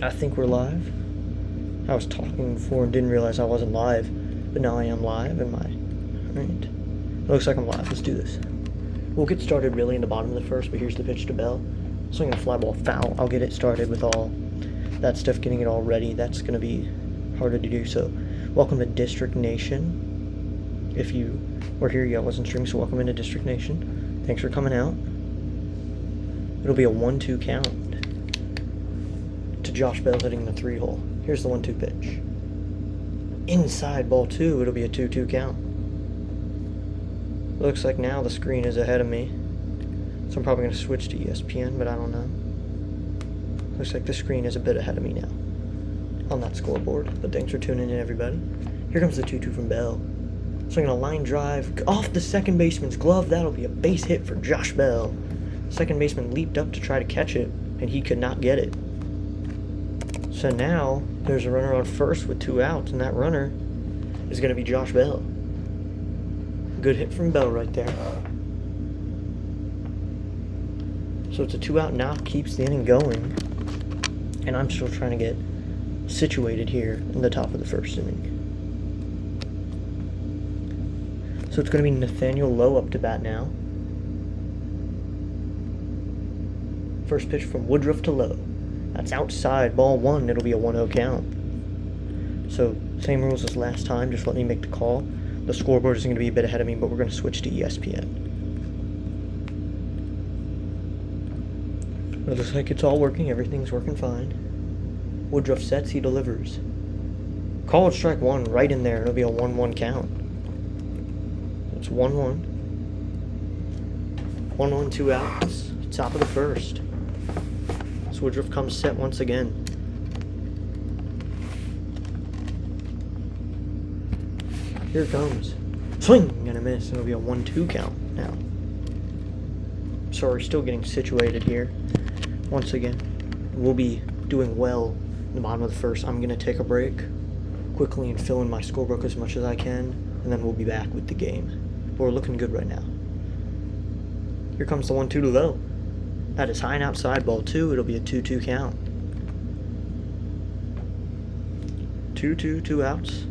I think we're live. I was talking before and didn't realize I wasn't live, but now I am live. Alright. It looks like I'm live. Let's do this. We'll get started really in the bottom of the first, but here's the pitch to Bell. Swinging a fly ball foul. I'll get it started with all that stuff, getting it all ready. That's going to be harder to do, so welcome to District Nation. If you were here, I wasn't streaming, so welcome into District Nation. Thanks for coming out. It'll be a 1-2 count to Josh Bell hitting the 3-hole. Here's the 1-2 pitch. Inside ball 2, it'll be a 2-2 count. Looks like now the screen is ahead of me, so I'm probably going to switch to ESPN, but I don't know. Looks like the screen is a bit ahead of me now on that scoreboard, but thanks for tuning in, everybody. Here comes the 2-2 from Bell. Swinging a line drive off the second baseman's glove. That'll be a base hit for Josh Bell. Second baseman leaped up to try to catch it, and he could not get it. So now there's a runner on first with 2 outs, and that runner is going to be Josh Bell. Good hit from Bell right there. So it's a 2-out knock, keeps the inning going, and I'm still trying to get situated here in the top of the first inning. So it's going to be Nathaniel Lowe up to bat now. First pitch from Woodruff to Lowe. That's outside, ball 1. It'll be a 1-0 count. So same rules as last time, just let me make the call. The scoreboard is going to be a bit ahead of me, but we're going to switch to ESPN. It looks like it's all working. Everything's working fine. Woodruff sets, he delivers. Called strike 1 right in there. It'll be a 1-1 count. It's 1-1. 1-1, 2 outs. Top of the first. So Woodruff comes set once again. Here it comes. Swing and a miss. It'll be a 1-2 count now. Sorry, still getting situated here. Once again, we'll be doing well in the bottom of the first. I'm going to take a break quickly and fill in my scorebook as much as I can, and then we'll be back with the game. But we're looking good right now. Here comes the 1-2 to Lowe. That is high and outside, ball 2. It'll be a 2-2 count. 2-2, 2 outs.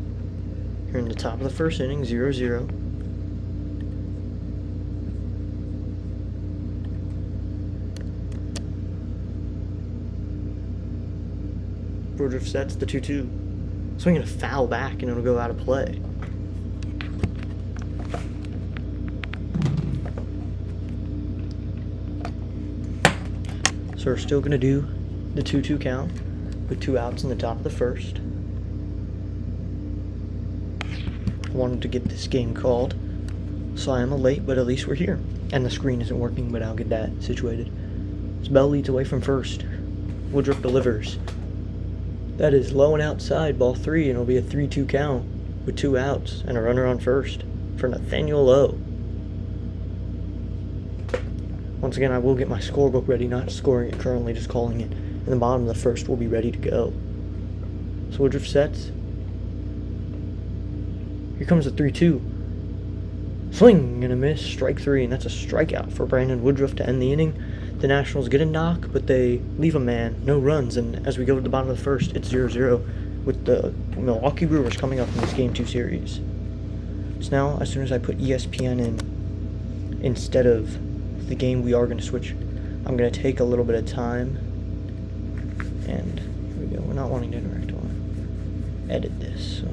Here in the top of the first inning, 0-0. Woodruff sets the 2-2. Swinging a foul back, and it'll go out of play. So we're still going to do the 2-2 count with 2 outs in the top of the first. I wanted to get this game called, so I am late, but at least we're here. And the screen isn't working, but I'll get that situated. So Bell leads away from first. Woodruff delivers. That is low and outside, ball 3, and it'll be a 3-2 count with 2 outs and a runner on first for Nathaniel Lowe. Once again, I will get my scorebook ready, not scoring it currently, just calling it. In the bottom of the first, we'll be ready to go. So Woodruff sets. Here comes the 3-2. Swing and a miss, strike 3, and that's a strikeout for Brandon Woodruff to end the inning. The Nationals get a knock, but they leave a man, no runs, and as we go to the bottom of the first, it's 0-0 with the Milwaukee Brewers coming up in this Game 2 series. So now, as soon as I put ESPN in instead of the game we are going to switch, I'm going to take a little bit of time, and here we go. We're not wanting to interact. I want to edit this. So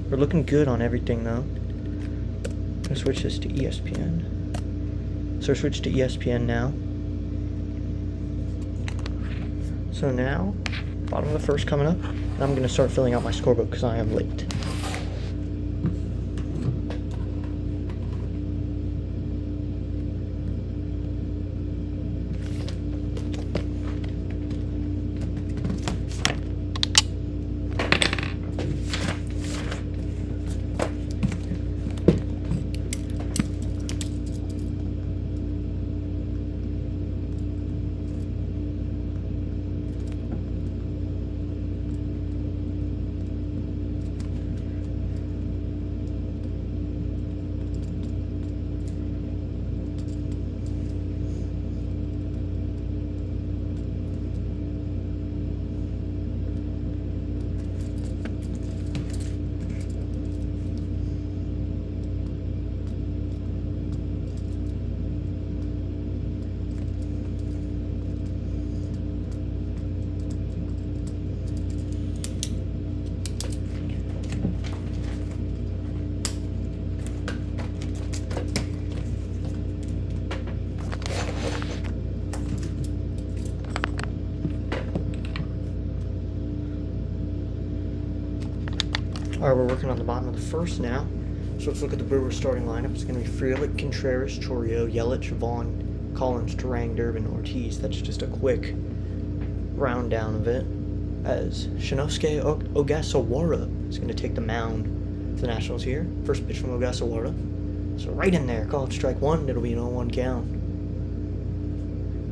we're looking good on everything, though. I'm going to switch this to ESPN. So switch to ESPN now. So now, bottom of the first coming up, and I'm going to start filling out my scorebook because I am late. Alright, we're working on the bottom of the first now. So let's look at the Brewers starting lineup. It's going to be Frelick, Contreras, Chourio, Yelich, Vaughn, Collins, Durang, Durbin, Ortiz. That's just a quick round down of it. As Shinosuke Ogasawara is going to take the mound for the Nationals here. First pitch from Ogasawara. So right in there, call it strike one. It'll be an 0-1 count.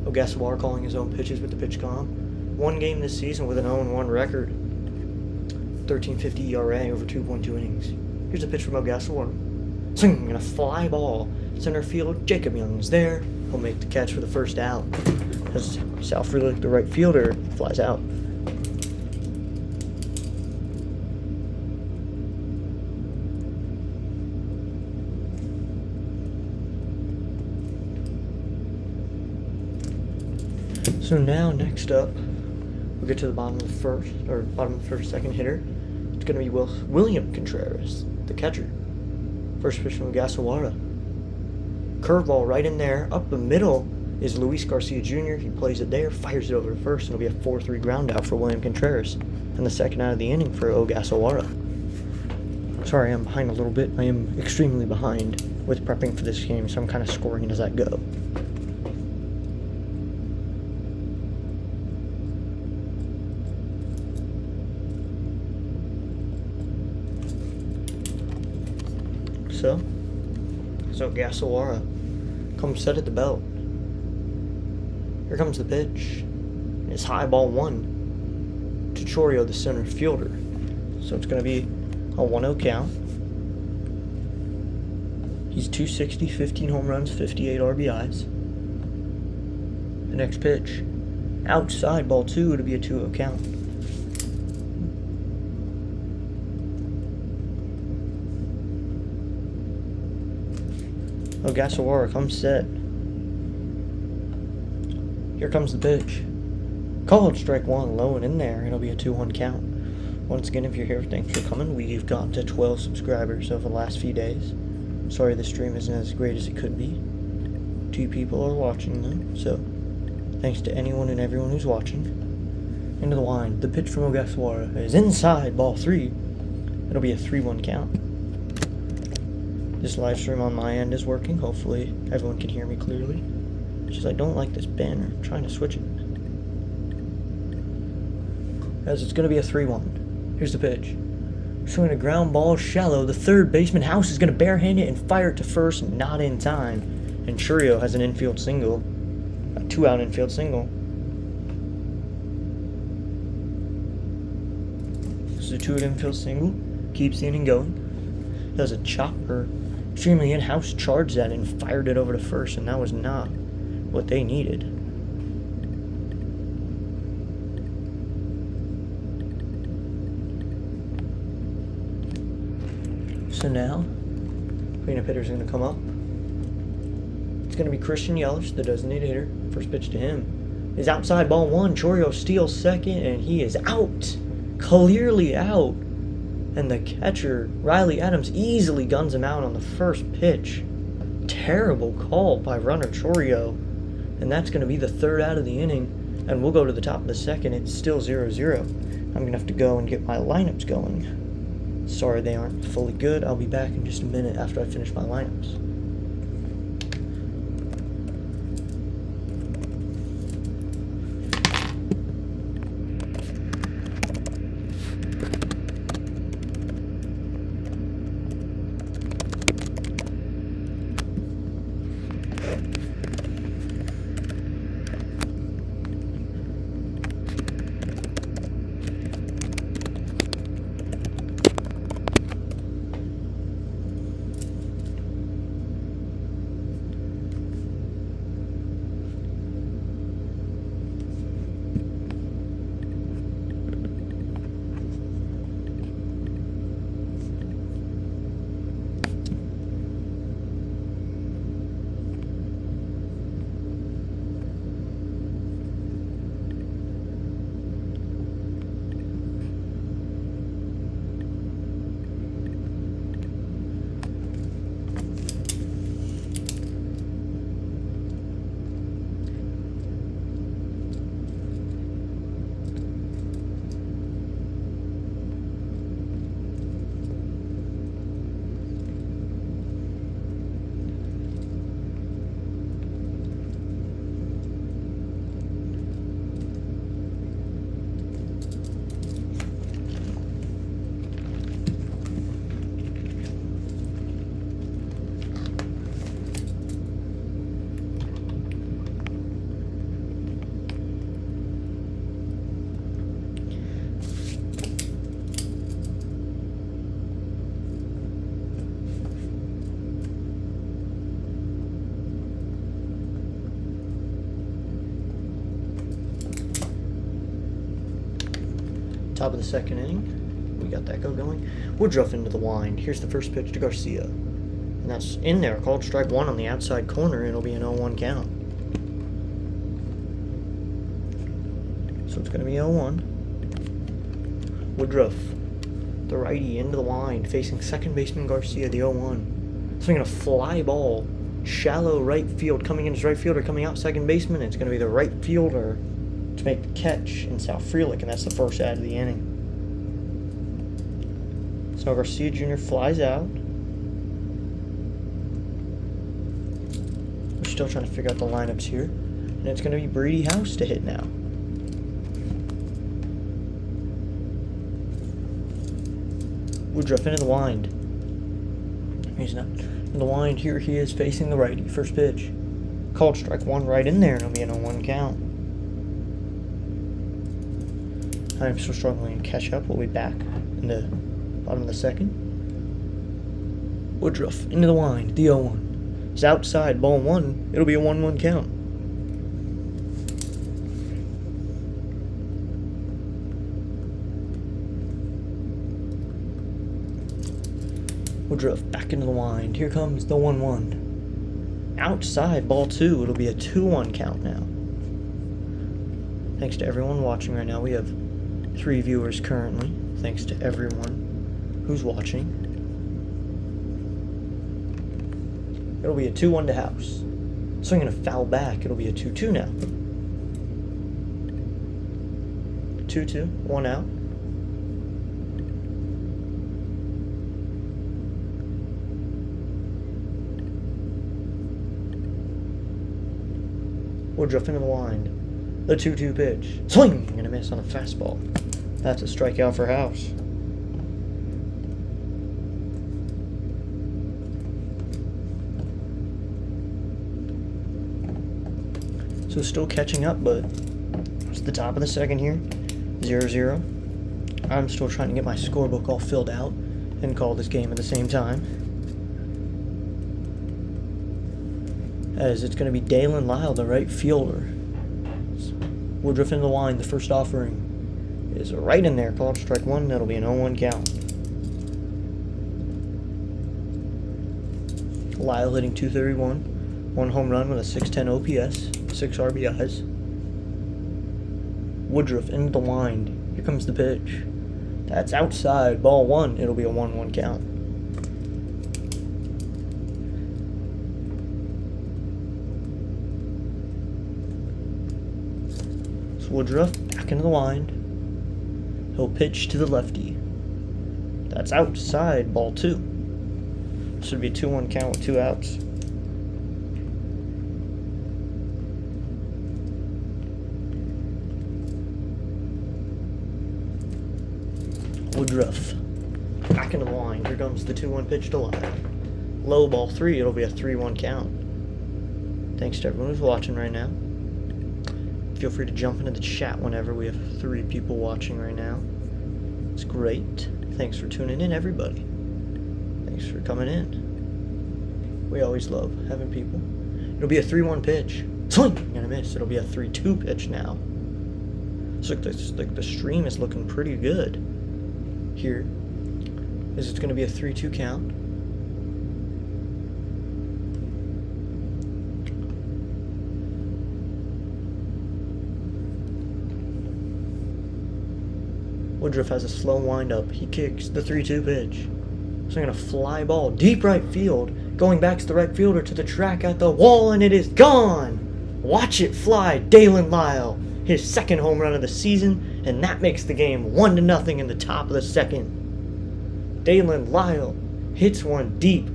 Ogasawara calling his own pitches with the pitch com. One game this season with an 0-1 record. 13.50 ERA over 2.2 innings. Here's a pitch from Ogasawara. Swing and a fly ball. Center field, Jacob Young's there. He'll make the catch for the first out. As Sal Frelick, the right fielder, flies out. So now, next up, we'll get to the bottom of the first, second hitter. It's going to be William Contreras, the catcher. First pitch from Ogasawara. Curveball right in there. Up the middle is Luis Garcia Jr. He plays it there, fires it over to first, and it'll be a 4-3 ground out for William Contreras. And the second out of the inning for Ogasawara. Sorry, I'm behind a little bit. I am extremely behind with prepping for this game, so I'm kind of scoring it as I go. So Ogasawara comes set at the belt. Here comes the pitch. It's high ball one to Chourio, the center fielder. So it's going to be a 1-0 count. He's 260, 15 home runs, 58 RBIs. The next pitch, outside ball two, to be a 2-0 count. Ogasawara comes set. Here comes the pitch. Called strike one, low and in there. It'll be a 2-1 count. Once again, if you're here, thanks for coming. We've got to 12 subscribers over the last few days. Sorry the stream isn't as great as it could be. 2 people are watching though, so thanks to anyone and everyone who's watching. Into the line. The pitch from Ogasawara is inside, ball 3. It'll be a 3-1 count. This live stream on my end is working. Hopefully everyone can hear me clearly. It's just I don't like this banner. I'm trying to switch it. As it's going to be a 3-1. Here's the pitch. Swinging a ground ball shallow. The third baseman House is going to barehand it and fire it to first, not in time. And Chourio has an infield single. A 2-out infield single. This is a 2-out infield single. Keeps the inning going. Does a chopper. Extremely in-house charged that and fired it over to first, and that was not what they needed. So now, cleanup hitter's going to come up. It's going to be Christian Yelich, the designated hitter. First pitch to him is outside ball one. Chourio steals second, and he is out. Clearly out. And the catcher, Riley Adams, easily guns him out on the first pitch. Terrible call by runner Chourio. And that's going to be the third out of the inning. And we'll go to the top of the second. It's still 0-0. I'm going to have to go and get my lineups going. Sorry they aren't fully good. I'll be back in just a minute after I finish my lineups. Top of the second inning. We got that going. Woodruff into the wind. Here's the first pitch to Garcia. And that's in there. Called strike one on the outside corner. It'll be an 0-1 count. So it's going to be 0-1. Woodruff, the righty, into the wind, facing second baseman Garcia, the 0-1. Swinging a fly ball. Shallow right field. Coming in as right fielder, coming out second baseman. It's going to be the right fielder to make the catch in South Frelick, and that's the first out of the inning. So Garcia Jr. flies out. We're still trying to figure out the lineups here. And it's going to be Brady House to hit now. Woodruff into the wind. He's not in the wind. Here he is facing the righty. First pitch. Called strike one right in there, and it'll be an 0-1 count. I'm still struggling to catch up. We'll be back in the bottom of the second. Woodruff into the wind. The 0-1. It's outside. Ball one. It'll be a 1-1 count. Woodruff back into the wind. Here comes the 1-1. Outside. Ball two. It'll be a 2-1 count now. Thanks to everyone watching right now. We have 3 viewers currently. Thanks to everyone who's watching. It'll be a 2-1 to House. Swinging a foul back. It'll be a 2-2 now. 2-2. 1 out. Woodruff into the wind. The 2-2 pitch. Swing and a miss on a fastball. That's a strikeout for House. So still catching up, but it's the top of the second here. 0-0. I'm still trying to get my scorebook all filled out and call this game at the same time. As it's going to be Dalen Lyle, the right fielder. Woodruff into the line. The first offering is right in there. Called strike one. That'll be an 0-1 count. Lyle hitting .231. 1 home run with a .610 OPS. 6 RBIs. Woodruff into the wind. Here comes the pitch. That's outside. Ball one. It'll be a 1-1 count. Woodruff back into the wind. He'll pitch to the lefty. That's outside. Ball two. Should be a 2-1 count with 2 outs. Woodruff back into the wind. Here comes the 2-1 pitch to Lyle. Low, ball 3. It'll be a 3-1 count. Thanks to everyone who's watching right now. Feel free to jump into the chat whenever. We have 3 people watching right now. It's great. Thanks for tuning in, everybody. Thanks for coming in. We always love having people. It'll be a 3-1 pitch. Swing and a miss. It'll be a 3-2 pitch now. So the stream is looking pretty good here. Is it's going to be a 3-2 count. Woodruff has a slow windup. He kicks the 3-2 pitch. Swinging a fly ball deep right field. Going back to the right fielder to the track at the wall, and it is gone. Watch it fly. Dalen Lyle, his second home run of the season, and that makes the game 1-0 in the top of the second. Dalen Lyle hits one deep.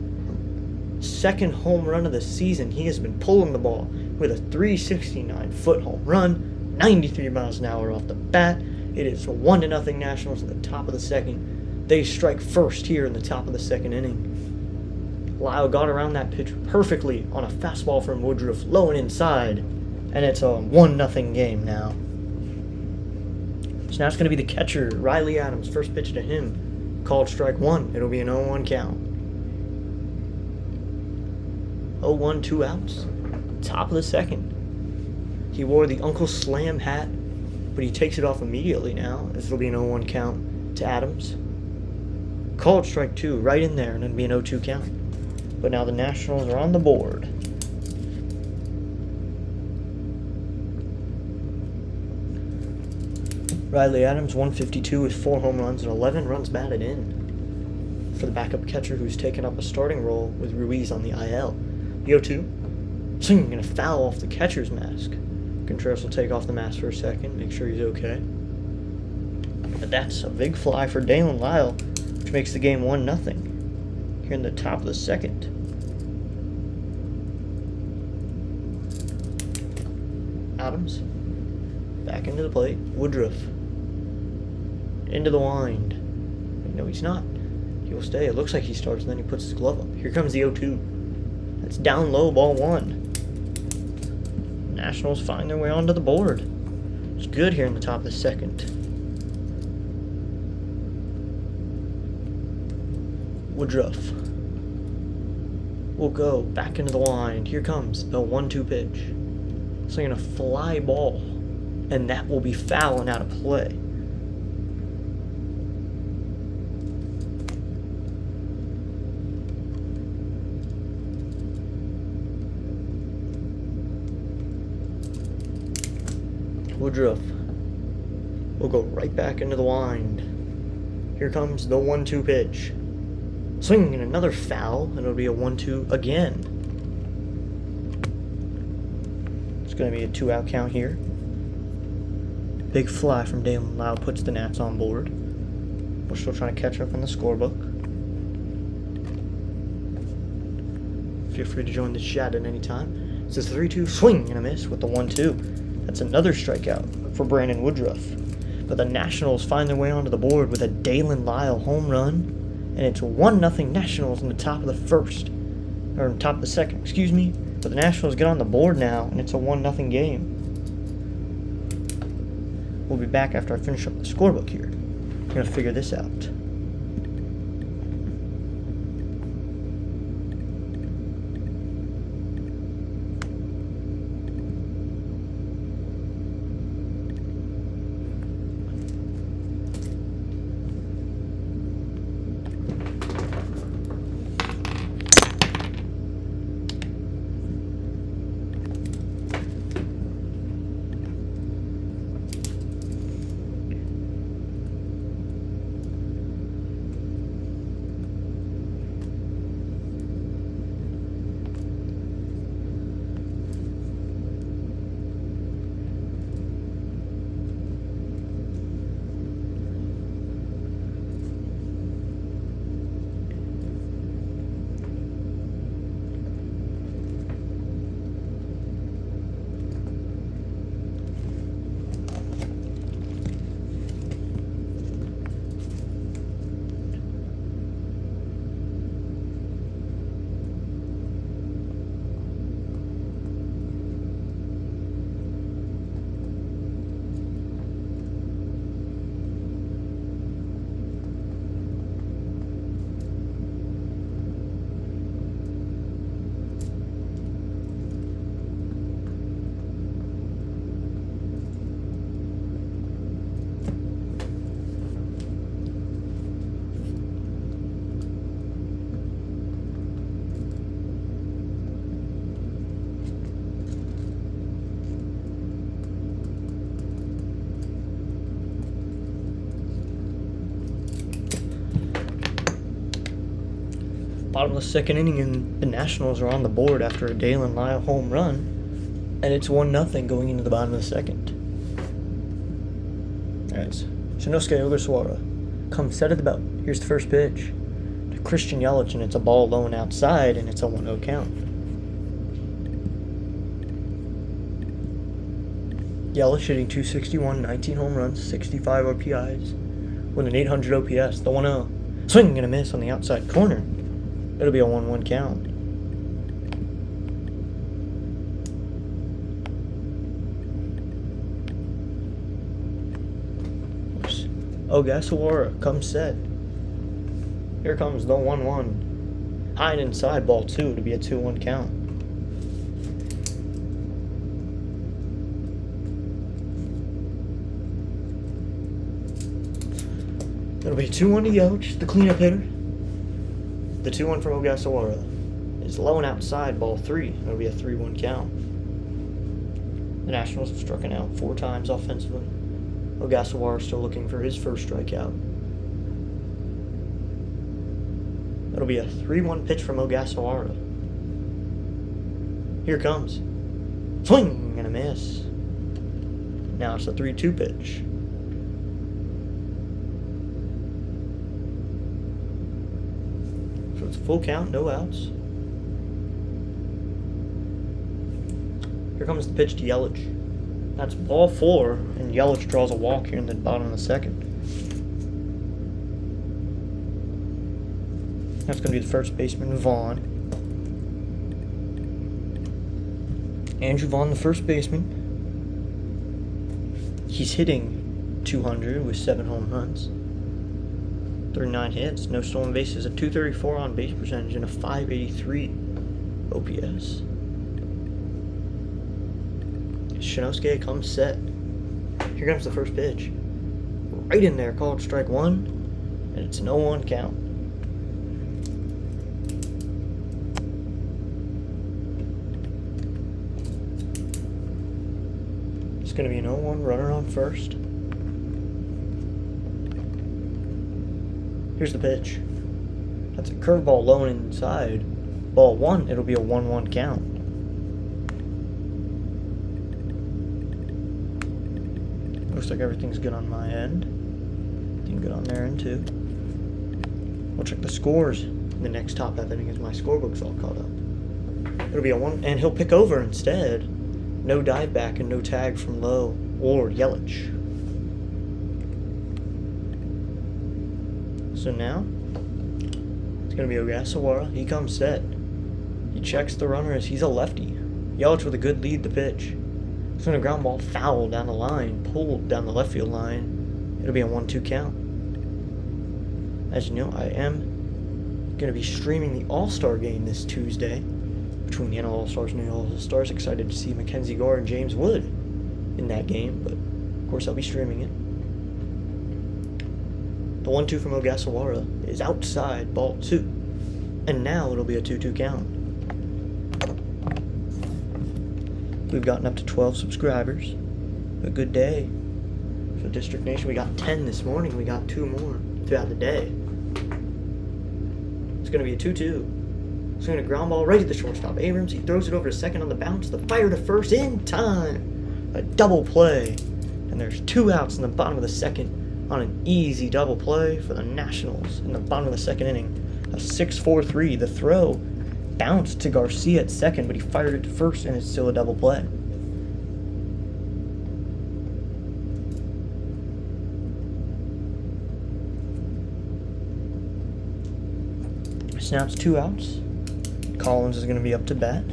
Second home run of the season. He has been pulling the ball with a 369-foot home run, 93 miles an hour off the bat. It is 1-0 Nationals at the top of the second. They strike first here in the top of the second inning. Lyle got around that pitch perfectly on a fastball from Woodruff, low and inside. And it's a 1-0 game now. So now it's going to be the catcher, Riley Adams. First pitch to him. Called strike one. It'll be an 0-1 count. 0-1, 2 outs. Top of the second. He wore the Uncle Slam hat but he takes it off immediately now, as it'll be an 0-1 count to Adams. Called strike 2 right in there, and it'll be an 0-2 count. But now the Nationals are on the board. Riley Adams, 152 with 4 home runs and 11 runs batted in for the backup catcher who's taken up a starting role with Ruiz on the IL. The 0-2. Swing and a foul off the catcher's mask. Contreras will take off the mask for a second, make sure he's okay. But that's a big fly for Dalen Lyle, which makes the game 1-0 here in the top of the second. Adams back into the plate. Woodruff into the wind. Wait, no, he's not. He will stay. It looks like he starts, and then he puts his glove up. Here comes the 0-2. That's down low, ball 1. Nationals find their way onto the board. It's good here in the top of the second. Woodruff will go back into the wind. Here comes the 1-2 pitch. Swinging a fly ball, and that will be foul and out of play. Woodruff will go right back into the wind. Here comes the 1-2 pitch. Swinging another foul, and it'll be a 1-2 again. It's going to be a 2-out count here. Big fly from Dalen Lyle puts the Nats on board. We're still trying to catch up in the scorebook. Feel free to join the chat at any time. It's a 3-2 swing and a miss with the 1-2. That's another strikeout for Brandon Woodruff. But the Nationals find their way onto the board with a Dalen Lyle home run. And it's 1-0 Nationals in the top of the first. Or top of the second, excuse me. But the Nationals get on the board now, and it's a 1-0 game. We'll be back after I finish up the scorebook here. I'm going to figure this out. Bottom of the second inning, and the Nationals are on the board after a Dalen Lyle home run, and it's 1-0 going into the bottom of the second. Alright, Shinosuke Ogasawara comes set at the belt. Here's the first pitch to Christian Yelich, and it's a ball low and outside, and it's a 1-0 count. Yelich hitting .261, 19 home runs, 65 RPIs, with an 800 OPS. The 1-0. Swing and a miss on the outside corner. It'll be a 1-1 count. Ogasawara comes set. Here comes the 1-1. High and inside, ball 2 to be a 2-1 count. It'll be 2-1 to Yelich, the cleanup hitter. The 2-1 from Ogasawara is low and outside, ball 3. It'll be a 3-1 count. The Nationals have struck out 4 times offensively. Ogasawara still looking for his first strikeout. It'll be a 3-1 pitch from Ogasawara. Here it comes. Swing and a miss. Now it's a 3-2 pitch. So it's a full count, no outs. Here comes the pitch to Yelich. That's ball 4, and Yelich draws a walk here in the bottom of the second. That's going to be the first baseman, Vaughn. Andrew Vaughn, the first baseman. He's hitting 200 with 7 home runs. 39 hits, no stolen bases, a 234 on base percentage, and a 583 OPS. Shinosuke comes set. Here comes the first pitch. Right in there, called strike 1, and it's an 0-1 count. It's going to be an 0-1 runner on first. Here's the pitch. That's a curveball low and inside. Ball 1, it'll be a 1-1 count. Looks like everything's good on my end. Everything good on their end too. We'll check the scores in the next top half inning as my scorebook's all caught up. It'll be a 1, and he'll pick over instead. No dive back and no tag from Lowe or Yelich. So now, it's going to be Ogasawara. He comes set. He checks the runner as he's a lefty. Yelich with a good lead to pitch. It's going to ground ball foul down the line, pulled down the left field line. It'll be a 1-2 count. As you know, I am going to be streaming the All-Star game this Tuesday between the NL All-Stars and the All-Stars. Excited to see Mackenzie Gore and James Wood in that game, but of course I'll be streaming it. The 1-2 from Ogasawara is outside, ball 2. And now it'll be a 2-2 count. We've gotten up to 12 subscribers. A good day for District Nation. We got 10 this morning. We got 2 more throughout the day. It's going to be a 2-2. It's going to ground ball right at the shortstop. Abrams, he throws it over to second on the bounce. The fire to first in time. A double play. And there's 2 outs in the bottom of the second on an easy double play for the Nationals in the bottom of the second inning. A 6-4-3. The throw bounced to Garcia at second, but he fired it to first, and it's still a double play. Snaps 2 outs. Collins is going to be up to bat.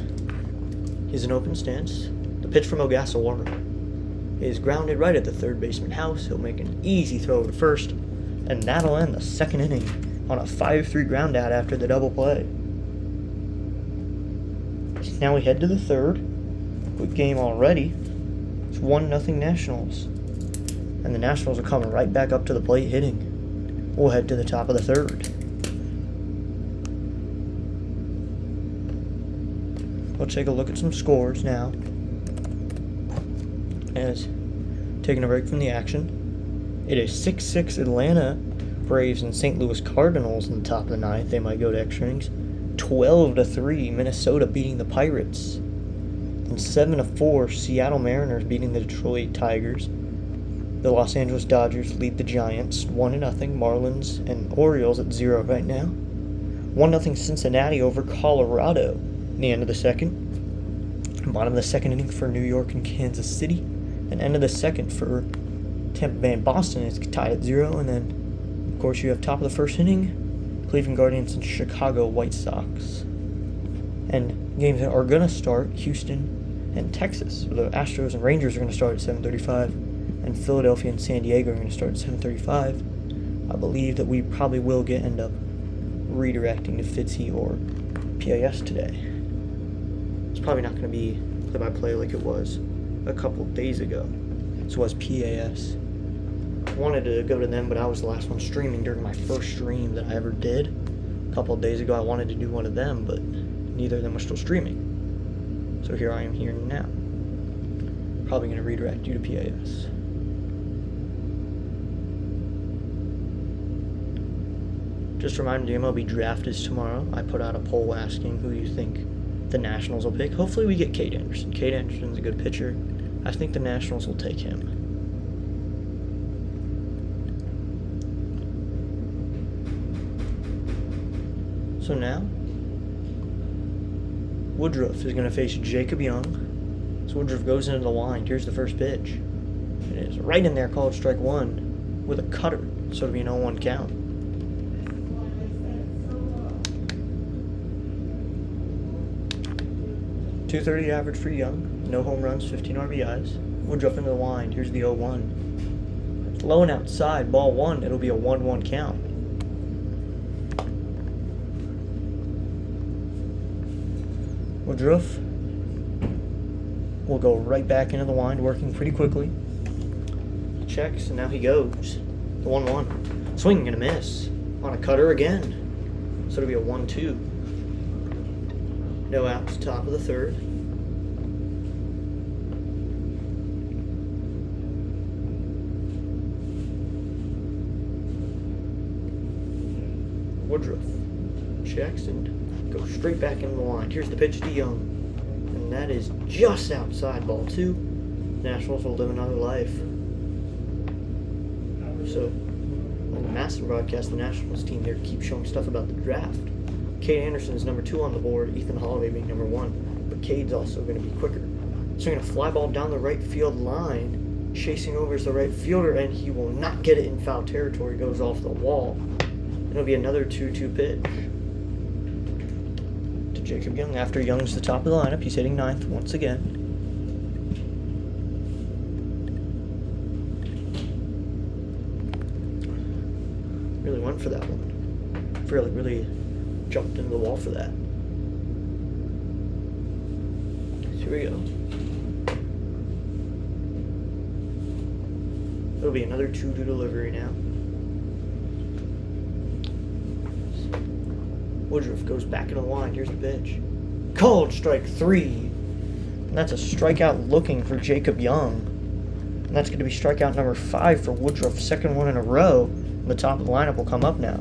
He's in open stance. The pitch from Ogasawara is grounded right at the third baseman house. He'll make an easy throw to first, and that'll end the second inning on a 5-3 ground out after the double play. Now we head to the third. Good game already. It's 1-0 Nationals. And the Nationals are coming right back up to the plate hitting. We'll head to the top of the third. We'll take a look at some scores now. As taking a break from the action, it is 6-6 Atlanta Braves and St. Louis Cardinals in the top of the ninth. They might go to extra innings. 12-3 Minnesota beating the Pirates. And 7-4 Seattle Mariners beating the Detroit Tigers. The Los Angeles Dodgers lead the Giants 1-0. Marlins and Orioles at 0 right now. 1-0 Cincinnati over Colorado in the end of the second. Bottom of the second inning for New York and Kansas City. And end of the second for Tampa Bay and Boston is tied at 0. And then, of course, you have top of the first inning, Cleveland Guardians and Chicago White Sox. And games that are going to start, Houston and Texas. So the Astros and Rangers are going to start at 7:35. And Philadelphia and San Diego are going to start at 7:35. I believe that we probably will end up redirecting to Fitzy or PAS today. It's probably not going to be play-by-play like it was a couple of days ago. So it was PAS. Wanted to go to them, but I was the last one streaming during my first stream that I ever did. A couple of days ago, I wanted to do one of them, but neither of them were still streaming. So here I am here now. Probably going to redirect you to PAS. Just a reminder, the MLB draft is tomorrow. I put out a poll asking who you think the Nationals will pick. Hopefully we get Cade Anderson. Cade Anderson's a good pitcher. I think the Nationals will take him. So now, Woodruff is going to face Jacob Young. So Woodruff goes into the line. Here's the first pitch. It is right in there, called strike one with a cutter. So it'll be an 0-1 count. 230 average for Young, no home runs, 15 RBIs. Woodruff into the line. Here's the 0-1. It's low and outside, ball one. It'll be a 1-1 count. Woodruff will go right back into the line, working pretty quickly. He checks, and now he goes. The 1-1. Swing and a miss. On a cutter again. So it'll be a 1-2. No outs, top of the third. Woodruff checks and goes straight back into the line. Here's the pitch to Young. And that is just outside, ball two. Nationals will live another life. So, on the Masson broadcast, the Nationals team here keeps showing stuff about the draft. Cade Anderson is number 2 on the board, Ethan Holloway being number 1, but Cade's also going to be quicker. Swinging a fly ball down the right field line, chasing over is the right fielder, and he will not get it in foul territory, goes off the wall. And it'll be another 2-2 pitch to Jacob Young. After Young's the top of the lineup, he's hitting 9th once again. Really went for that one. Really jumped into the wall for that. Here we go. It'll be another 2-2 delivery now. Woodruff goes back into the line. Here's the pitch. Called strike 3. And that's a strikeout looking for Jacob Young. And that's going to be strikeout number 5 for Woodruff. Second one in a row. The top of the lineup will come up now.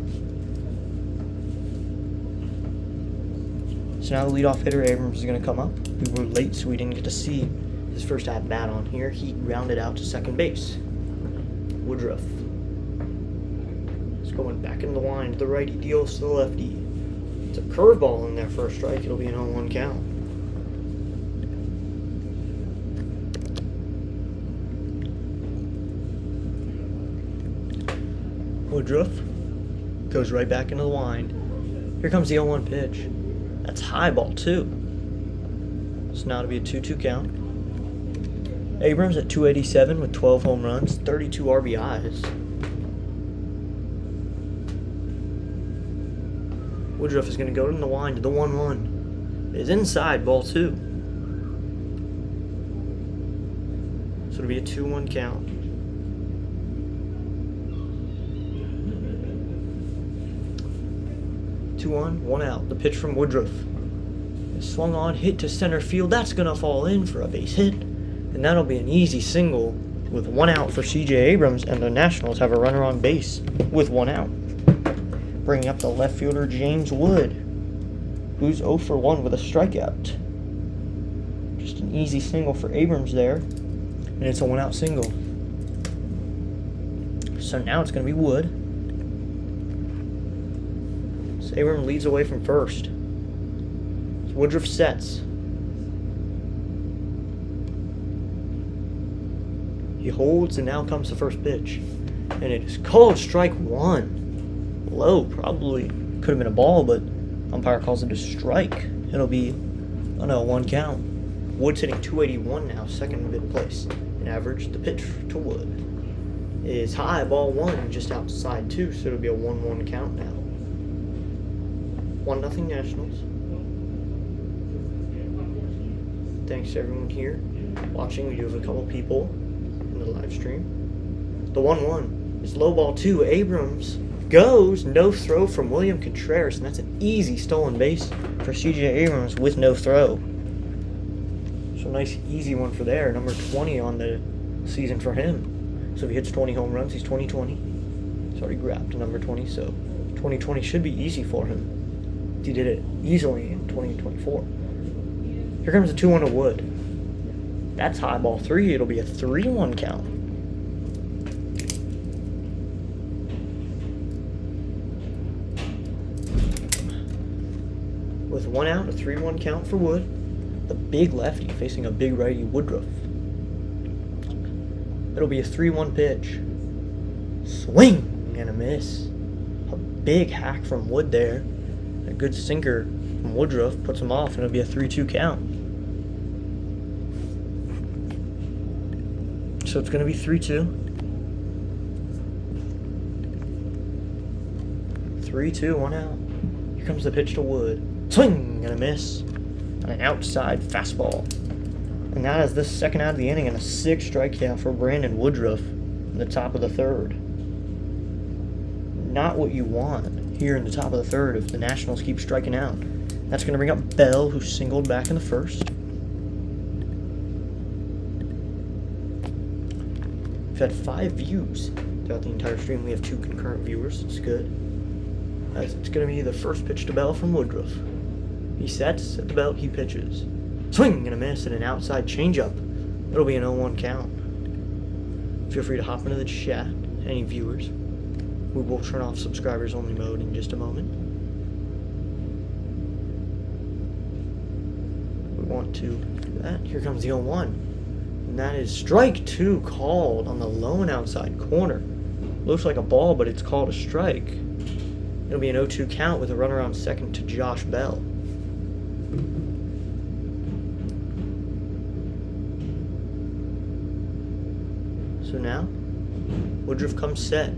So now the leadoff hitter, Abrams, is going to come up. We were late, so we didn't get to see his first at-bat on here. He grounded out to second base. Woodruff is going back into the line to the righty, deals to the lefty. It's a curveball in there for a strike. It'll be an 0-1 count. Woodruff goes right back into the line. Here comes the 0-1 pitch. That's high, ball 2. So now it'll be a 2-2 count. Abrams at 287 with 12 home runs, 32 RBIs. Woodruff is going to go in the line to the 1-1. It is inside, ball 2. So it'll be a 2-1 count. One out. The pitch from Woodruff is swung on, hit to center field. That's going to fall in for a base hit. And that'll be an easy single with 1 out for C.J. Abrams. And the Nationals have a runner on base with 1 out. Bringing up the left fielder, James Wood, who's 0 for 1 with a strikeout. Just an easy single for Abrams there. And it's a 1 out single. So now it's going to be Wood. Abrams leads away from first. Woodruff sets. He holds, and now comes the first pitch. And it is called strike 1. Low, probably could have been a ball, but umpire calls it a strike. It'll be an 0-1 count. Wood's hitting 281 now, second in mid place. And average, the pitch to Wood is high, ball 1, just outside 2, so it'll be a 1-1 count now. 1-0 Nationals. Thanks to everyone here watching. We do have a couple people in the live stream. The 1-1. It's low ball 2. Abrams goes. No throw from William Contreras, and that's an easy stolen base for C.J. Abrams with no throw. So nice, easy one for there. Number 20 on the season for him. So if he hits 20 home runs, he's 20-20. He's already grabbed to number 20, so 2020 should be easy for him. He did it easily in 2024. Here comes the 2-1 to Wood. That's high ball 3. It'll be a 3-1 count. With 1 out, a 3-1 count for Wood. The big lefty facing a big righty, Woodruff. It'll be a 3-1 pitch. Swing and a miss. A big hack from Wood there. A good sinker from Woodruff puts him off, and it'll be a 3-2 count. So it's going to be 3-2. 3-2, 1 out. Here comes the pitch to Wood. Swing and a miss. An outside fastball. And that is the second out of the inning and a 6 strikeout for Brandon Woodruff in the top of the third. Not what you want here in the top of the third if the Nationals keep striking out. That's going to bring up Bell, who singled back in the first. We've had 5 views throughout the entire stream. We have 2 concurrent viewers. It's good. As it's going to be the first pitch to Bell from Woodruff. He sets at the belt, he pitches. Swing and a miss and an outside changeup. It'll be an 0-1 count. Feel free to hop into the chat, any viewers. We will turn off subscribers only mode in just a moment. We want to do that. Here comes the 0-1. And that is strike 2 called on the low and outside corner. Looks like a ball, but it's called a strike. It'll be an 0-2 count with a runner on second to Josh Bell. So now, Woodruff comes set.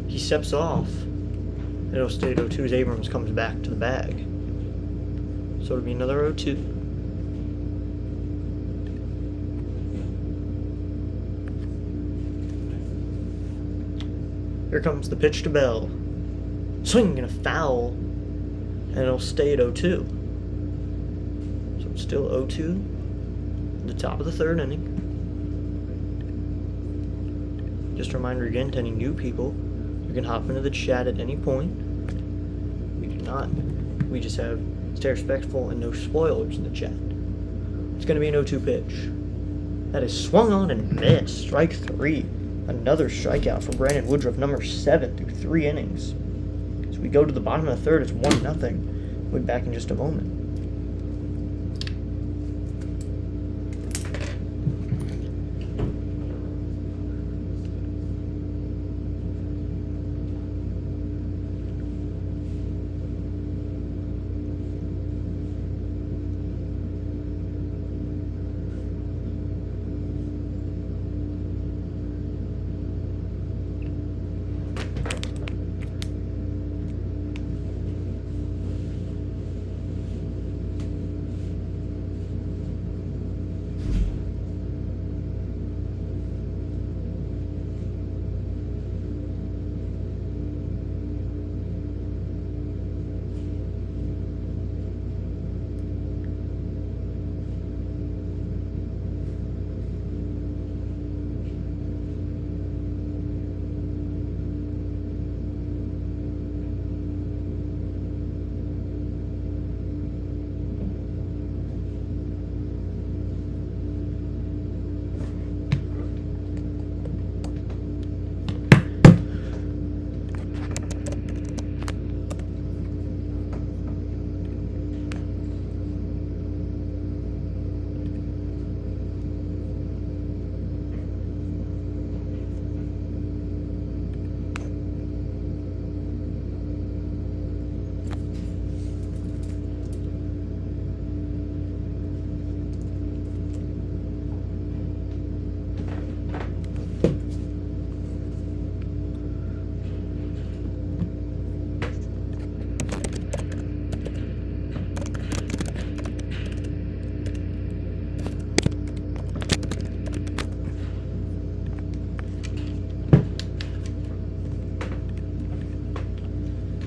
He steps off. It'll stay at 0-2 as Abrams comes back to the bag. So it'll be another 0-2. Here comes the pitch to Bell. Swing and a foul. And it'll stay at 0-2. So it's still 0-2. At the top of the third inning. Just a reminder again to any new people, you can hop into the chat at any point. We do not. We just have stay respectful and no spoilers in the chat. It's going to be an 0-2 pitch. That is swung on and missed. Strike 3. Another strikeout for Brandon Woodruff, number 7 through 3 innings. As we go to the bottom of the third, it's 1-0. We'll be back in just a moment.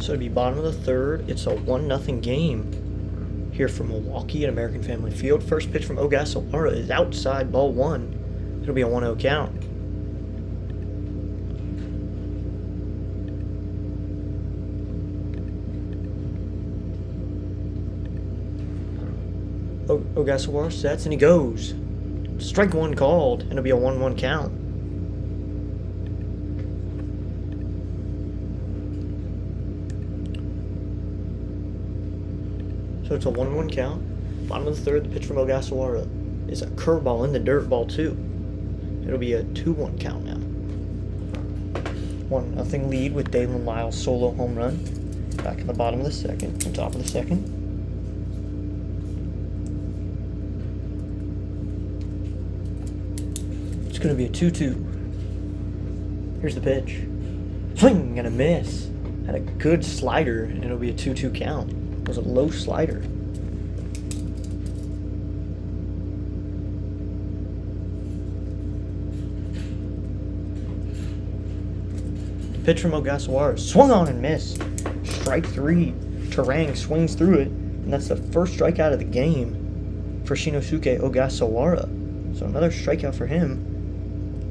So it'll be bottom of the third. It's a 1-0 game here from Milwaukee at American Family Field. First pitch from Ogasawara is outside, ball 1. It'll be a 1-0 count. Ogasawara sets and he goes. Strike 1 called, and it'll be a 1-1 count. So it's a 1-1 count. Bottom of the third, the pitch from Ogasawara is a curveball in the dirt, ball 2. It'll be a 2-1 count now. 1-0 lead with Dalen Lyle's solo home run. Back in the bottom of the second, on top of the second. It's going to be a 2-2. Here's the pitch. Swing and a miss. Had a good slider, and it'll be a 2-2 count. It was a low slider. The pitch from Ogasawara swung on and missed. Strike 3. Terang swings through it, and that's the first strikeout of the game for Shinosuke Ogasawara. So another strikeout for him.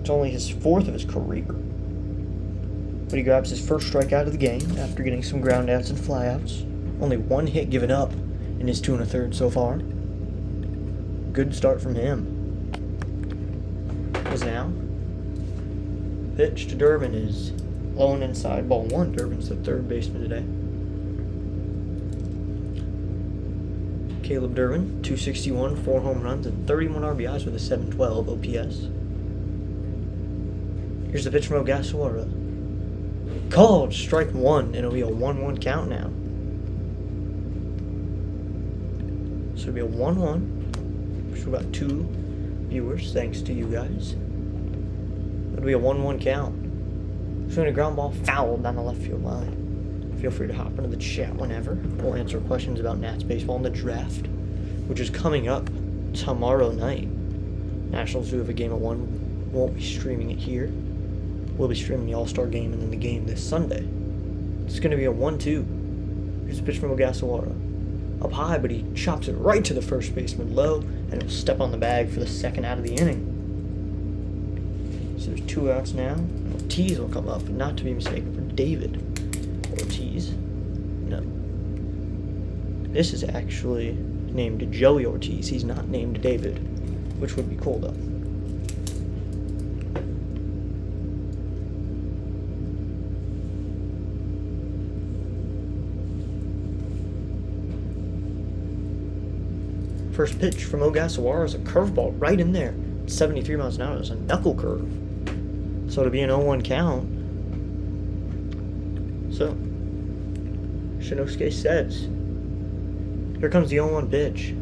It's only his 4th of his career. But he grabs his first strikeout of the game after getting some groundouts and flyouts. Only 1 hit given up in his 2 1/3 so far. Good start from him. As now, pitch to Durbin is low and inside, ball 1. Durbin's the third baseman today. Caleb Durbin, 261, 4 home runs, and 31 RBIs with a 712 OPS. Here's the pitch from Ogasawara. Called, strike 1, and it'll be a 1-1 count now. So it'll be a 1-1. Which we got 2 viewers, thanks to you guys. It'll be a 1-1 count. Swing a ground ball fouled down the left field line. Feel free to hop into the chat whenever. We'll answer questions about Nats baseball and the draft, which is coming up tomorrow night. Nationals do have a game at 1. Won't be streaming it here. We'll be streaming the All-Star game and then the game this Sunday. It's going to be a 1-2. Here's a pitch from Ogasawara. Up high, but he chops it right to the first baseman low, and he'll step on the bag for the second out of the inning. So there's 2 outs now. Ortiz will come up, not to be mistaken for David Ortiz. No. This is actually named Joey Ortiz. He's not named David, which would be cool though. First pitch from Ogasawara is a curveball right in there. 73 miles an hour. It's a knuckle curve. So it'll be an 0-1 count. So, Shinosuke says, here comes the 0-1 pitch.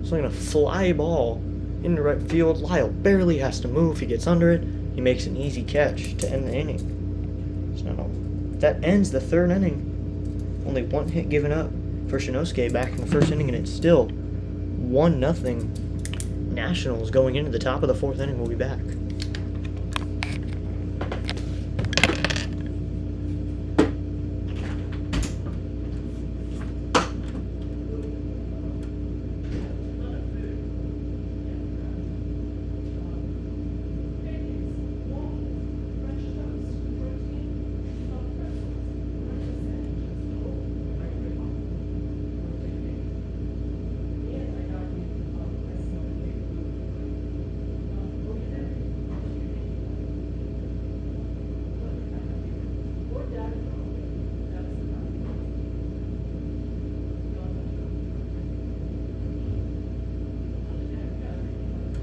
Swinging a fly ball into right field. Lyle barely has to move. He gets under it. He makes an easy catch to end the inning. So that ends the 3rd inning. Only 1 hit given up for Shinosuke back in the 1st inning, and it's still 1-0 Nationals going into the top of the 4th inning. We'll be back.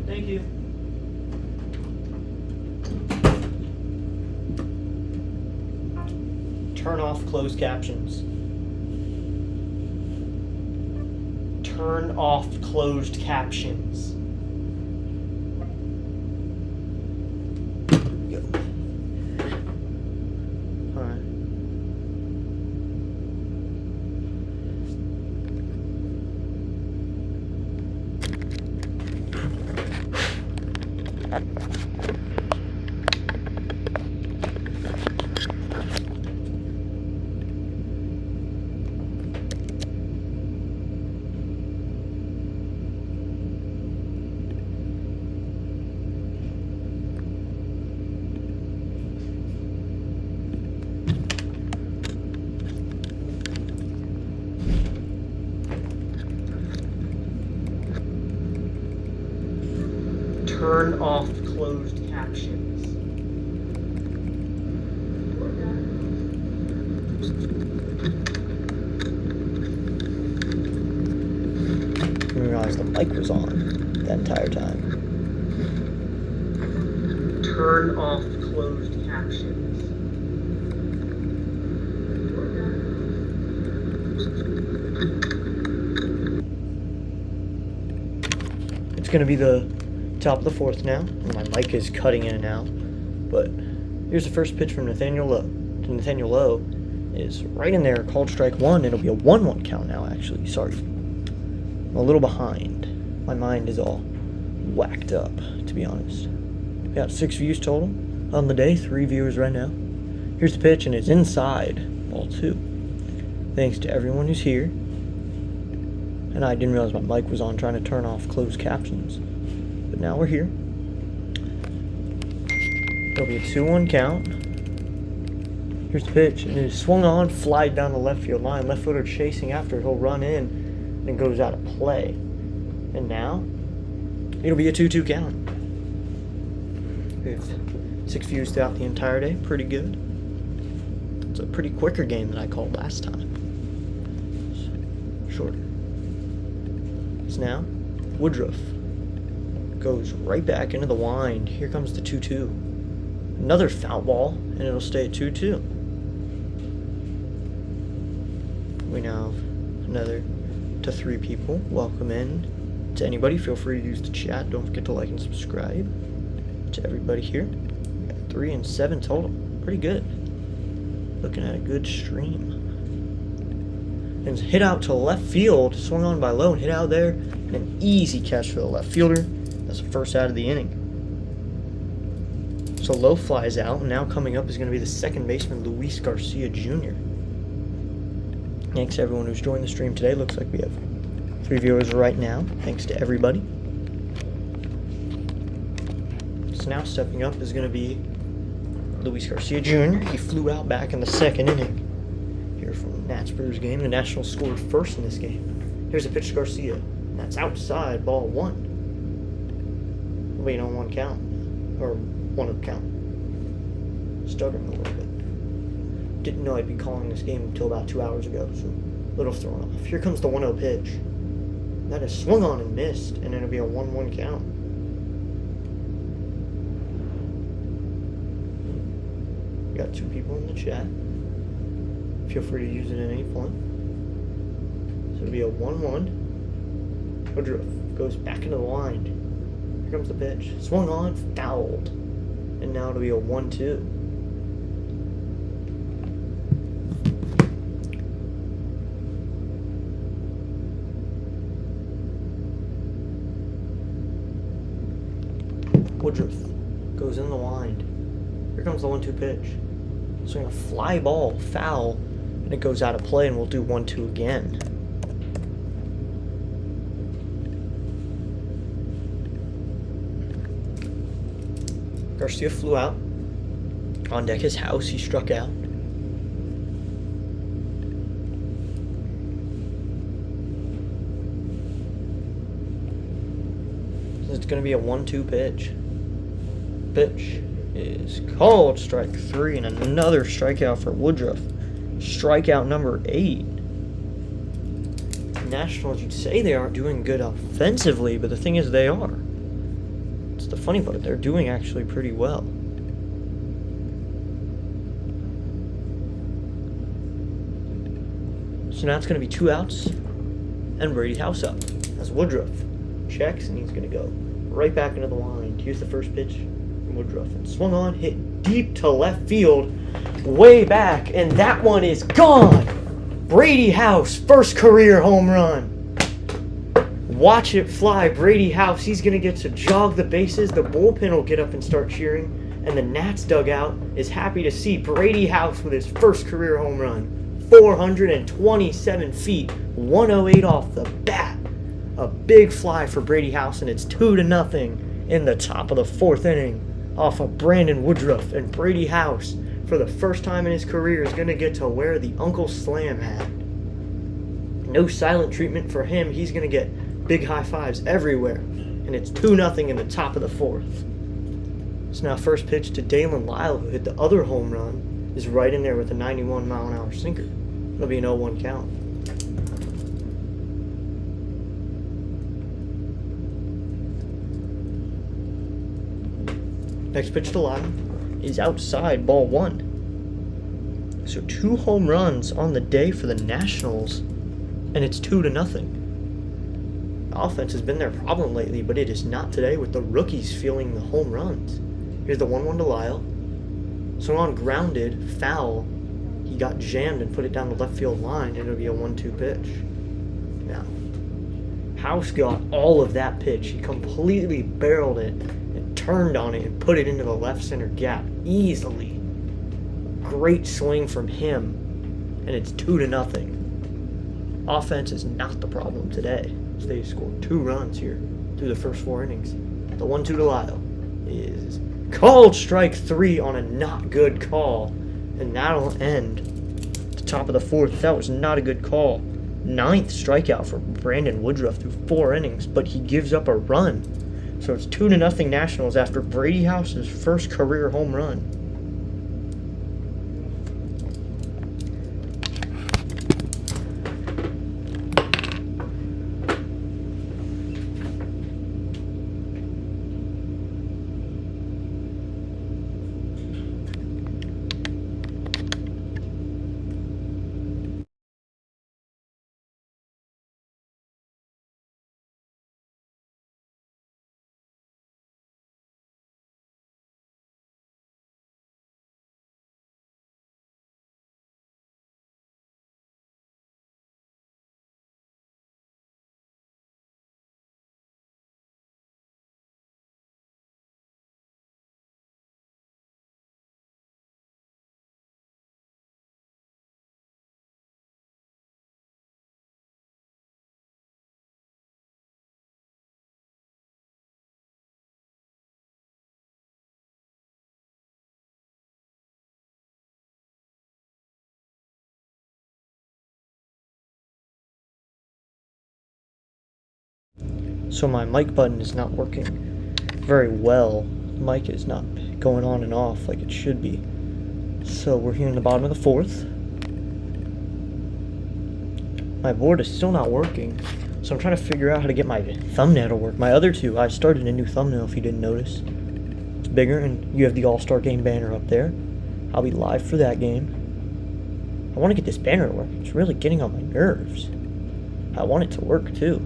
Thank you. Turn off closed captions. Turn off closed captions. Go. Alright. Turn off closed captions. I didn't realize the mic was on that entire time. Turn off closed captions. It's going to be the top of the fourth now. My mic is cutting in and out. But here's the first pitch from Nathaniel Lowe. Nathaniel Lowe is right in there, called strike one. It'll be a 1-1 count now, actually. Sorry. I'm a little behind. My mind is all whacked up, to be honest. We got 6 views total on the day, 3 viewers right now. Here's the pitch, and it's inside, ball 2. Thanks to everyone who's here. And I didn't realize my mic was on, trying to turn off closed captions. But now we're here. It'll be a 2-1 count. Here's the pitch, and it is swung on, flied down the left field line. Left fielder chasing after it. He'll run in, and it goes out of play. And now, it'll be a 2-2 count. We have 6 views throughout the entire day. Pretty good. It's a pretty quicker game than I called last time. It's shorter. It's now Woodruff. Goes right back into the wind. Here comes the 2-2. Another foul ball, and it'll stay at 2-2. We now have another to 3 people. Welcome in. To anybody, feel free to use the chat. Don't forget to like and subscribe. To everybody here, we got 3 and 7 total. Pretty good. Looking at a good stream. And hit out to left field, swung on by Lowe and hit out there. And an easy catch for the left fielder. That's the first out of the inning. So Lowe flies out, and now coming up is going to be the second baseman, Luis Garcia Jr. Thanks to everyone who's joined the stream today. Looks like we have 3 viewers right now. Thanks to everybody. So now stepping up is going to be Luis Garcia Jr. He flew out back in the second inning. Here from Nats Brewers game. The Nationals scored first in this game. Here's a pitch to Garcia. And that's outside, ball 1. Wait on 1 count. Or 1 count. Stuttering a little bit. Didn't know I'd be calling this game until about 2 hours ago, so a little thrown off. Here comes the 1-0 pitch. That is swung on and missed, and it'll be a 1-1 count. We got 2 people in the chat. Feel free to use it at any point. So it'll be a 1-1. Woodruff goes back into the wind. Here comes the pitch. Swung on, fouled. And now it'll be a 1-2. Woodruff goes in the wind. Here comes the 1-2 pitch. Swing a fly ball, foul, and it goes out of play, and we'll do 1-2 again. Garcia flew out. On deck his house, he struck out. So it's going to be a 1-2 pitch. Pitch is called strike 3, and another strikeout for Woodruff. Strikeout number 8. Nationals, you'd say they aren't doing good offensively, but the thing is they are. It's the funny part, they're doing actually pretty well. So now it's going to be 2 outs and Brady House up as Woodruff checks, and he's going to go right back into the wind. Here's the first pitch from Woodruff, and swung on, hit deep to left field, way back, and that one is gone. Brady House, first career home run. Watch it fly. Brady House, he's going to get to jog the bases. The bullpen will get up and start cheering, and the Nats dugout is happy to see Brady House with his first career home run. 427 feet, 108 off the bat. A big fly for Brady House, and it's 2-0 in the top of the 4th inning off of Brandon Woodruff. And Brady House, for the first time in his career, is going to get to wear the Uncle Slam hat. No silent treatment for him. He's going to get big high fives everywhere and it's 2-0 in the top of the fourth. So now first pitch to Dalen Lyle, who hit the other home run, is right in there with a 91-mile-an-hour sinker. It'll be an 0-1 count. Next pitch to Lyle is outside, ball 1. So 2 home runs on the day for the Nationals, and it's 2-0. Offense has been their problem lately, but it is not today with the rookies feeling the home runs. Here's the 1-1 to Lyle. So on grounded, foul, he got jammed and put it down the left field line, and it'll be a 1-2 pitch. Now, House got all of that pitch. He completely barreled it and turned on it and put it into the left center gap easily. Great swing from him, and it's 2-0. Offense is not the problem today. So they scored 2 runs here through the first 4 innings. The 1-2 to Lyle is called strike 3 on a not good call, and that'll end the top of the fourth. That was not a good call. 9th strikeout for Brandon Woodruff through 4 innings, but he gives up a run. So it's 2-0 Nationals after Brady House's first career home run. So my mic button is not working very well. The mic is not going on and off like it should be. So we're here in the bottom of the fourth. My board is still not working, so I'm trying to figure out how to get my thumbnail to work. My other two, I started a new thumbnail if you didn't notice. It's bigger, and you have the All-Star Game banner up there. I'll be live for that game. I want to get this banner to work. It's really getting on my nerves. I want it to work too.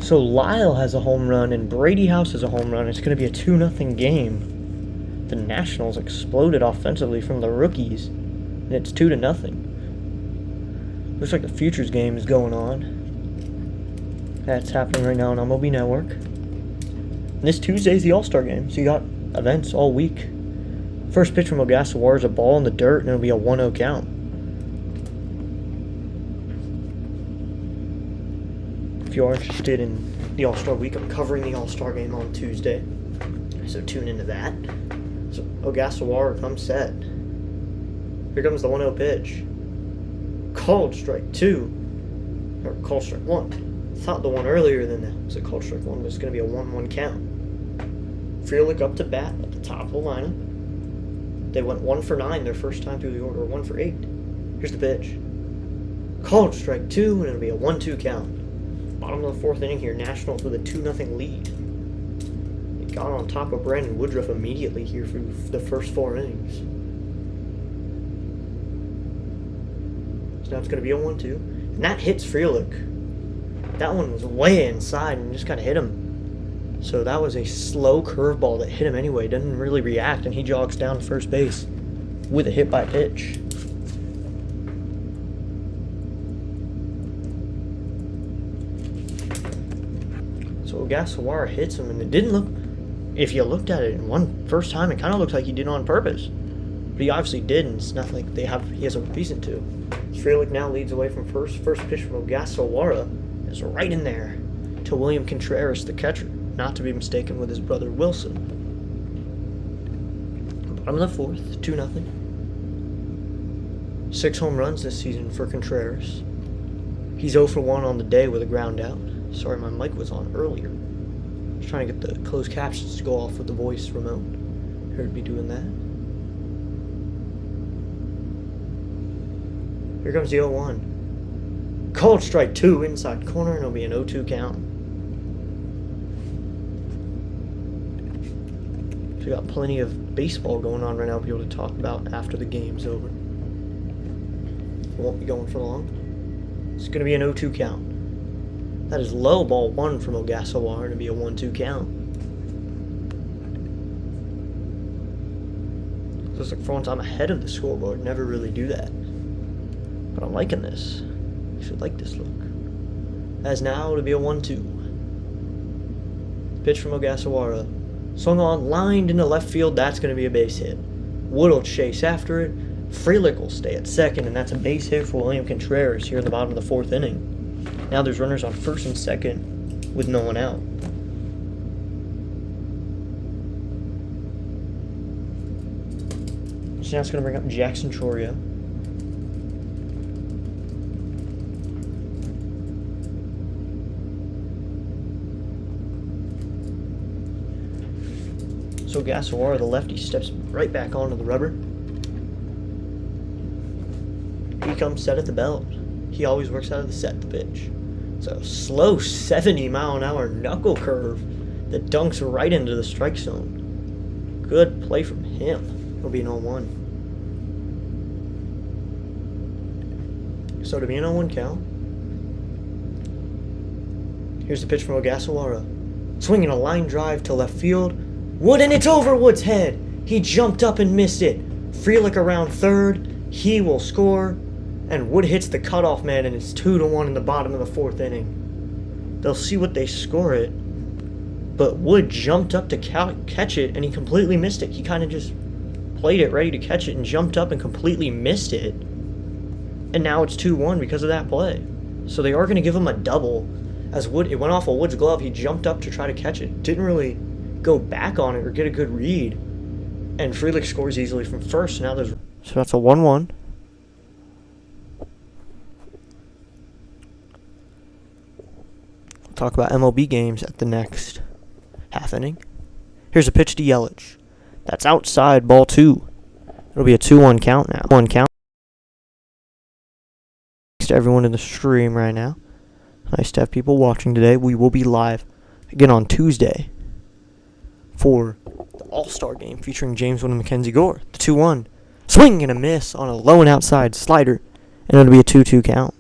So Lyle has a home run and Brady House has a home run. It's going to be a 2-0 game. The Nationals exploded offensively from the rookies, and it's 2-0. Looks like the Futures game is going on. That's happening right now on MLB Network. And this Tuesday is the All-Star game, so you got events all week. First pitch from Ogasawara is a ball in the dirt, and it'll be a 1-0 count. If you are interested in the All-Star Week, I'm covering the All-Star Game on Tuesday, so tune into that. So Ogasawara comes set. Here comes the 1-0 pitch. Called strike 2, or called strike 1. Thought the one earlier than that was a called strike 1, but it's going to be a 1-1 count. Frelick up to bat at the top of the lineup. They went 1 for 9 their first time through the order, 1 for 8. Here's the pitch. Called strike 2, and it'll be a 1-2 count. Bottom of the fourth inning here, Nationals with a 2-0 lead. They got on top of Brandon Woodruff immediately here for the first 4 innings. So now it's going to be a 1-2. And that hits Frelick. That one was way inside and just kind of hit him. So that was a slow curveball that hit him anyway. Doesn't really react, and he jogs down to first base with a hit by pitch. So Ogasawara hits him, and it didn't look, if you looked at it in one first time, it kind of looked like he did it on purpose. But he obviously did, and it's not like he has a reason to. Frelick now leads away from first. First pitch from Ogasawara is right in there to William Contreras, the catcher, not to be mistaken with his brother Wilson. Bottom of the fourth, 2-0. 6 home runs this season for Contreras. He's 0 for 1 on the day with a ground out. Sorry, my mic was on earlier. I was trying to get the closed captions to go off with the voice remote. Heard me doing that. Here comes the 0-1. Called strike 2 inside corner, and it'll be an 0-2 count. So we got plenty of baseball going on right now to be able to talk about after the game's over. It won't be going for long. It's going to be an 0-2 count. That is low, ball 1 from Ogasawara, to be a 1-2 count. Looks like for once I'm ahead of the scoreboard. Never really do that. But I'm liking this. You should like this look. As now to be a 1-2. Pitch from Ogasawara. Swung on, lined into left field. That's going to be a base hit. Wood will chase after it. Frelick will stay at second, and that's a base hit for William Contreras here in the bottom of the 4th inning. Now there's runners on first and second with no one out. So now it's going to bring up Jackson Chorio. So Ogasawara, the lefty, steps right back onto the rubber. He comes set at the belt. He always works out of the set, the pitch. So slow 70-mile-an-hour knuckle curve that dunks right into the strike zone. Good play from him. It'll be an 0-1. So to be an 0-1 count. Here's the pitch from Ogasawara. Swinging a line drive to left field. Wood, and it's over Wood's head. He jumped up and missed it. Frelick around third. He will score. And Wood hits the cutoff man, and it's 2-1 in the bottom of the 4th inning. They'll see what they score it. But Wood jumped up to catch it, and he completely missed it. He kind of just played it ready to catch it and jumped up and completely missed it. And now it's 2-1 because of that play. So they are going to give him a double. As Wood, it went off of Wood's glove. He jumped up to try to catch it. Didn't really go back on it or get a good read. And Frelick scores easily from first. Now there's... So that's a 1-1. Talk about MLB games at the next half inning. Here's a pitch to Yelich. That's outside, ball 2. It'll be a 2-1 count now. 1 count. Thanks to everyone in the stream right now. Nice to have people watching today. We will be live again on Tuesday for the All-Star game featuring James Wood and Mackenzie Gore. The 2-1. Swing and a miss on a low and outside slider. And it'll be a 2-2 count.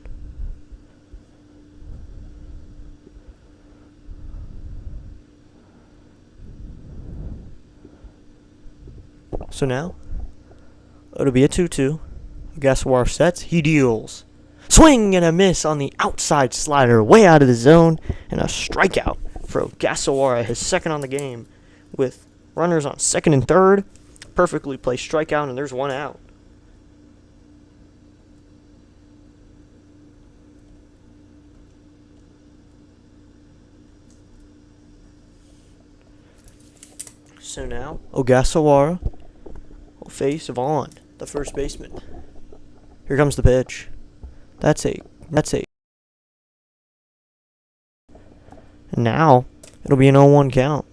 So now, it'll be a 2-2. Ogasawara sets. He deals. Swing and a miss on the outside slider, way out of the zone, and a strikeout for Ogasawara, his second on the game, with runners on second and third. Perfectly placed strikeout, and there's one out. So now, Ogasawara will face Vaughn, the first baseman. Here comes the pitch. That's a. And now, it'll be an 0-1 count.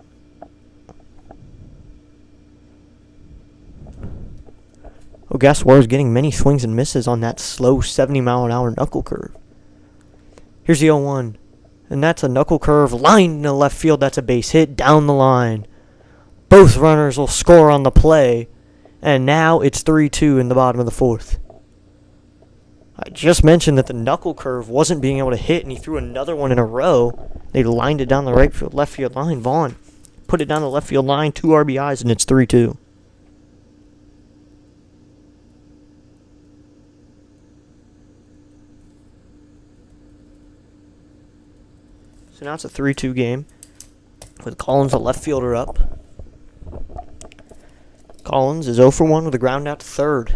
Ogasawara is getting many swings and misses on that slow 70-mile-an-hour knuckle curve. Here's the 0-1. And that's a knuckle curve lined in the left field. That's a base hit down the line. Both runners will score on the play. And now it's 3-2 in the bottom of the 4th. I just mentioned that the knuckle curve wasn't being able to hit, and he threw another one in a row. They lined it down the left field line. Vaughn put it down the left field line, 2 RBIs, and it's 3-2. So now it's a 3-2 game with Collins, the left fielder, up. Collins is 0 for 1 with a ground out to third.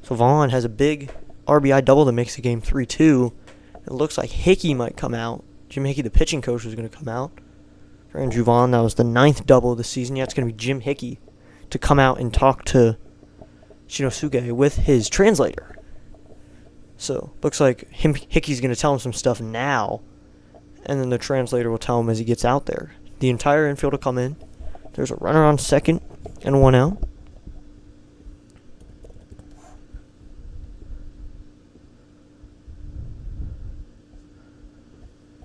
So Vaughn has a big RBI double that makes the game 3-2. It looks like Hickey might come out. Jim Hickey, the pitching coach, was going to come out. For Andrew Vaughn, that was the 9th double of the season. Yeah, it's going to be Jim Hickey to come out and talk to Shinosuke with his translator. So, looks like Hickey's going to tell him some stuff now. and then the translator will tell him as he gets out there. The entire infield will come in. There's a runner on second and 1 out.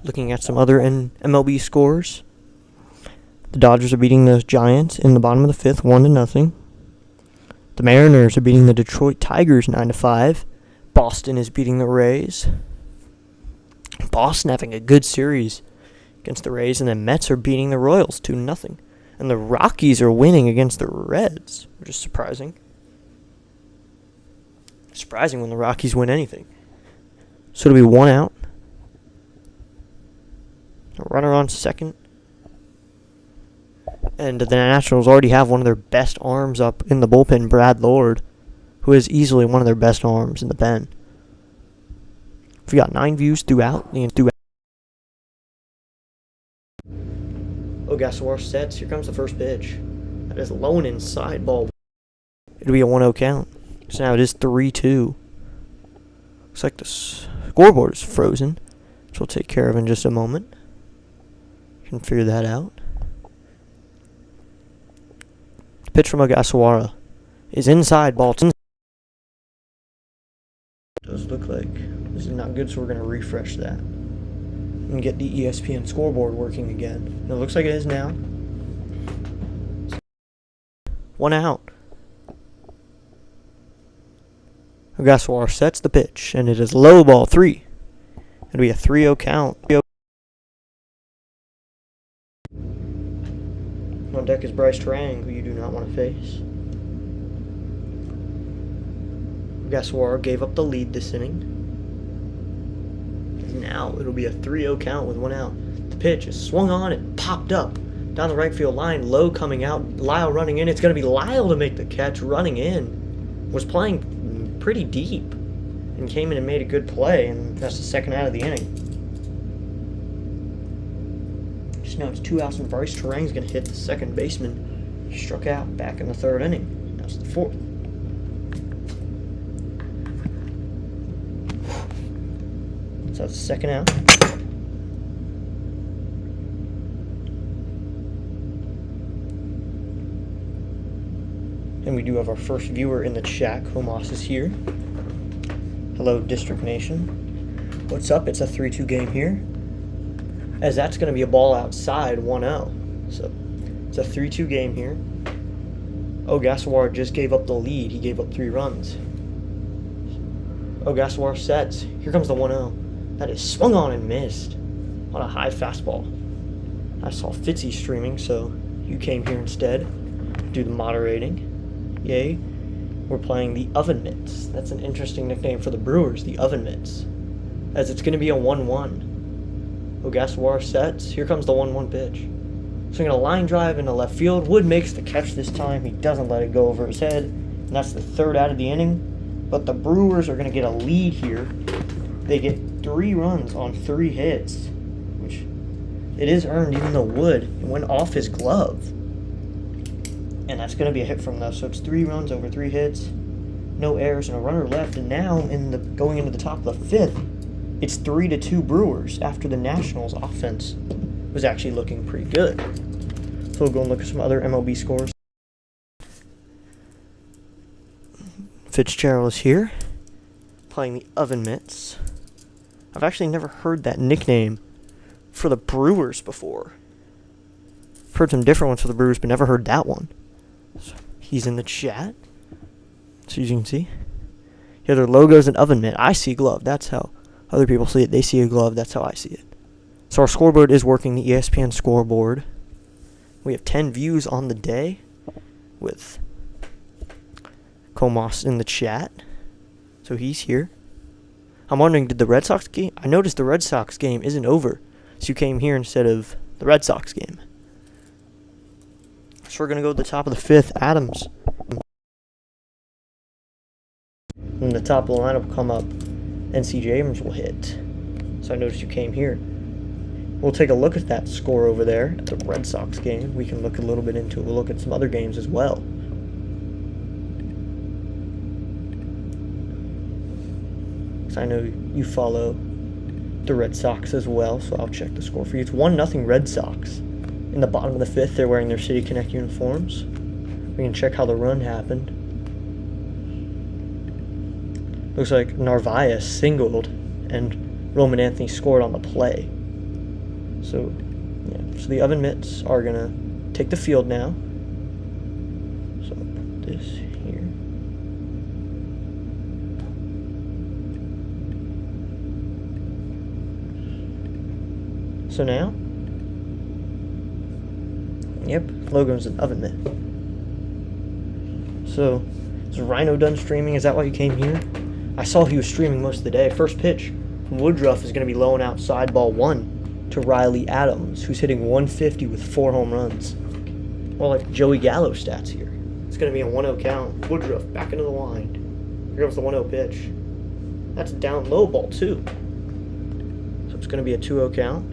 Looking at some other MLB scores, the Dodgers are beating the Giants in the bottom of the fifth, 1-0. The Mariners are beating the Detroit Tigers 9-5. Boston is beating the Rays. Boston having a good series against the Rays, and the Mets are beating the Royals 2-0. And the Rockies are winning against the Reds, which is surprising. Surprising when the Rockies win anything. So it'll be 1 out. A runner on second. And the Nationals already have one of their best arms up in the bullpen, Brad Lord, who is easily one of their best arms in the pen. We got 9 views throughout. Ogasawara sets. Here comes the first pitch. That is low and inside ball. It'll be a 1-0 count. So now it is 3-2. Looks like the scoreboard is frozen, which we'll take care of in just a moment. Can figure that out. The pitch from Ogasawara is inside ball. Does look like this is not good, so we're going to refresh that and get the ESPN scoreboard working again. And it looks like it is now. 1 out. Ogasawara sets the pitch, and it is low ball 3. It'll be a 3-0 count. On deck is Bryce Terang, who you do not want to face. Ogasawara gave up the lead this inning. Now it'll be a 3-0 count with 1 out. The pitch is swung on and popped up down the right field line. Low coming out. Lyle running in. It's going to be Lyle to make the catch. Running in. Was playing pretty deep and came in and made a good play. And that's the second out of the inning. Just now it's 2 outs and Bryce Terang's going to hit the second baseman. He struck out back in the third inning. That's the fourth. So that's the second out. And we do have our first viewer in the chat. Homos is here. Hello, District Nation. What's up? It's a 3-2 game here. As that's going to be a ball outside, 1-0. So it's a 3-2 game here. Ogasawara just gave up the lead. He gave up 3 runs. Ogasawara sets. Here comes the 1-0. That is swung on and missed on a high fastball. I saw Fitzy streaming, so you came here instead. Do the moderating. Yay. We're playing the Oven Mitts. That's an interesting nickname for the Brewers, the Oven Mitts. As it's going to be a 1-1. Ogasawara sets. Here comes the 1-1 pitch. Swinging a line drive into left field. Wood makes the catch this time. He doesn't let it go over his head. And that's the third out of the inning. But the Brewers are going to get a lead here. They get 3 runs on 3 hits, which it is earned even though Wood went off his glove. And that's going to be a hit from those. So it's 3 runs over 3 hits, no errors, and a runner left. And now going into the top of the 5th, it's 3-2 Brewers after the Nationals' offense was actually looking pretty good. So we'll go and look at some other MLB scores. Fitzgerald is here, playing the Oven Mitts. I've actually never heard that nickname for the Brewers before. I've heard some different ones for the Brewers, but never heard that one. So he's in the chat. So as you can see, here their logos and Oven Mitt. I see glove. That's how other people see it. They see a glove. That's how I see it. So our scoreboard is working, the ESPN scoreboard. We have 10 views on the day with Komos in the chat. So he's here. I'm wondering, did the Red Sox game? I noticed the Red Sox game isn't over. So you came here instead of the Red Sox game. So we're going to go to the top of the 5th. Adams. And the top of the lineup will come up. And C.J. Abrams will hit. So I noticed you came here. We'll take a look at that score over there at the Red Sox game. We can look a little bit into it. We'll look at some other games as well. So I know you follow the Red Sox as well, so I'll check the score for you. It's 1-0 Red Sox. In the bottom of the fifth, they're wearing their City Connect uniforms. We can check how the run happened. Looks like Narvaez singled, and Roman Anthony scored on the play. So, yeah. So the Oven Mitts are going to take the field now. So I'll put this here. So now, yep, logo's an Oven Mitt. So, is Rhino done streaming? Is that why you came here? I saw he was streaming most of the day. First pitch from Woodruff is going to be low and outside, ball 1 to Riley Adams, who's hitting 150 with 4 home runs. More like Joey Gallo stats here. It's going to be a 1-0 count. Woodruff back into the wind. Here comes the 1-0 pitch. That's down low, ball 2. So it's going to be a 2-0 count.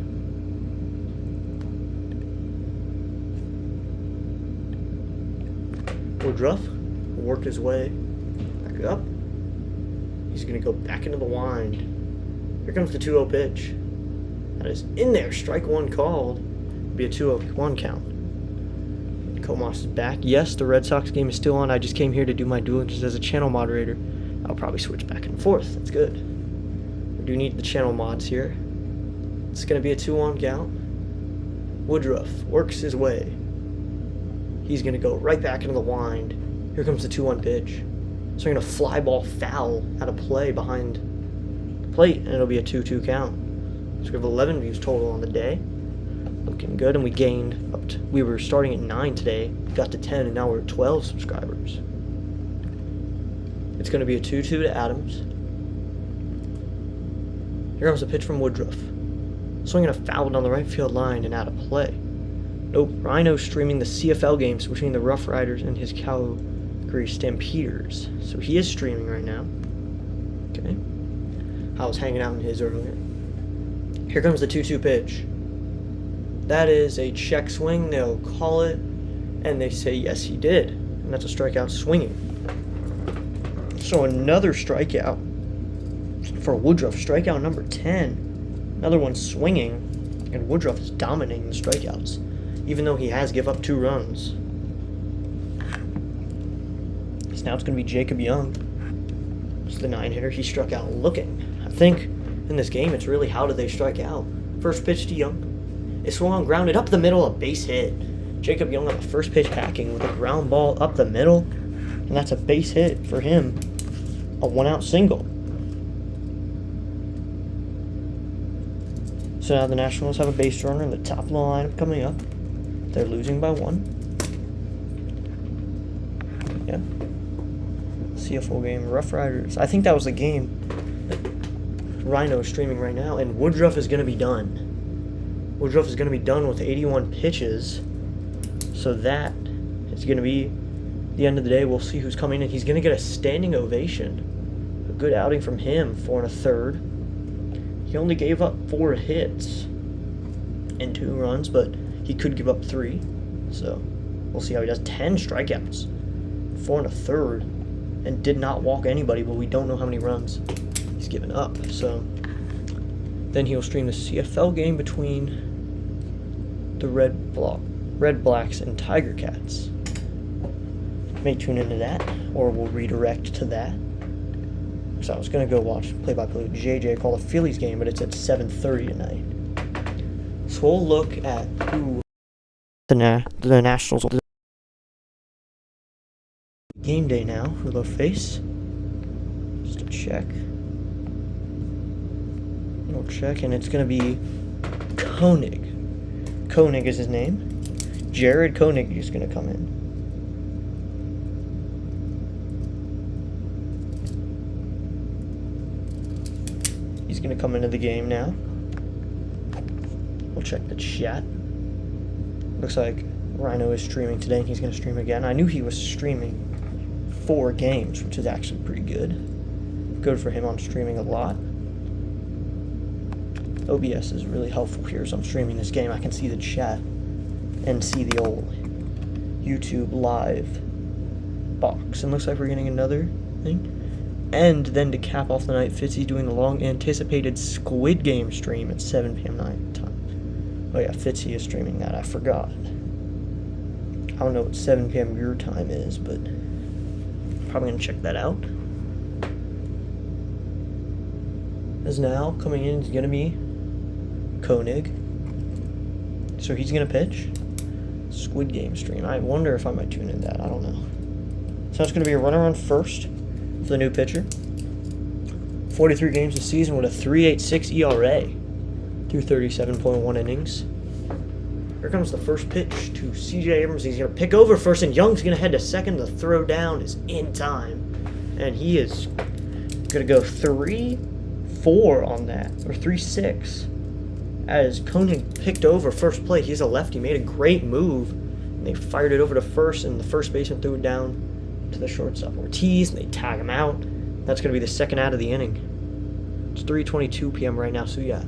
Woodruff will work his way back up. He's going to go back into the wind. Here comes the 2-0 pitch. That is in there. Strike 1 called. It'll be a 2-0-1 count. Comas is back. Yes, the Red Sox game is still on. I just came here to do my due diligence as a channel moderator. I'll probably switch back and forth. That's good. We do need the channel mods here. It's going to be a 2-1 count. Woodruff works his way. He's going to go right back into the wind. Here comes the 2-1 pitch. So we're going to fly ball foul out of play behind the plate, and it'll be a 2-2 count. So we have 11 views total on the day. Looking good, and we gained up to, we were starting at 9 today, got to 10, and now we're at 12 subscribers. It's going to be a 2-2 to Adams. Here comes a pitch from Woodruff. Swinging a foul down the right field line and out of play. Nope, Rhino streaming the CFL games between the Rough Riders and his Calgary Stampeders. So he is streaming right now. Okay. I was hanging out in his earlier. Here comes the 2-2 pitch. That is a check swing. They'll call it, and they say yes, he did. And that's a strikeout swinging. So another strikeout for Woodruff. Strikeout number 10. Another one swinging, and Woodruff is dominating the strikeouts, even though he has give up 2 runs. So now it's going to be Jacob Young. It's the 9-hitter. He struck out looking. I think in this game it's really how do they strike out. First pitch to Young. It swung on, grounded up the middle, a base hit. Jacob Young on the first pitch hacking with a ground ball up the middle, and that's a base hit for him. A 1-out single. So now the Nationals have a base runner in the top of the lineup coming up. They're losing by 1. Yeah. CFL game, Rough Riders. I think that was the game that Rhino is streaming right now, and Woodruff is going to be done. Woodruff is going to be done with 81 pitches. So that is going to be the end of the day. We'll see who's coming in. He's going to get a standing ovation. A good outing from him, 4 1/3. He only gave up 4 hits and 2 runs, but he could give up 3. So we'll see how he does. 10 strikeouts, 4 1/3, and did not walk anybody, but we don't know how many runs he's given up. So then he'll stream the CFL game between the Red Blacks and Tiger Cats. May tune into that, or we'll redirect to that. So I was going to go watch play-by-play with JJ call the Phillies game, but it's at 7:30 tonight. So we'll look at who the Nationals will game day now, who they'll face. Just to check. We'll check, and it's going to be Koenig. Koenig is his name. Jared Koenig is going to come in. He's going to come into the game now. We'll check the chat. Looks like Rhino is streaming today, and he's going to stream again. I knew he was streaming 4 games, which is actually pretty good. Good for him on streaming a lot. OBS is really helpful here, so I'm streaming this game. I can see the chat and see the old YouTube live box. And looks like we're getting another thing. And then to cap off the night, Fitzy's doing the long-anticipated Squid Game stream at 7 p.m. night time. Oh yeah, Fitzy is streaming that. I forgot. I don't know what 7 p.m. your time is, but probably gonna check that out. As now coming in is gonna be Koenig. So he's gonna pitch. Squid Game stream. I wonder if I might tune in that. I don't know. So it's gonna be a runner on first for the new pitcher. 43 games this season with a 3.86 ERA through 37.1 innings. Here comes the first pitch to C.J. Abrams. He's going to pick over first, and Young's going to head to second. The throw down is in time. And he is going to go 3-4 on that, or 3-6. As Koenig picked over first plate, he's a lefty, made a great move. And they fired it over to first, and the first baseman threw it down to the shortstop, Ortiz, and they tag him out. That's going to be the second out of the inning. It's 3:22 p.m. right now, so yeah,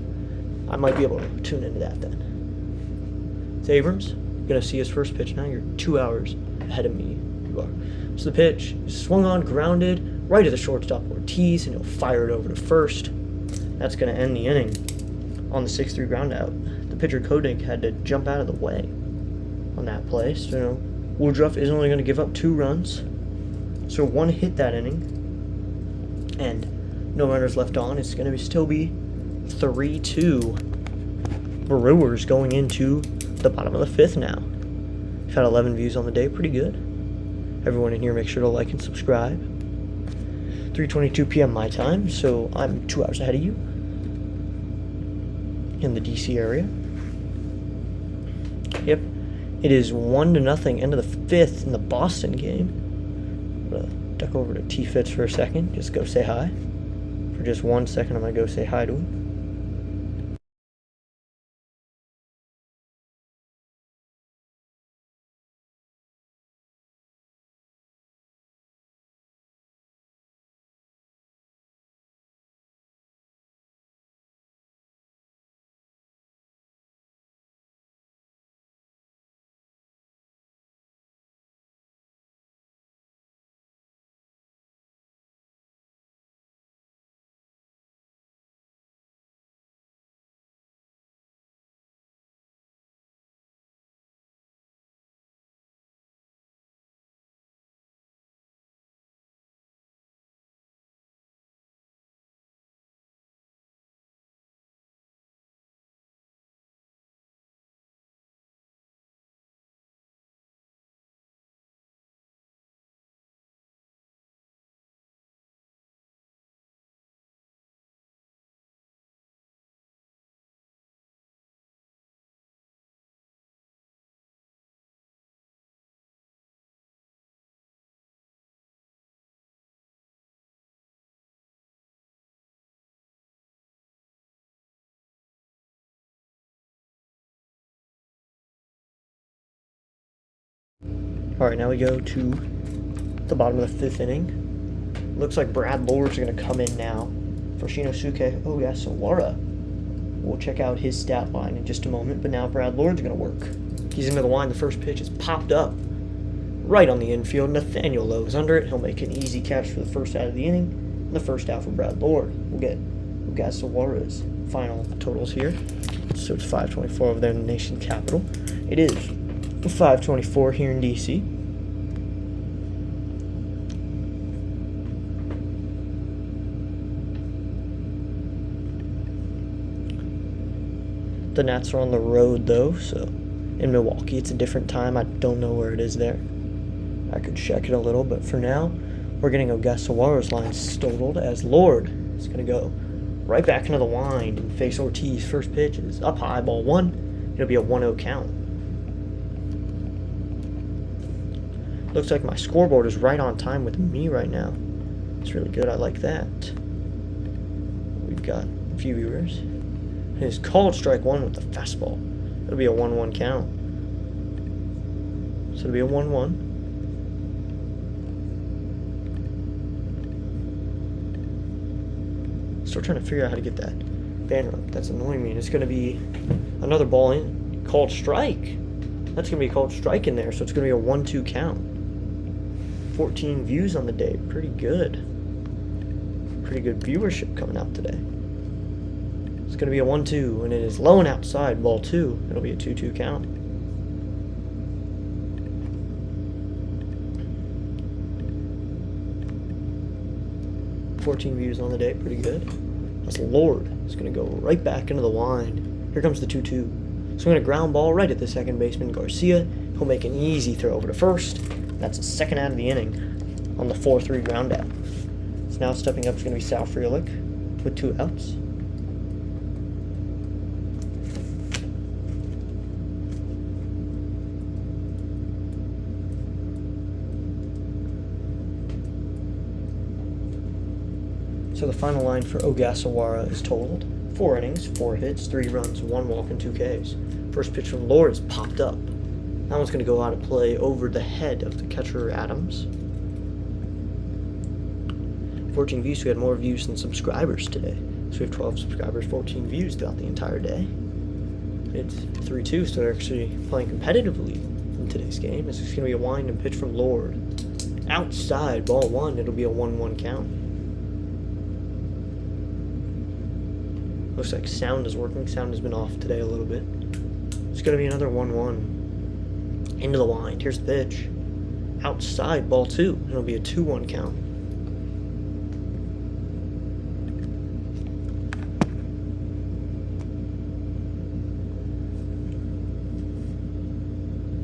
I might be able to tune into that then. It's Abrams. You're going to see his first pitch now. You're 2 hours ahead of me. You are. So the pitch is swung on, grounded, right to the shortstop, Ortiz, and he'll fire it over to first. That's going to end the inning on the 6-3 ground out. The pitcher, Koenig, had to jump out of the way on that play. So Woodruff is only going to give up 2 runs. So 1 hit that inning. And no runners left on. It's going to still be 3-2. Brewers going into the bottom of the 5th now. We've had 11 views on the day. Pretty good. Everyone in here, make sure to like and subscribe. 3:22 p.m. my time, so I'm 2 hours ahead of you in the DC area. Yep. It is 1-0, end of the 5th in the Boston game. I'm going to duck over to T-Fitz for a second. Just go say hi. For just 1 second, I'm going to go say hi to him. Alright, now we go to the bottom of the 5th inning. Looks like Brad Lord's going to come in now for Shinosuke Ogasawara. We'll check out his stat line in just a moment, but now Brad Lord's going to work. He's into the line. The first pitch is popped up right on the infield. Nathaniel Lowe is under it. He'll make an easy catch for the first out of the inning. And the first out for Brad Lord. We'll get Ogasawara's final totals here. So it's 5:24 over there in the nation capital. It is 5:24 here in DC. The Nats are on the road though, so in Milwaukee it's a different time. I don't know where it is there. I could check it a little, but for now we're getting Ogasawara's line totaled as Lord is going to go right back into the wind and face Ortiz. First pitch is up high, ball 1. It'll be a 1-0 count. Looks like my scoreboard is right on time with me right now. It's really good. I like that. We've got a few viewers. It is called strike 1 with the fastball. It'll be a 1-1 count. So it'll be a 1-1. Still trying to figure out how to get that banner up. That's annoying me. And it's going to be another ball in. Called strike. That's going to be called strike in there. So it's going to be a 1-2 count. 14 views on the day. Pretty good. pretty good viewership coming out today. It's going to be a 1-2, and it is low and outside, ball 2. It'll be a 2-2 count. $14 views on the day, pretty good. That's Lord. It's going to go right back into the wind. Here comes the 2-2. So I'm going to ground ball right at the second baseman, Garcia. He'll make an easy throw over to first. That's the second out of the inning on the 4-3 ground out. So now stepping up is going to be Sal Frelick with 2 outs. So the final line for Ogasawara is totaled. 4 innings, 4 hits, 3 runs, 1 walk, and 2 Ks. First pitch from Lord is popped up. That one's going to go out of play over the head of the catcher, Adams. 14 views, so we had more views than subscribers today. So we have 12 subscribers, 14 views throughout the entire day. It's 3-2, so they're actually playing competitively in today's game. This is going to be a wind and pitch from Lord. Outside, ball 1, it'll be a 1-1 count. Looks like sound is working. Sound has been off today a little bit. It's going to be another 1-1. Into the wind. Here's the pitch. Outside, ball 2. It'll be a 2-1 count.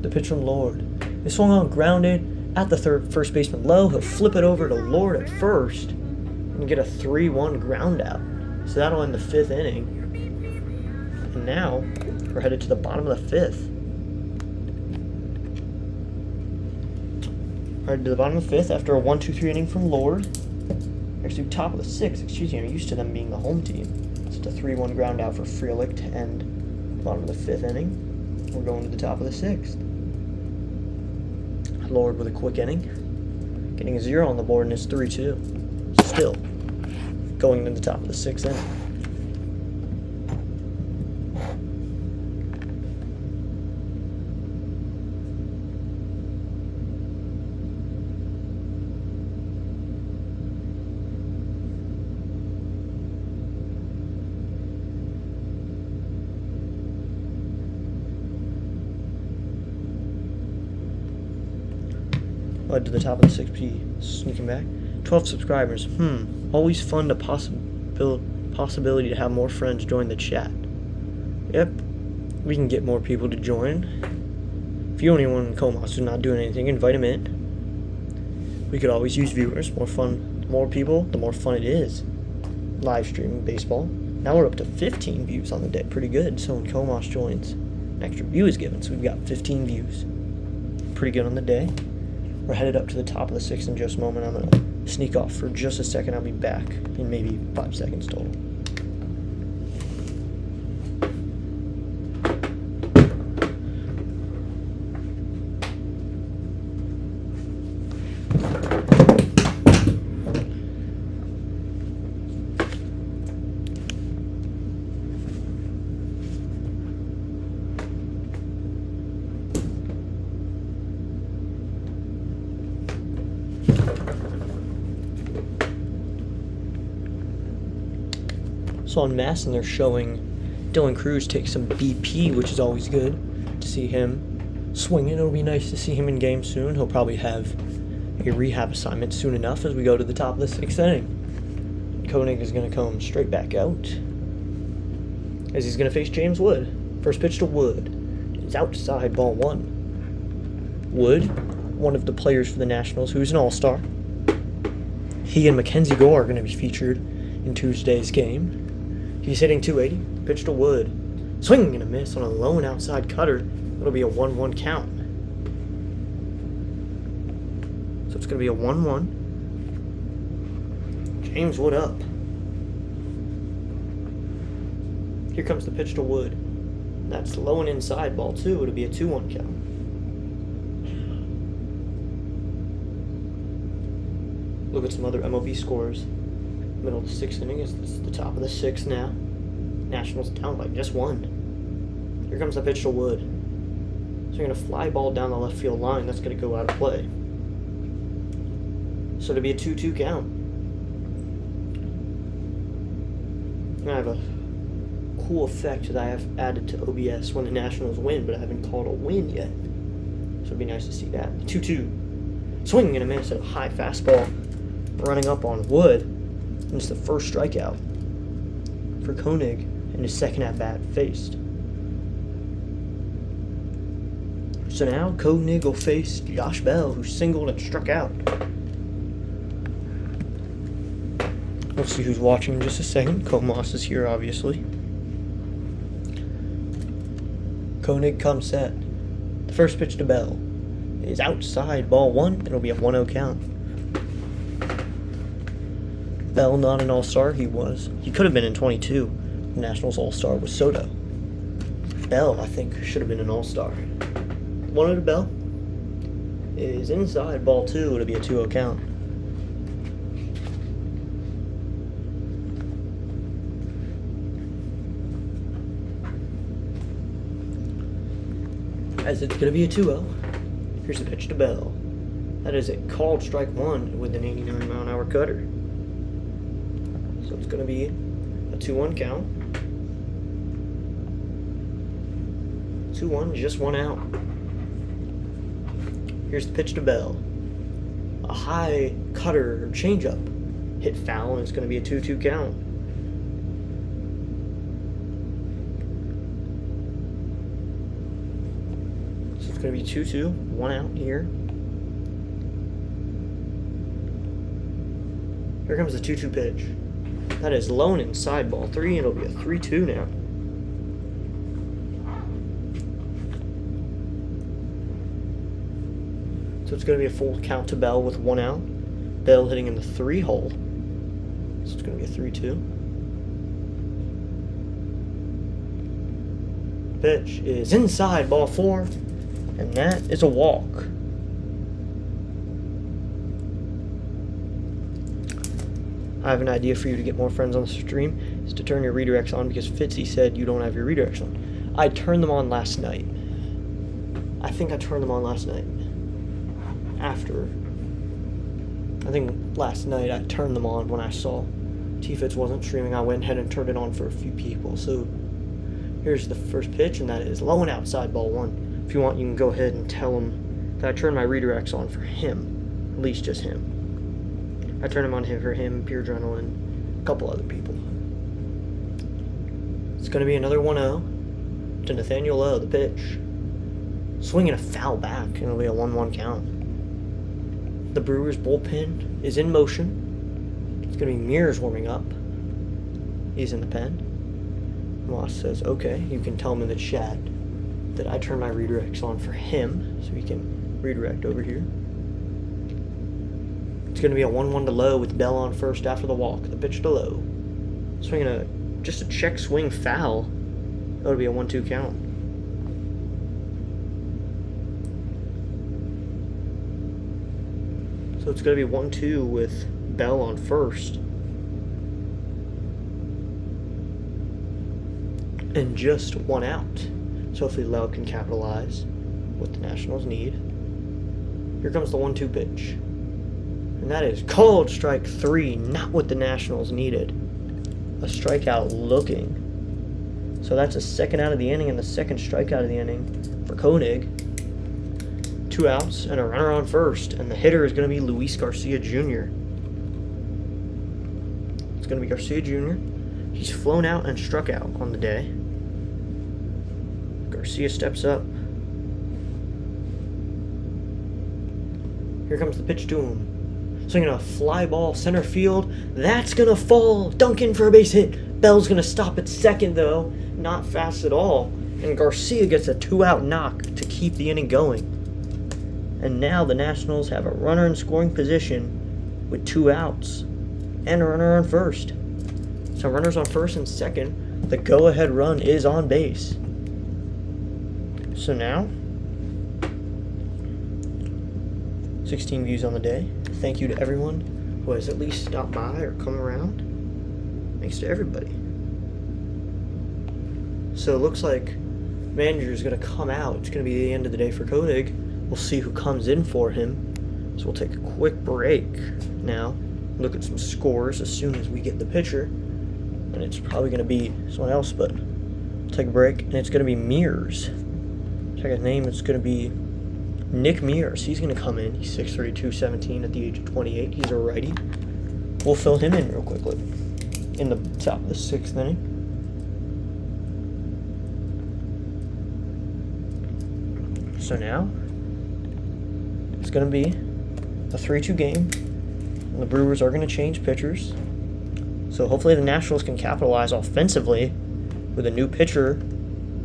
The pitch from Lord. They swung on, grounded at the first baseman low. He'll flip it over to Lord at first and get a 3-1 ground out. So that'll end the 5th inning. And now we're headed to the bottom of the 5th. Headed to the bottom of the 5th after a 1-2-3 inning from Lord. Actually, top of the 6th. Excuse me, I'm used to them being the home team. It's a 3-1 ground out for Frelick to end the bottom of the 5th inning. We're going to the top of the 6th. Lord with a quick inning. Getting a 0 on the board, and it's 3-2. Still going to the top of the 6th inning. Led to the top of the 6P, sneaking back. 12 subscribers. Always fun to possibility to have more friends join the chat. Yep, we can get more people to join. If you know anyone in Comas who's not doing anything, invite them in. We could always use viewers. More fun, the more people, the more fun it is. Live streaming baseball. Now we're up to 15 views on the day. Pretty good. So when Comas joins, an extra view is given. So we've got 15 views. Pretty good on the day. We're headed up to the top of the 6th in just a moment. I'm going to sneak off for just a second. I'll be back in maybe 5 seconds total. So on Masson, they're showing Dylan Cruz take some BP, which is always good to see him swinging. It'll be nice to see him in game soon. He'll probably have a rehab assignment soon enough as we go to the top of the 6th inning. Koenig is going to come straight back out as he's going to face James Wood. First pitch to Wood. It's outside, ball 1. Wood, one of the players for the Nationals, who's an all-star. He and Mackenzie Gore are going to be featured in Tuesday's game. He's hitting 280. Pitch to Wood. Swing and a miss on a lone outside cutter. It'll be a 1-1 count. So it's going to be a 1-1. James Wood up. Here comes the pitch to Wood. That's low and inside, ball 2. It'll be a 2-1 count. Look at some other MLB scores. Middle of the 6th inning is the top of the 6th now. Nationals down by just 1. Here comes the pitch to Wood. So you're going to fly ball down the left field line. That's going to go out of play. So it'll be a 2-2 count. I have a cool effect that I have added to OBS when the Nationals win, but I haven't called a win yet. So it'd be nice to see that. 2-2. Swing and a miss at a high fastball. Running up on Wood. And it's the first strikeout for Koenig in his second at-bat faced. So now Koenig will face Josh Bell, who singled and struck out. We'll see who's watching in just a second. Comas is here, obviously. Koenig comes set. The first pitch to Bell is outside, ball one. It'll be a 1-0 count. Bell not an all-star. He was. He could have been in 22. The Nationals all-star was Soto. Bell, I think, should have been an all-star. 1-0 to Bell is inside, ball two. It'll be a 2-0 count. As it's going to be a 2-0. Here's the pitch to Bell. That is a called strike one with an 89-mile-an-hour cutter. So it's going to be a 2-1 count. 2-1, just one out. Here's the pitch to Bell. A high cutter changeup. Hit foul, and it's going to be a 2-2 count. So it's going to be 2-2, one out here. Here comes the 2-2 pitch. That is low and inside, ball three, and it'll be a 3-2 now. So it's going to be a full count to Bell with one out. Bell hitting in the 3 hole. So it's going to be a 3-2. Pitch is inside, ball four. And that is a walk. I have an idea for you to get more friends on the stream. Is to turn your redirects on, because Fitzy said you don't have your redirects on. I turned them on last night. I think I turned them on last night. I think last night I turned them on when I saw T-Fitz wasn't streaming. I went ahead and turned it on for a few people. So here's the first pitch, and that is low and outside, ball one. If you want, you can go ahead and tell him that I turned my redirects on for him. At least just him. I turned them on for him, Pure Adrenaline, a couple other people. It's going to be another 1-0 to Nathaniel Lowe, the pitch. Swinging a foul back, and it'll be a 1-1 count. The Brewers bullpen is in motion. It's going to be Mears warming up. He's in the pen. Moss says, okay, you can tell him in the chat that I turn my redirects on for him, so he can redirect over here. It's going to be a 1-1 to Lowe with Bell on first after the walk. The pitch to Lowe. Swinging just a check swing foul. That'll be a 1-2 count. So it's going to be 1-2 with Bell on first. And just one out. So hopefully Lowe can capitalize what the Nationals need. Here comes the 1-2 pitch. And that is called strike three, not what the Nationals needed. A strikeout looking. So that's a second out of the inning and the second strikeout of the inning for Koenig. 2 outs and a runner on first, and the hitter is going to be Luis Garcia Jr. It's going to be Garcia Jr. He's flown out and struck out on the day. Garcia steps up. Here comes the pitch to him. Swinging a fly ball center field. That's going to fall. Duncan for a base hit. Bell's going to stop at second, though. Not fast at all. And Garcia gets a 2-out knock to keep the inning going. And now the Nationals have a runner in scoring position with 2 outs and a runner on first. So runners on first and second. The go-ahead run is on base. So now, 16 views on the day. Thank you to everyone who has at least stopped by or come around. Thanks to everybody. So it looks like manager is going to come out. It's going to be the end of the day for Koenig. We'll see who comes in for him. So we'll take a quick break now. Look at some scores as soon as we get the pitcher. and it's probably going to be someone else, but take a break, and it's going to be Mears. Check his name. It's going to be Nick Mears. He's going to come in. He's 6'3", 217 at the age of 28. He's a righty. We'll fill him in real quickly in the top of the 6th inning. So now it's going to be a 3-2 game. And the Brewers are going to change pitchers. So hopefully the Nationals can capitalize offensively with a new pitcher.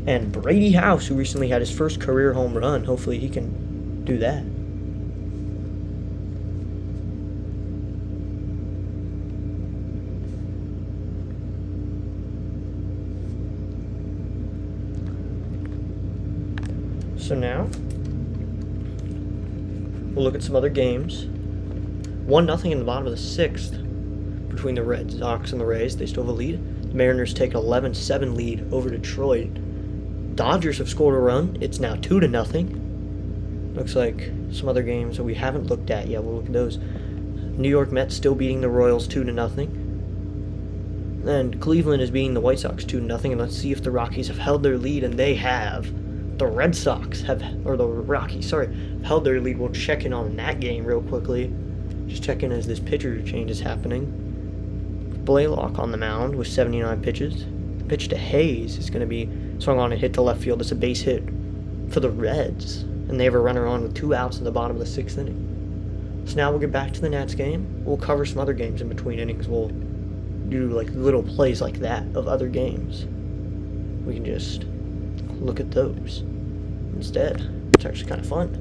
And Brady House, who recently had his first career home run, hopefully he can do that. So now, we'll look at some other games. 1-0 in the bottom of the 6th between the Red Sox and the Rays. They still have a lead. The Mariners take an 11-7 lead over Detroit. Dodgers have scored a run. It's now 2-0. Looks like some other games that we haven't looked at yet. We'll look at those. New York Mets still beating the Royals 2-0. And Cleveland is beating the White Sox 2-0. And let's see if the Rockies have held their lead, and they have. The Red Sox have, or the Rockies, held their lead. We'll check in on that game real quickly. Just check in as this pitcher change is happening. Blaylock on the mound with 79 pitches. The pitch to Hayes is going to be swung on and hit to left field. It's a base hit for the Reds. And they have a runner on with 2 outs in the bottom of the 6th inning. So now we'll get back to the Nats game. We'll cover some other games in between innings. We'll do like little plays like that of other games. We can just look at those instead. It's actually kind of fun.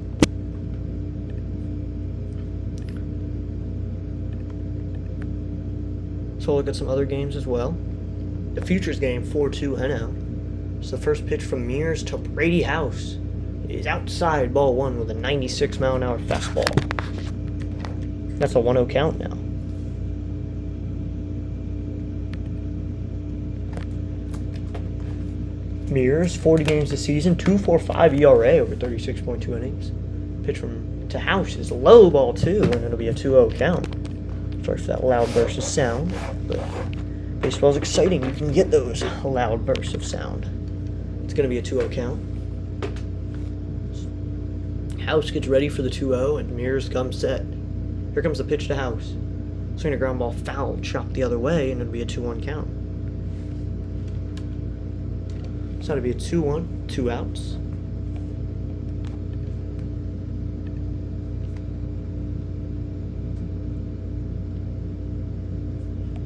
So we'll look at some other games as well. The Futures game, 4-2 NL. It's the first pitch from Mears to Brady House. It is outside ball 1 with a 96-mile-an-hour fastball. That's a 1-0 count now. Mears, 40 games this season, 2.45 ERA over 36.2 innings. Pitch from to House is low ball 2, and it'll be a 2-0 count. Sorry for that loud burst of sound, but baseball's exciting. You can get those loud bursts of sound. It's going to be a 2-0 count. House gets ready for the 2-0, and Mears comes set. Here comes the pitch to House. Swing a ground ball foul, chopped the other way, and it'll be a 2-1 count. So it'll be a 2-1, 2 outs.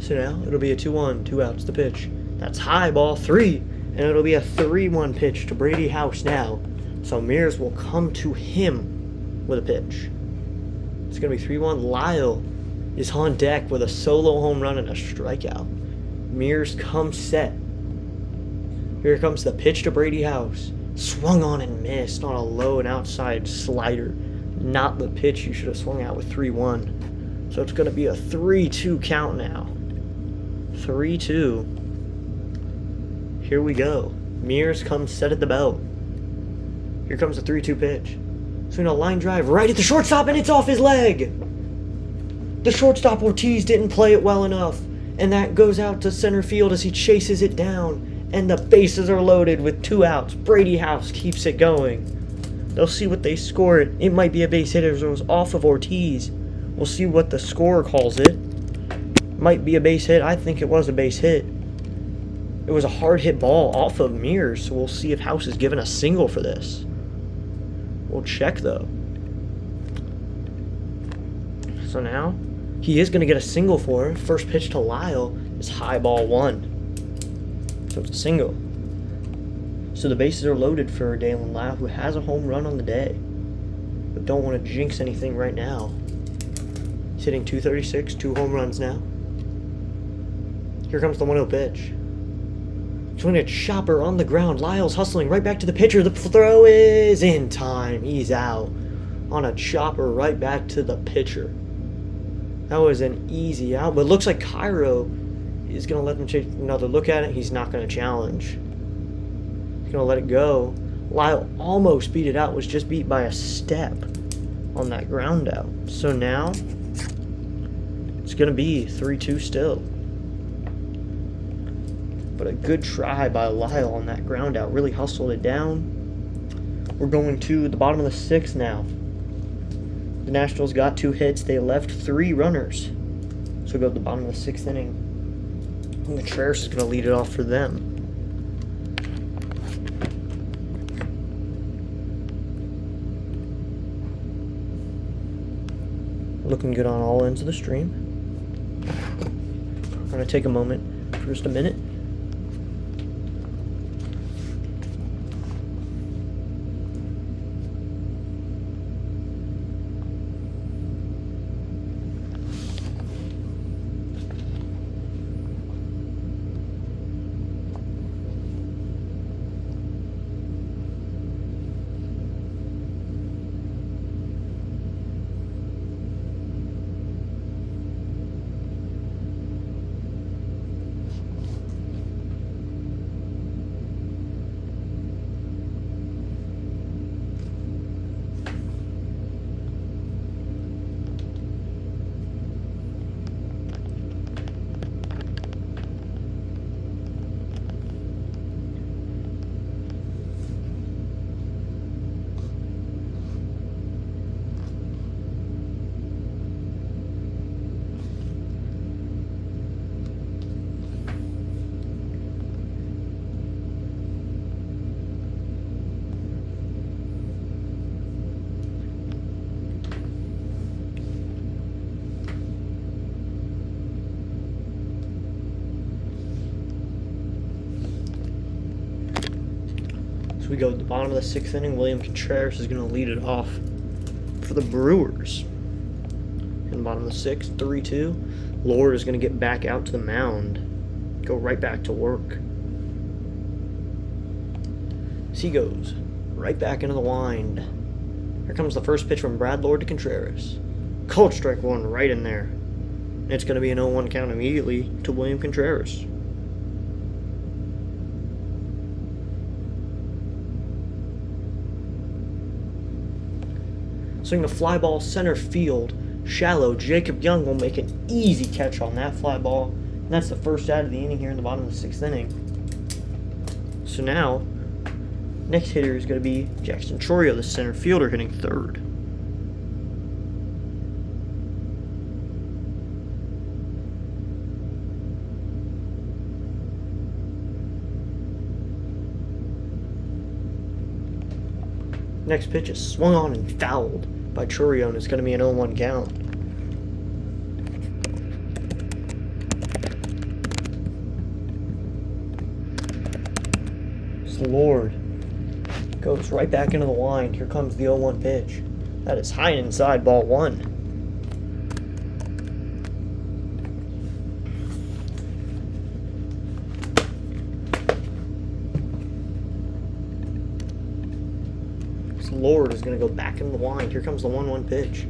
So now it'll be a 2-1, 2 outs, the pitch. That's high ball 3, and it'll be a 3-1 pitch to Brady House now. So Mears will come to him with a pitch. It's going to be 3-1. Lyle is on deck with a solo home run and a strikeout. Mears comes set. Here comes the pitch to Brady House. Swung on and missed on a low and outside slider. Not the pitch you should have swung out with 3-1. So it's going to be a 3-2 count now. 3-2. Here we go. Mears comes set at the belt. Here comes the 3-2 pitch. Swing a line drive right at the shortstop, and it's off his leg. The shortstop Ortiz didn't play it well enough, and that goes out to center field as he chases it down. And the bases are loaded with 2 outs. Brady House keeps it going. They'll see what they score it. It might be a base hit as it was off of Ortiz. We'll see what the scorer calls it. Might be a base hit. I think it was a base hit. It was a hard hit ball off of Mears, so we'll see if House is given a single for this. We'll check though. So now he is going to get a single for it. First pitch to Lyle is high ball 1. So it's a single. So the bases are loaded for Dalen Lyle, who has a home run on the day, but don't want to jinx anything right now. He's hitting .236, 2 home runs now. Here comes the 1-0 pitch. Swinging a chopper on the ground. Lyle's hustling right back to the pitcher. The throw is in time. He's out on a chopper right back to the pitcher. That was an easy out, but it looks like Cairo is going to let him take another look at it. He's not going to challenge. He's going to let it go. Lyle almost beat it out. Was just beat by a step on that ground out. So now it's going to be 3-2 still. But a good try by Lyle on that ground out. Really hustled it down. We're going to the bottom of the 6th now. The Nationals got 2 hits. They left 3 runners. So we go to the bottom of the 6th inning. And Contreras is going to lead it off for them. Looking good on all ends of the stream. I'm going to take a moment for just a minute. So we go to the bottom of the 6th inning. William Contreras is going to lead it off for the Brewers. In the bottom of the 6th, 3-2. Lord is going to get back out to the mound. Go right back to work. So he goes right back into the wind. Here comes the first pitch from Brad Lord to Contreras. Cold strike 1 right in there. And it's going to be an 0-1 count immediately to William Contreras. Swing the fly ball center field. Shallow. Jacob Young will make an easy catch on that fly ball. And that's the first out of the inning here in the bottom of the 6th inning. So now, next hitter is going to be Jackson Chorio, the center fielder, hitting 3rd. Next pitch is swung on and fouled by Chorio, and it's going to be an 0-1 count. So Lord goes right back into the wind. Here comes the 0-1 pitch. That is high and inside, ball 1. Lord is going to go back in the wind. Here comes the 1-1 pitch.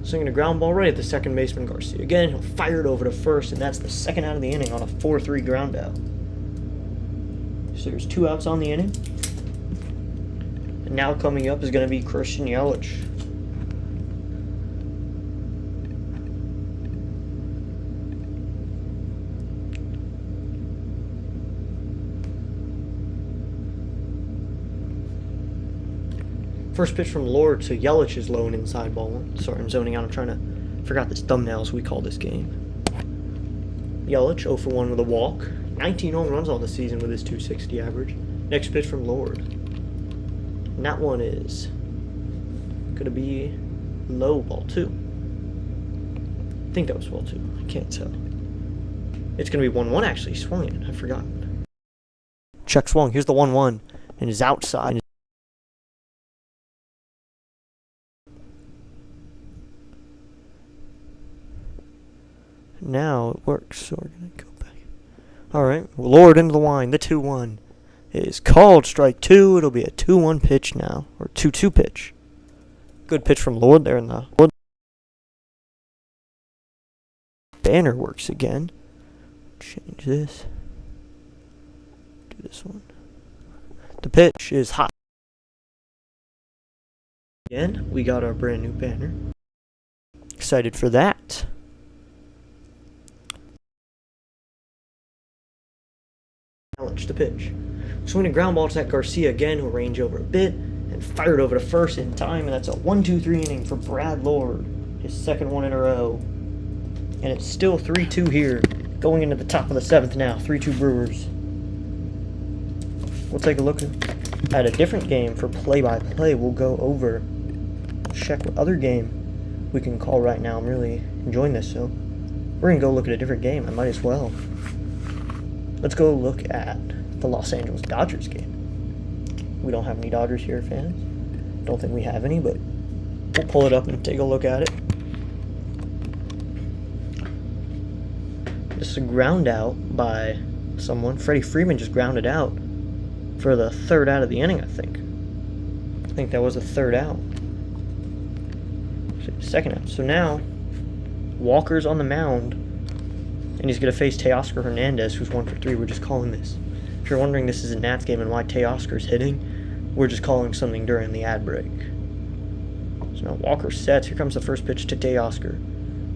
Swinging a ground ball right at the second baseman, Garcia. Again, he'll fire it over to first, and that's the second out of the inning on a 4-3 ground out. So there's 2 outs on the inning. And now coming up is going to be Christian Yelich. First pitch from Lord to Yelich is low and inside, ball 1. Sorry, I'm zoning out. Forgot this thumbnail, so we call this game. Yelich, 0 for 1 with a walk. 19 home runs on the season with his .260 average. Next pitch from Lord. And that one is going to be low, ball 2. I think that was ball 2. I can't tell. It's going to be 1-1 actually. Swung it. I forgot. Check swung. Here's the 1-1. And is outside. Now it works, so we're going to go back. Alright, Lord into the wind. The 2-1 is called strike 2. It'll be a 2-1 pitch now, or 2-2 pitch. Good pitch from Lord there in the banner works again. Change this. Do this one. The pitch is hot. Again, we got our brand new banner. Excited for that. Lynch to pitch. Swinging a ground ball to that Garcia again, who'll range over a bit, and fired over to first in time, and that's a 1-2-3 inning for Brad Lord, his second one in a row. And it's still 3-2 here, going into the top of the 7th now, 3-2 Brewers. We'll take a look at a different game for play-by-play. We'll go over, check what other game we can call right now. I'm really enjoying this, so we're going to go look at a different game. I might as well. Let's go look at the Los Angeles Dodgers game. We don't have any Dodgers here, fans. Don't think we have any, but we'll pull it up and take a look at it. This is a ground out by someone. Freddie Freeman just grounded out for the 3rd out of the inning, I think. I think that was the 3rd out. 2nd out. So now, Walker's on the mound, and he's going to face Teoscar Hernandez, who's 1 for 3. We're just calling this. If you're wondering this is a Nats game and why Teoscar's hitting, we're just calling something during the ad break. So now Walker sets. Here comes the first pitch to Teoscar.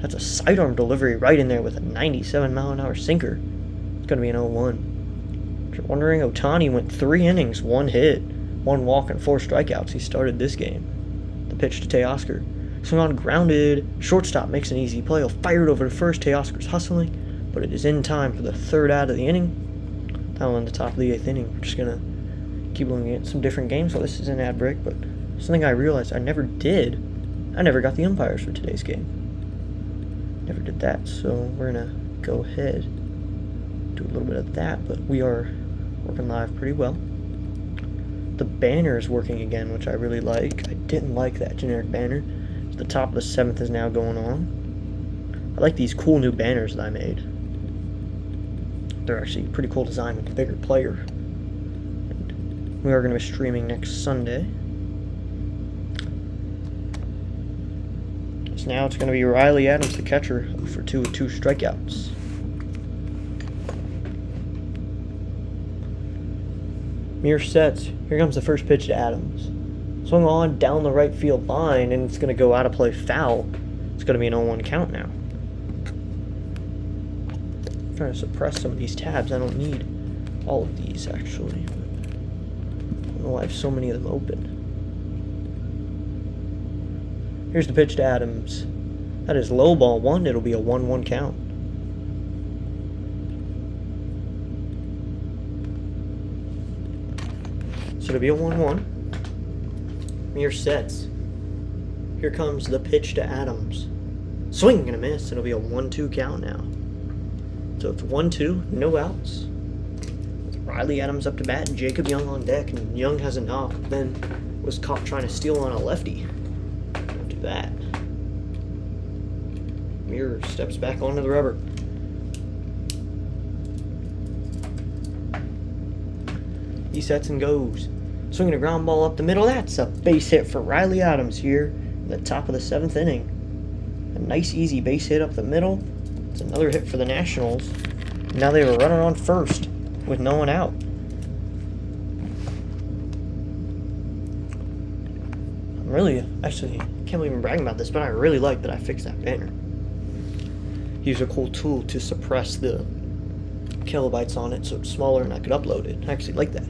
That's a sidearm delivery right in there with a 97-mile-an-hour sinker. It's going to be an 0-1. If you're wondering, Ohtani went 3 innings, 1 hit, 1 walk, and 4 strikeouts. He started this game. The pitch to Teoscar. Swing on, grounded. Shortstop makes an easy play. He'll fire it over to first. Teoscar's hustling, but it is in time for the 3rd out of the inning. Now in the top of the 8th inning. We're just going to keep looking at some different games. So this is an ad break, but something I realized I never did. I never got the umpires for today's game. Never did that, so we're going to go ahead, do a little bit of that, but we are working live pretty well. The banner is working again, which I really like. I didn't like that generic banner. The top of the 7th is now going on. I like these cool new banners that I made. They're actually pretty cool design with a bigger player. And we are going to be streaming next Sunday. So now it's going to be Riley Adams, the catcher, for 2 with 2 strikeouts. Mirror sets. Here comes the first pitch to Adams. Swung on down the right field line, and it's going to go out of play foul. It's going to be an 0-1 count now. I'm trying to suppress some of these tabs. I don't need all of these, actually. I don't know why I have so many of them open. Here's the pitch to Adams. That is low ball 1. It'll be a 1-1 count. So it'll be a 1-1. Mirror sets. Here comes the pitch to Adams. Swing and a miss. It'll be a 1-2 count now. So it's 1-2, no outs. With Riley Adams up to bat and Jacob Young on deck. And Young has a knock, then was caught trying to steal on a lefty. Don't do that. Mirror steps back onto the rubber. He sets and goes. Swinging a ground ball up the middle. That's a base hit for Riley Adams here in the top of the 7th inning. A nice, easy base hit up the middle. It's another hit for the Nationals. Now they were running on first with no one out. I'm really, actually, can't believe I'm bragging about this, but I really like that I fixed that banner. Use a cool tool to suppress the kilobytes on it so it's smaller and I could upload it. I actually like that.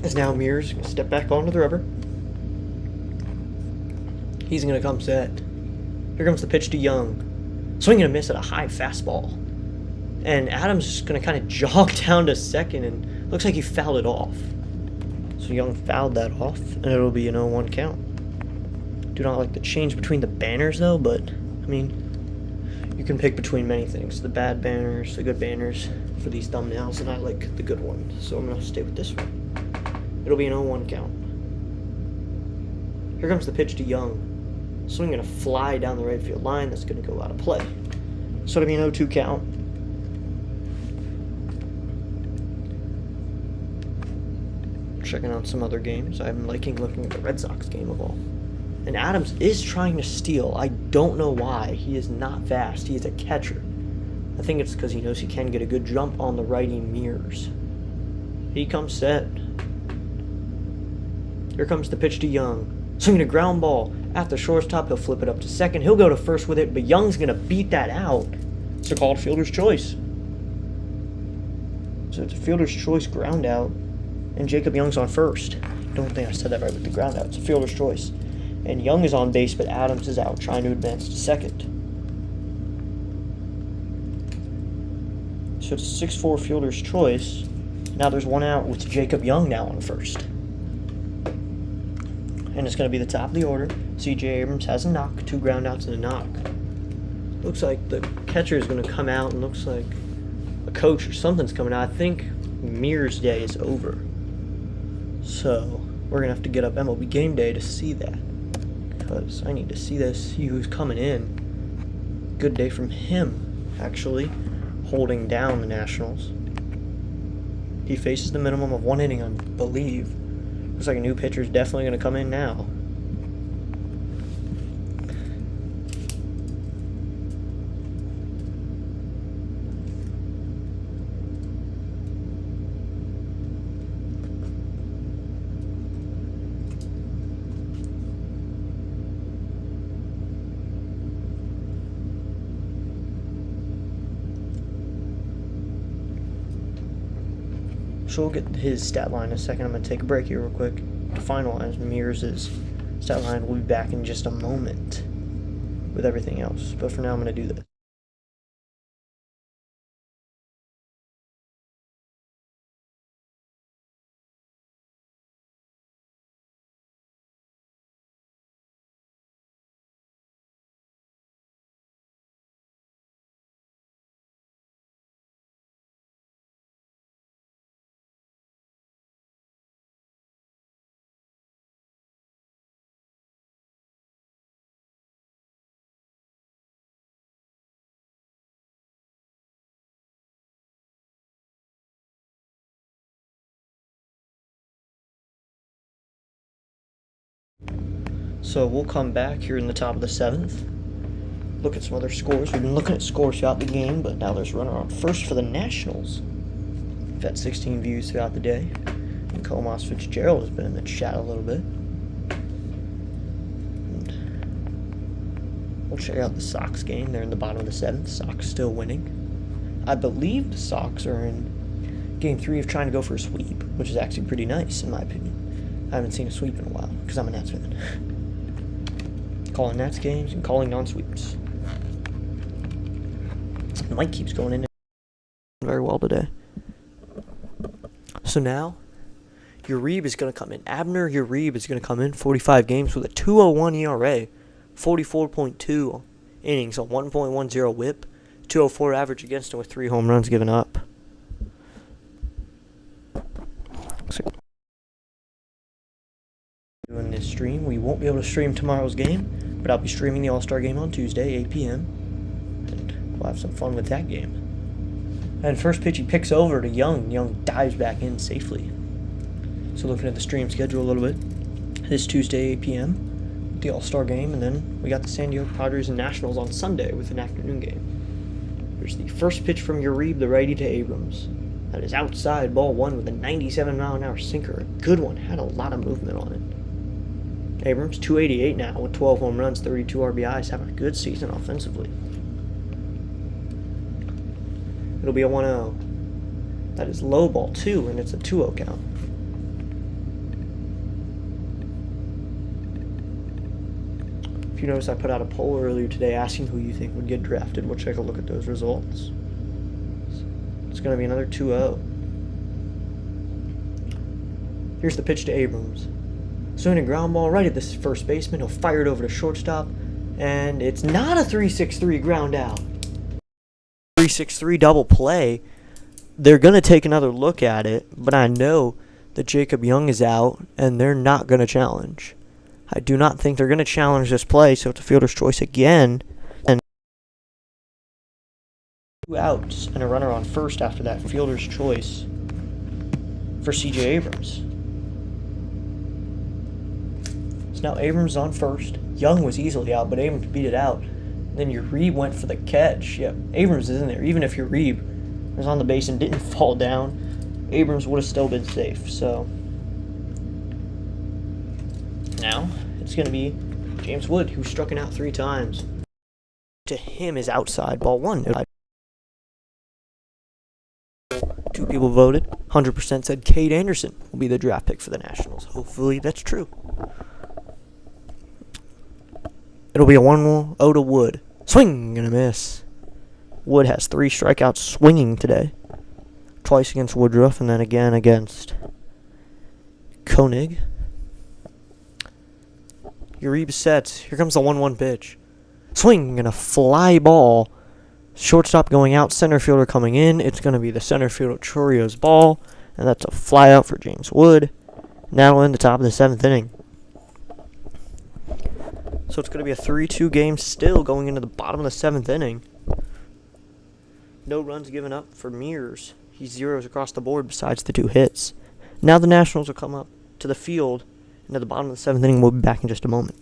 As now Mirror's going to step back onto the rubber. He's going to come set. Here comes the pitch to Young. Swing and a miss at a high fastball. And Adams is going to kind of jog down to second and looks like he fouled it off. So Young fouled that off and it'll be an 0-1 count. Do not like the change between the banners though, but I mean, you can pick between many things. The bad banners, the good banners for these thumbnails, and I like the good one. So I'm going to stay with this one. It'll be an 0-1 count. Here comes the pitch to Young. Swinging a fly down the right field line. That's going to go out of play. So it'll be an 0-2 count. Checking out some other games. I'm liking looking at the Red Sox game of all. And Adams is trying to steal. I don't know why. He is not fast. He is a catcher. I think it's because he knows he can get a good jump on the righty Mirrors. He comes set. Here comes the pitch to Young. Swinging a ground ball at the shortstop. He'll flip it up to second. He'll go to first with it, but Young's going to beat that out. It's a called fielder's choice. So it's a fielder's choice ground out, and Jacob Young's on first. Don't think I said that right with the ground out. It's a fielder's choice. And Young is on base, but Adams is out, trying to advance to second. So it's a 6-4 fielder's choice. Now there's one out with Jacob Young now on first. And it's going to be the top of the order. C.J. Abrams has a knock, 2 ground outs and a knock. Looks like the catcher is going to come out, and looks like a coach or something's coming out. I think Mears Day is over. So we're going to have to get up MLB Game Day to see that. Because I need to see this, see who's coming in. Good day from him, actually, holding down the Nationals. He faces the minimum of 1 inning, I believe. Looks like a new pitcher is definitely going to come in now. So we'll get his stat line in a second. I'm going to take a break here real quick to finalize Mears' stat line. We'll be back in just a moment with everything else. But for now, I'm going to do this. So we'll come back here in the top of the 7th. Look at some other scores. We've been looking at scores throughout the game, but now there's a runner on first for the Nationals. We've had 16 views throughout the day. And Comas Fitzgerald has been in the chat a little bit. And we'll check out the Sox game. They're in the bottom of the 7th. Sox still winning. I believe the Sox are in Game 3 of trying to go for a sweep, which is actually pretty nice, in my opinion. I haven't seen a sweep in a while, because I'm a Nats fan. Calling Nats games and calling non-sweeps. The mic keeps going in very well today. So now, Uribe is going to come in. Abner Uribe is going to come in, 45 games with a 2.01 ERA, 44.2 innings, a 1.10 whip, 2.04 average against him with 3 home runs given up. Doing this stream, we won't be able to stream tomorrow's game, but I'll be streaming the All-Star game on Tuesday, 8 p.m. And we'll have some fun with that game. And first pitch, he picks over to Young. Young dives back in safely. So looking at the stream schedule a little bit, this Tuesday, 8 p.m., the All-Star game, and then we got the San Diego Padres and Nationals on Sunday with an afternoon game. There's the first pitch from Uribe, the righty, to Abrams. That is outside, ball 1 with a 97-mile-an-hour sinker. A good one, had a lot of movement on it. Abrams, 288 now with 12 home runs, 32 RBIs, having a good season offensively. It'll be a 1-0. That is low ball 2, and it's a 2-0 count. If you notice, I put out a poll earlier today asking who you think would get drafted. We'll take a look at those results. It's going to be another 2-0. Here's the pitch to Abrams. Swinging a ground ball right at the first baseman. He'll fire it over to shortstop. And it's not a 3-6-3 ground out. 3-6-3 double play. They're going to take another look at it. But I know that Jacob Young is out. And they're not going to challenge. I do not think they're going to challenge this play. So it's a fielder's choice again. And 2 outs and a runner on first after that fielder's choice for C.J. Abrams. So now Abrams on first. Young was easily out, but Abrams beat it out. Then Uribe went for the catch. Yep, Abrams is in there. Even if Uribe was on the base and didn't fall down, Abrams would have still been safe. So now it's going to be James Wood, who struck it out 3 times. To him is outside, ball 1. 2 people voted. 100% said Cade Anderson will be the draft pick for the Nationals. Hopefully that's true. It'll be a 1-0 to Wood. Swing and a miss. Wood has 3 strikeouts swinging today. Twice against Woodruff and then again against Koenig. Uribe sets. Here comes the 1-1 pitch. Swing and a fly ball. Shortstop going out, center fielder coming in. It's going to be the center fielder Chorio's ball, and that's a fly out for James Wood. Now we're in the top of the 7th inning. So it's going to be a 3-2 game still going into the bottom of the 7th inning. No runs given up for Mears. He zeros across the board besides the 2 hits. Now the Nationals will come up to the field into the bottom of the 7th inning. We'll be back in just a moment.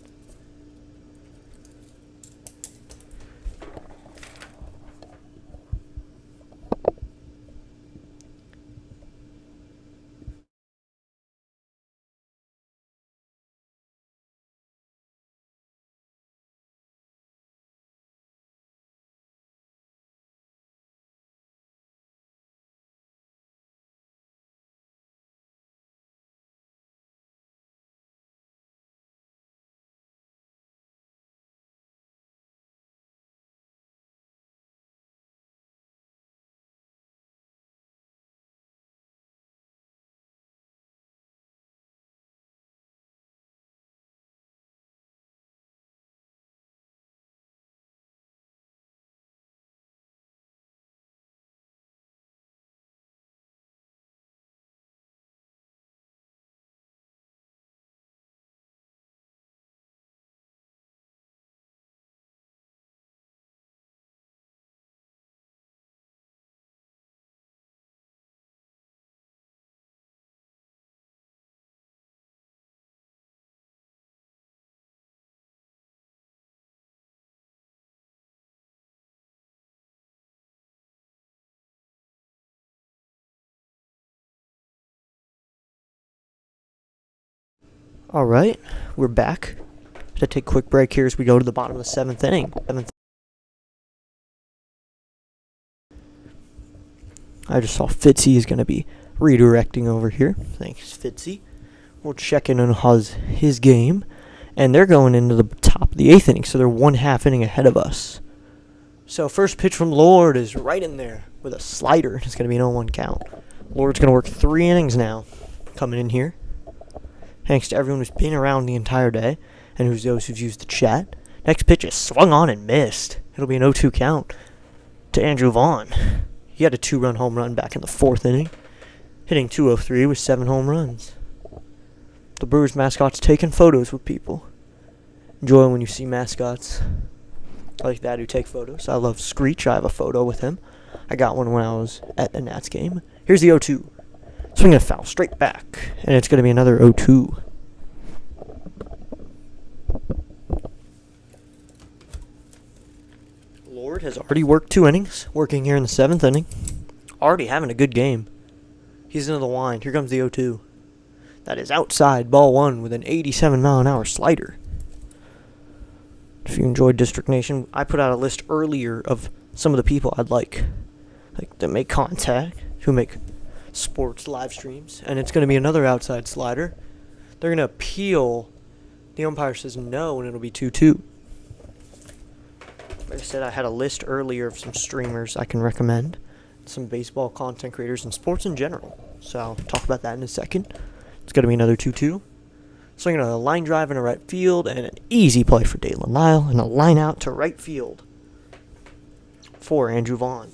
Alright, we're back. To take a quick break here as we go to the bottom of the 7th inning. I just saw Fitzy is going to be redirecting over here. Thanks, Fitzy. We'll check in on his game. And they're going into the top of the 8th inning, so they're 1/2 inning ahead of us. So first pitch from Lord is right in there with a slider. It's going to be an 0-1 count. Lord's going to work 3 innings now coming in here. Thanks to everyone who's been around the entire day and those who've used the chat. Next pitch is swung on and missed. It'll be an 0-2 count to Andrew Vaughn. He had a 2-run home run back in the 4th inning, hitting .203 with 7 home runs. The Brewers mascot's taking photos with people. Enjoy when you see mascots like that who take photos. I love Screech. I have a photo with him. I got one when I was at the Nats game. Here's the 0-2. Swinging a foul straight back, and it's going to be another 0-2. Lord has already worked 2 innings, working here in the 7th inning. Already having a good game. He's into the wind. Here comes the 0-2. That is outside, ball 1 with an 87-mile-an-hour slider. If you enjoyed District Nation, I put out a list earlier of some of the people I'd like that make contact, who make sports live streams, and it's going to be another outside slider. They're going to appeal. The umpire says no, and it'll be 2-2. Like I said, I had a list earlier of some streamers I can recommend, some baseball content creators, and sports in general. So I'll talk about that in a second. It's going to be another 2-2. Swinging a line drive in a right field, and an easy play for Dalen Lyle, and a line out to right field for Andrew Vaughn.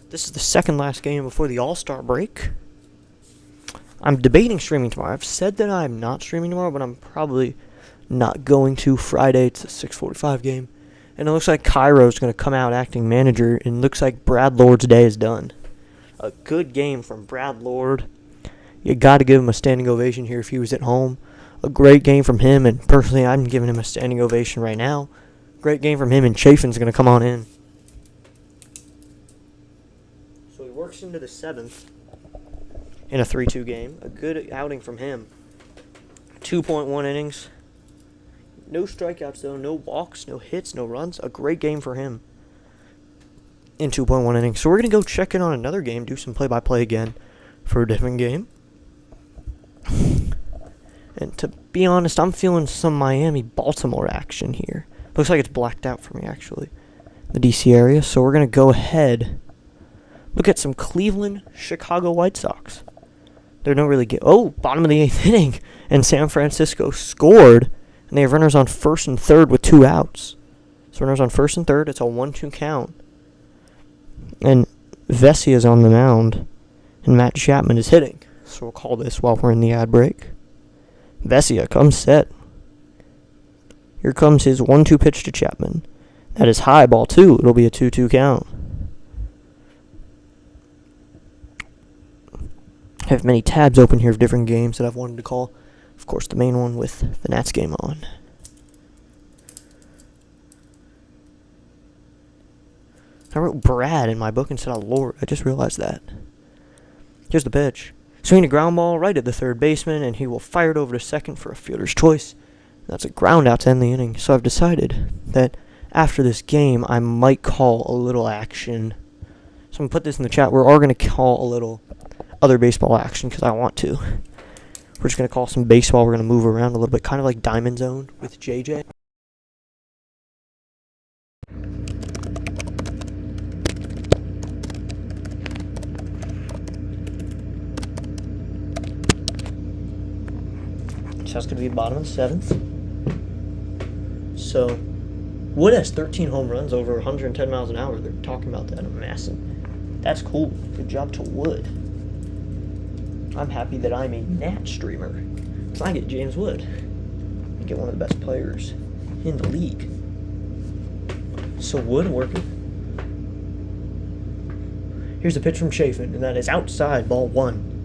This is the second last game before the All-Star break. I'm debating streaming tomorrow. I've said that I'm not streaming tomorrow, but I'm probably not going to. Friday, it's a 6:45 game. And it looks like Cairo's going to come out acting manager, and it looks like Brad Lord's day is done. A good game from Brad Lord. You got to give him a standing ovation here if he was at home. A great game from him, and personally, I'm giving him a standing ovation right now. Great game from him, and Chafin's going to come on in. So he works into the 7th in a 3-2 game. A good outing from him. 2.1 innings. No strikeouts, though. No walks, no hits, no runs. A great game for him. in 2.1 innings. So we're going to go check in on another game, do some play-by-play again for a different game. And to be honest, I'm feeling some Miami-Baltimore action here. Looks like it's blacked out for me, actually, the DC area. So we're going to go ahead, look at some Cleveland-Chicago White Sox. They don't really get... Oh, bottom of the 8th inning. And San Francisco scored. And they have runners on first and third with 2 outs. So runners on first and third. It's a 1-2 count. And Vesey is on the mound. And Matt Chapman is hitting. So we'll call this while we're in the ad break. Vesey comes set. Here comes his 1-2 pitch to Chapman. That is high, ball 2. It'll be a 2-2 count. I have many tabs open here of different games that I've wanted to call. Of course, the main one with the Nats game on. I wrote Brad in my book instead of Lord. I just realized that. Here's the pitch. Swinging a ground ball right at the third baseman, and he will fire it over to second for a fielder's choice. That's a ground out to end the inning. So I've decided that after this game, I might call a little action. So I'm going to put this in the chat. We're all going to call a little other baseball action because I want to. We're just going to call some baseball. We're going to move around a little bit, kind of like Diamond Zone with JJ. So that's going to be bottom of the 7th. So Wood has 13 home runs over 110 miles an hour. They're talking about that in Masson. That's cool. Good job to Wood. I'm happy that I'm a Nat streamer. So I get James Wood. I get one of the best players in the league. So Wood working. Here's a pitch from Chafin, and that is outside, ball 1.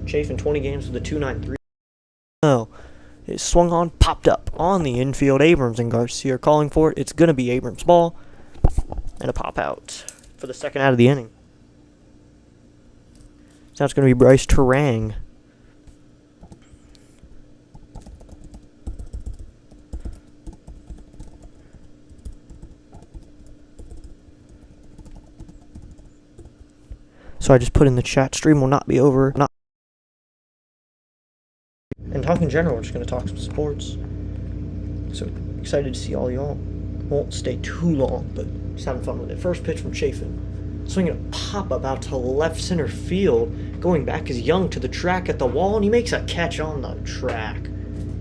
Chafin 20 games with a 2.93. No. It swung on, popped up on the infield. Abrams and Garcia are calling for it. It's going to be Abrams' ball. And a pop out for the second out of the inning. So it's going to be Bryce Terang. So I just put in the chat, stream will not be over. And talk in general, we're just going to talk some sports. So excited to see all y'all. Won't stay too long, but just having fun with it. First pitch from Chafin. Swinging a pop-up out to left center field. Going back is Young to the track at the wall, and he makes a catch on the track.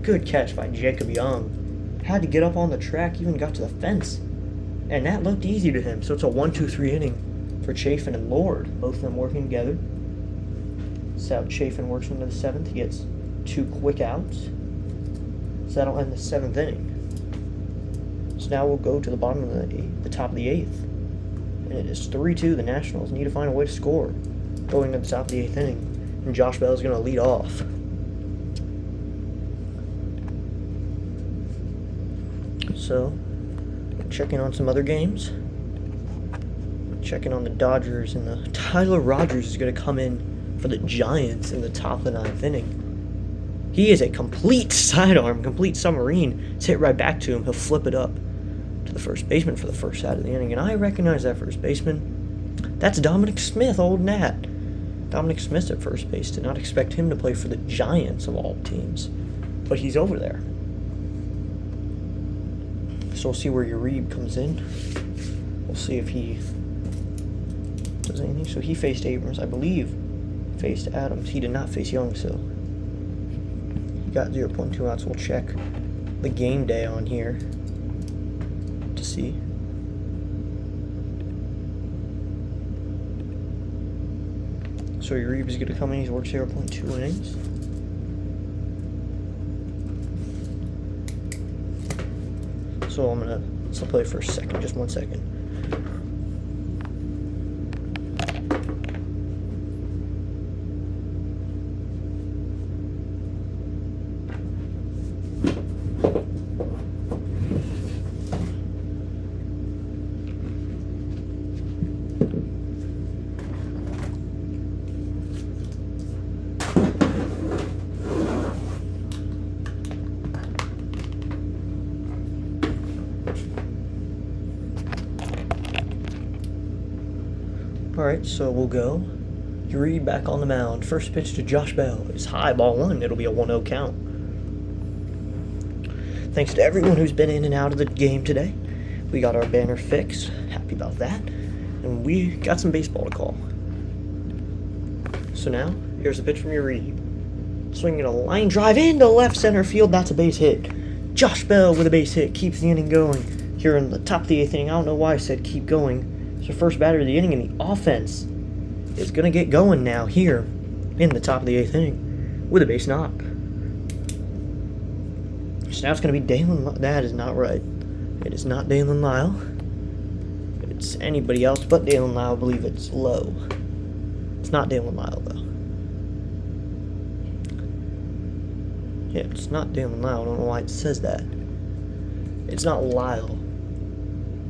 Good catch by Jacob Young. Had to get up on the track, even got to the fence. And that looked easy to him. So it's a 1-2-3 inning for Chafin and Lord. Both of them working together. So Chafin works into the 7th. He gets 2 quick outs. So that'll end the 7th inning. So now we'll go to the bottom of the top of the 8th. And it is 3-2. The Nationals need to find a way to score going to the top of the 8th inning. And Josh Bell is going to lead off. So, checking on some other games. Checking on the Dodgers, and the Tyler Rogers is going to come in for the Giants in the top of the 9th inning. He is a complete sidearm, complete submarine. It's hit right back to him. He'll flip it up to the first baseman for the first out of the inning. And I recognize that first baseman. That's Dominic Smith, old Nat. Dominic Smith's at first base. Did not expect him to play for the Giants of all teams. But he's over there. So we'll see where Uribe comes in. We'll see if he does anything. So he faced Abrams, I believe. Faced Adams. He did not face Young, so got 0.2 outs. We'll check the game day on here to see. So Uribe is going to come in. He's worked 0.2 innings. So I'm going to still play for a second, just 1 second. Alright, so we'll go. Uri back on the mound. First pitch to Josh Bell is high, ball one. It'll be a 1-0 count. Thanks to everyone who's been in and out of the game today. We got our banner fixed. Happy about that. And we got some baseball to call. So now, here's a pitch from Uri. Swinging a line drive into left center field. That's a base hit. Josh Bell with a base hit keeps the inning going. Here in the top of the 8th inning, I don't know why I said keep going. It's the first batter of the inning, and the offense is going to get going now here in the top of the 8th inning with a base knock. So now it's going to be Dalen. That is not right. It is not Dalen Lyle. It's anybody else but Dalen Lyle. I believe it's Lowe. It's not Dalen Lyle, though. Yeah, it's not Dalen Lyle. I don't know why it says that. It's not Lyle.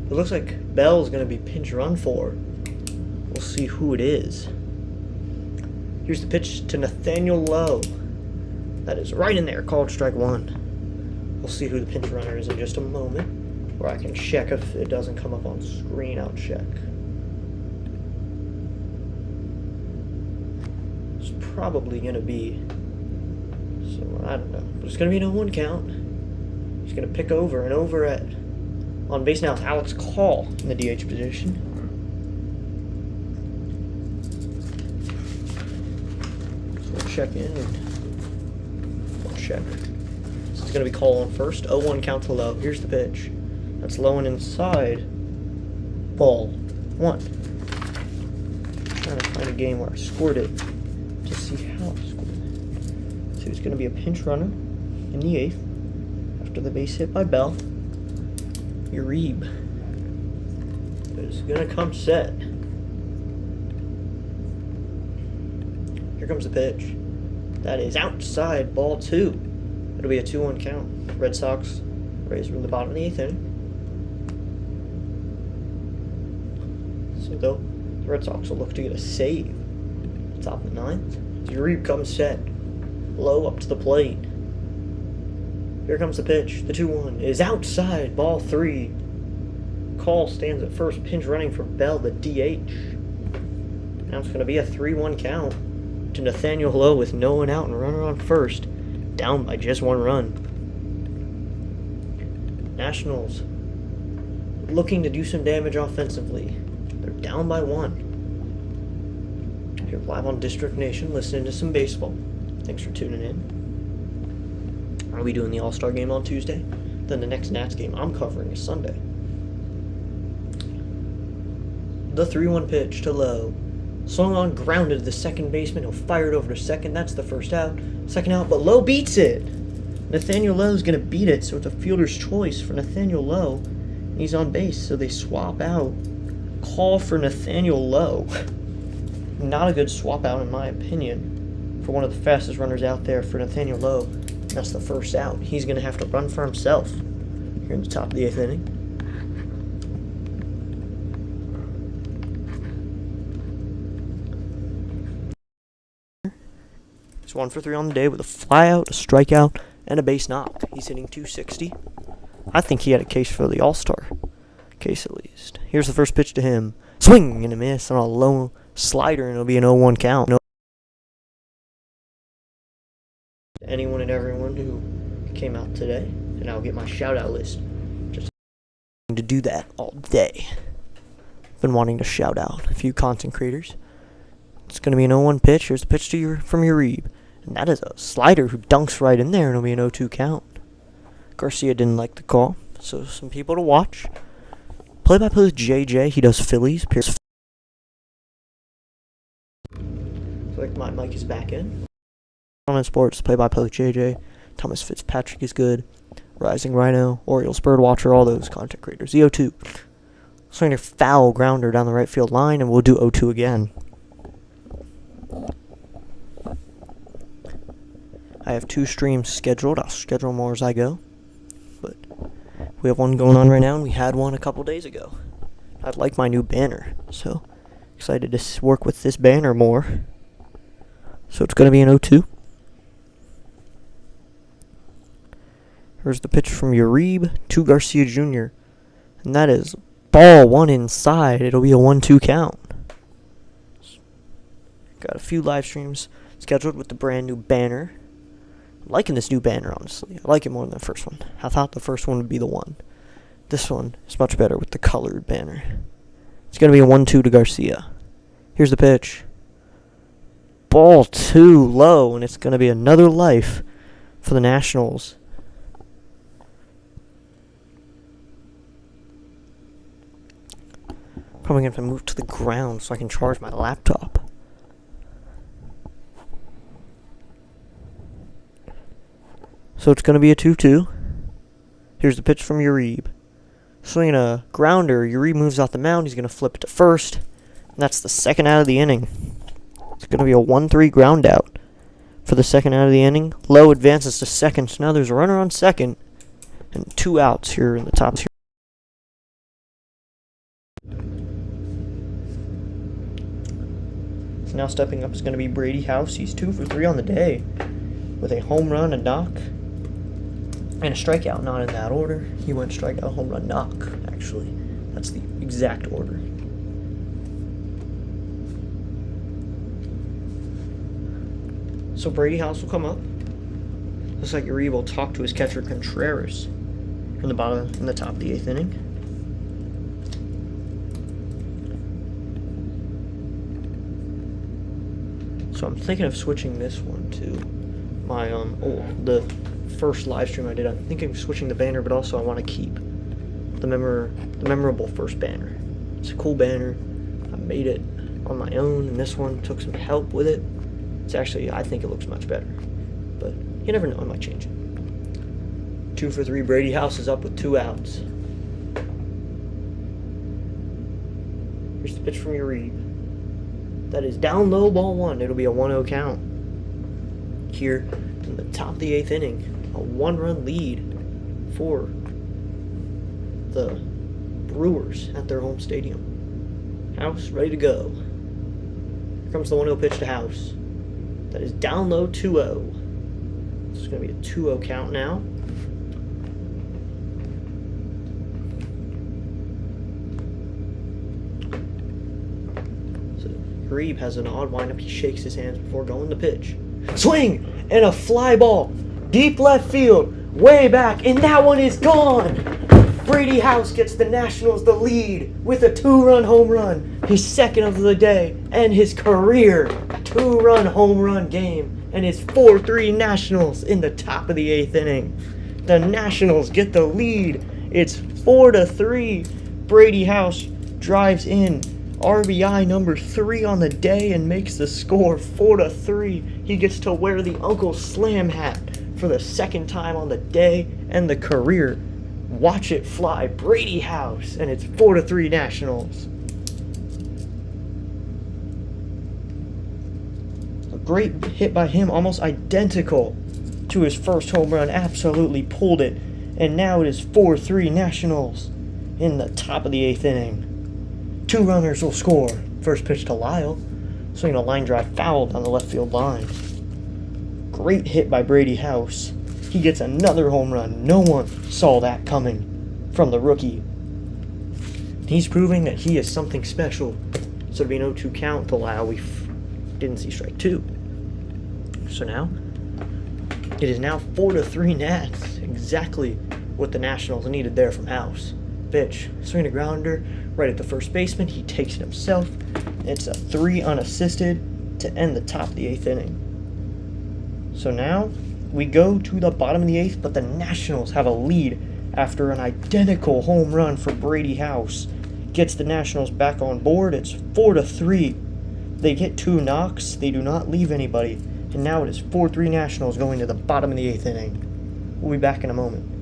It looks like Bell's going to be pinch run for. We'll see who it is. Here's the pitch to Nathaniel Lowe. That is right in there, called strike one. We'll see who the pinch runner is in just a moment, or I can check if it doesn't come up on screen. I'll check. It's probably going to be, so I don't know, but it's going to be an 0-1 count. He's going to pick over, and over at on base now is Alex Call in the DH position. So we'll check in and we'll check. So it's going to be Call on first. 0-1 count to Lowe. Here's the pitch. That's low and inside. Ball one. Trying to find a game where I scored it to see how I scored it. So it's going to be a pinch runner in the 8th after the base hit by Bell. Uribe is going to come set. Here comes the pitch. That is outside, ball two. It'll be a 2-1 count. Red Sox raise from the bottom of the 8th inning. So though, the Red Sox will look to get a save. Top of the 9th. Uribe comes set. Low up to the plate. Here comes the pitch. The 2-1 is outside, ball three. Call stands at first, pinch running for Bell, the DH. Now it's going to be a 3-1 count to Nathaniel Lowe with no one out and runner on first, down by just 1 run. Nationals looking to do some damage offensively. They're down by 1. Here live on District Nation, listening to some baseball. Thanks for tuning in. I'll be doing the All-Star game on Tuesday. Then the next Nats game I'm covering is Sunday. The 3-1 pitch to Lowe. Swung on, grounded to the second baseman. He'll fire it over to second. That's the first out. Second out, but Lowe beats it. Nathaniel Lowe's going to beat it, so it's a fielder's choice for Nathaniel Lowe. He's on base, so they swap out. Call for Nathaniel Lowe. Not a good swap out, in my opinion, for one of the fastest runners out there for Nathaniel Lowe. That's the first out. He's going to have to run for himself here in the top of the 8th inning. He's 1 for 3 on the day with a flyout, a strikeout, and a base knock. He's hitting .260. I think he had a case for the All-Star. Case at least. Here's the first pitch to him. Swing and a miss on a low slider, and it'll be an 0-1 count. Anyone and everyone who came out today, and I'll get my shout-out list. Just to do that all day. Been wanting to shout out a few content creators. It's going to be an 0-1 pitch. Here's the pitch to from Uribe. And that is a slider who dunks right in there, and it'll be an 0-2 count. Garcia didn't like the call, so some people to watch. Play-by-play with JJ. He does Phillies. Pierce. Looks like my mic is back in. On Sports, play-by-play with JJ. Thomas Fitzpatrick is good. Rising Rhino, Orioles Birdwatcher, all those content creators. The 0-2. Swing a foul grounder down the right field line, and we'll do 0-2 again. I have 2 streams scheduled. I'll schedule more as I go. But we have one going on right now, and we had one a couple days ago. I like my new banner, so excited to work with this banner more. So it's going to be an 0-2. Here's the pitch from Uribe to Garcia Jr. And that is ball 1 inside. It'll be a 1-2 count. Got a few live streams scheduled with the brand new banner. I'm liking this new banner, honestly. I like it more than the first one. I thought the first one would be the one. This one is much better with the colored banner. It's going to be a 1-2 to Garcia. Here's the pitch. Ball too low, and it's going to be another life for the Nationals. Probably going to have to move to the ground so I can charge my laptop. So it's going to be a 2-2. Here's the pitch from Uribe. Swinging a grounder, Uribe moves off the mound. He's going to flip it to first. And that's the second out of the inning. It's going to be a 1-3 ground out for the second out of the inning. Lowe advances to second, so now there's a runner on second. And 2 outs here in the top tier. So now stepping up is going to be Brady House. He's 2 for 3 on the day with a home run, a knock, and a strikeout. Not in that order. He went strikeout, home run, knock, actually. That's the exact order. So Brady House will come up. Looks like Uribe will talk to his catcher Contreras in the top of the 8th inning. So I'm thinking of switching this one to my the first live stream I did. I'm thinking of switching the banner, but also I want to keep the memorable first banner. It's a cool banner. I made it on my own, and this one took some help with it. It's actually, I think it looks much better, but you never know, I might change it. 2 for 3, Brady House is up with 2 outs. Here's the pitch from Uribe. That is down low, ball 1. It'll be a 1-0 count. Here in the top of the 8th inning, a 1-run lead for the Brewers at their home stadium. House ready to go. Here comes the 1-0 pitch to House. That is down low, 2-0. This is going to be a 2-0 count now. So Uribe has an odd windup. He shakes his hands before going to pitch. Swing! And a fly ball. Deep left field. Way back. And that one is gone. Brady House gets the Nationals the lead with a 2-run home run. His second of the day and his career 2-run home run game. And his 4-3 Nationals in the top of the 8th inning. The Nationals get the lead. It's 4-3. Brady House drives in RBI number 3 on the day and makes the score 4-3. He gets to wear the Uncle Slam hat for the second time on the day and the career. Watch it fly, Brady House, and it's 4-3 Nationals. A great hit by him, almost identical to his first home run. Absolutely pulled it, and now it is 4-3 Nationals in the top of the 8th inning. 2 runners will score. First pitch to Lyle, swinging a line drive foul down the left field line. Great hit by Brady House. He gets another home run. No one saw that coming from the rookie. He's proving that he is something special. So it'll be an 0-2 count to Lyle. We didn't see strike 2. So now, it is now 4-3 Nats. Exactly what the Nationals needed there from House. Pitch, swing a grounder right at the first baseman. He takes it himself. It's a 3 unassisted to end the top of the 8th inning. So now we go to the bottom of the 8th, but the Nationals have a lead after an identical home run for Brady House. Gets the Nationals back on board. It's 4-3. They get 2 knocks. They do not leave anybody. And now it is 4-3 Nationals going to the bottom of the 8th inning. We'll be back in a moment.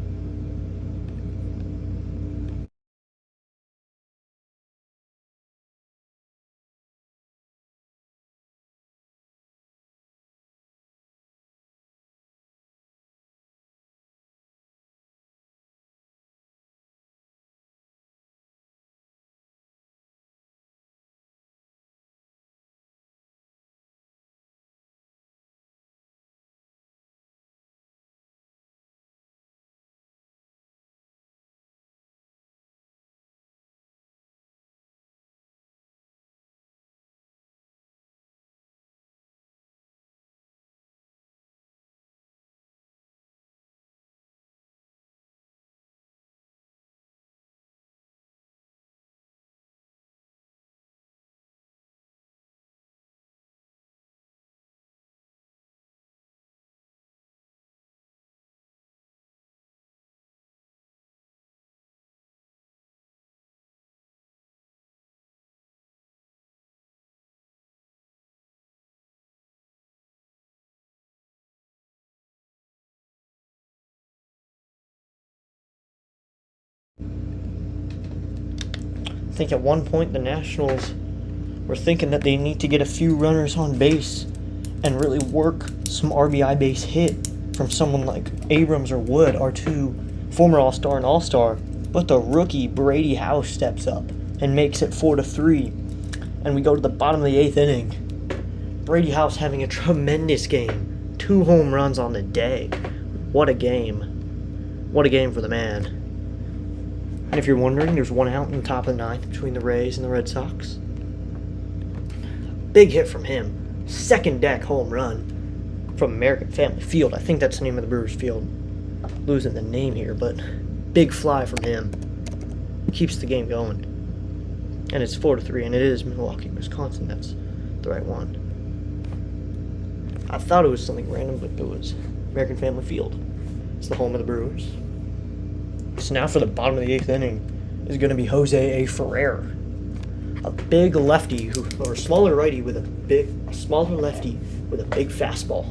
I think at one point the Nationals were thinking that they need to get a few runners on base and really work some RBI base hit from someone like Abrams or Wood, our two former All-Star and All-Star. But the rookie Brady House steps up and makes it 4-3. And we go to the bottom of the 8th inning. Brady House having a tremendous game. 2 home runs on the day. What a game. What a game for the man. And if you're wondering, there's 1 out in the top of the 9th between the Rays and the Red Sox. Big hit from him. Second deck home run from American Family Field. I think that's the name of the Brewers Field. Losing the name here, but big fly from him. Keeps the game going. And it's 4-3, and it is Milwaukee, Wisconsin. That's the right one. I thought it was something random, but it was American Family Field. It's the home of the Brewers. So now for the bottom of the 8th inning is going to be Jose A. Ferrer. A big lefty, or a smaller righty with a smaller lefty with a big fastball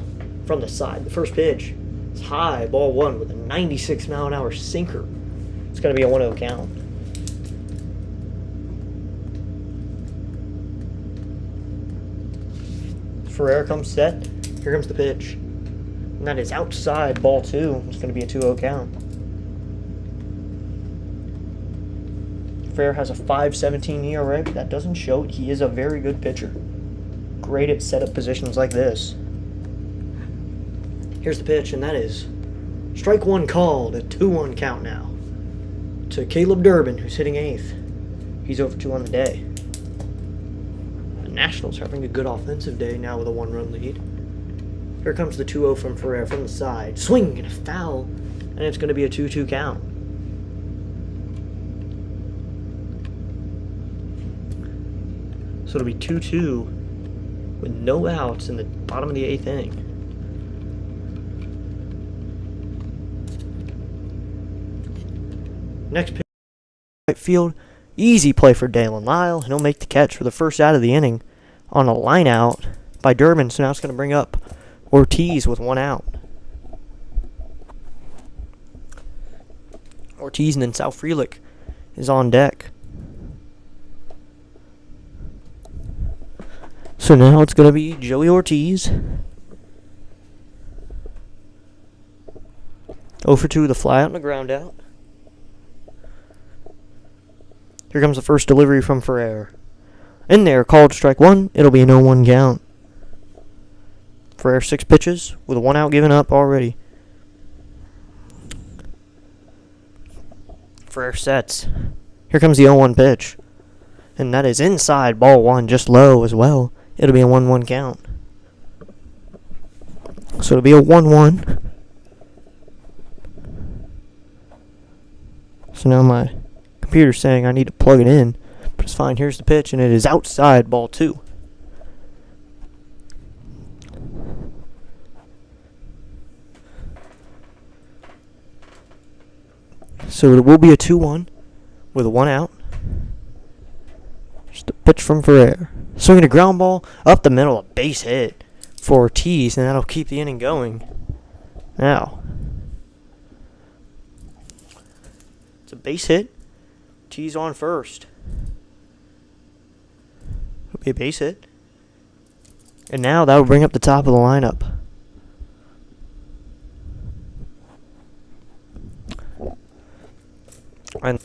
from the side. The first pitch is high, ball 1 with a 96-mile-an-hour sinker. It's going to be a 1-0 count. Ferrer comes set. Here comes the pitch. And that is outside, ball 2. It's going to be a 2-0 count. Ferrer has a 5.17 ERA, but that doesn't show it. He is a very good pitcher. Great at setup positions like this. Here's the pitch, and that is strike 1 called. A 2-1 count now to Caleb Durbin, who's hitting 8th. He's over 2 on the day. The Nationals are having a good offensive day now with a 1-run lead. Here comes the 2-0 from Ferrer from the side. Swing and a foul, and it's going to be a 2-2 count. So it'll be 2-2 with no outs in the bottom of the 8th inning. Next pitch, right field, easy play for Dalen Lyle, and he'll make the catch for the first out of the inning on a line out by Durbin. So now it's going to bring up Ortiz with 1 out. Ortiz and then Sal Frelick is on deck. So now it's going to be Joey Ortiz. 0 for 2 with a fly out and a ground out. Here comes the first delivery from Ferrer. In there, called strike 1. It'll be an 0-1 count. Ferrer 6 pitches with a 1 out given up already. Ferrer sets. Here comes the 0-1 pitch. And that is inside, ball 1, just low as well. It'll be a 1-1 count. So it'll be a 1-1. So now my computer's saying I need to plug it in. But it's fine. Here's the pitch, and it is outside, ball 2. So it will be a 2-1 with a 1 out. Just a pitch from Ferrer. Swinging a ground ball up the middle, a base hit for Ortiz, and that'll keep the inning going. Now, it's a base hit. Ortiz on first. It'll be a base hit. And now that'll bring up the top of the lineup. And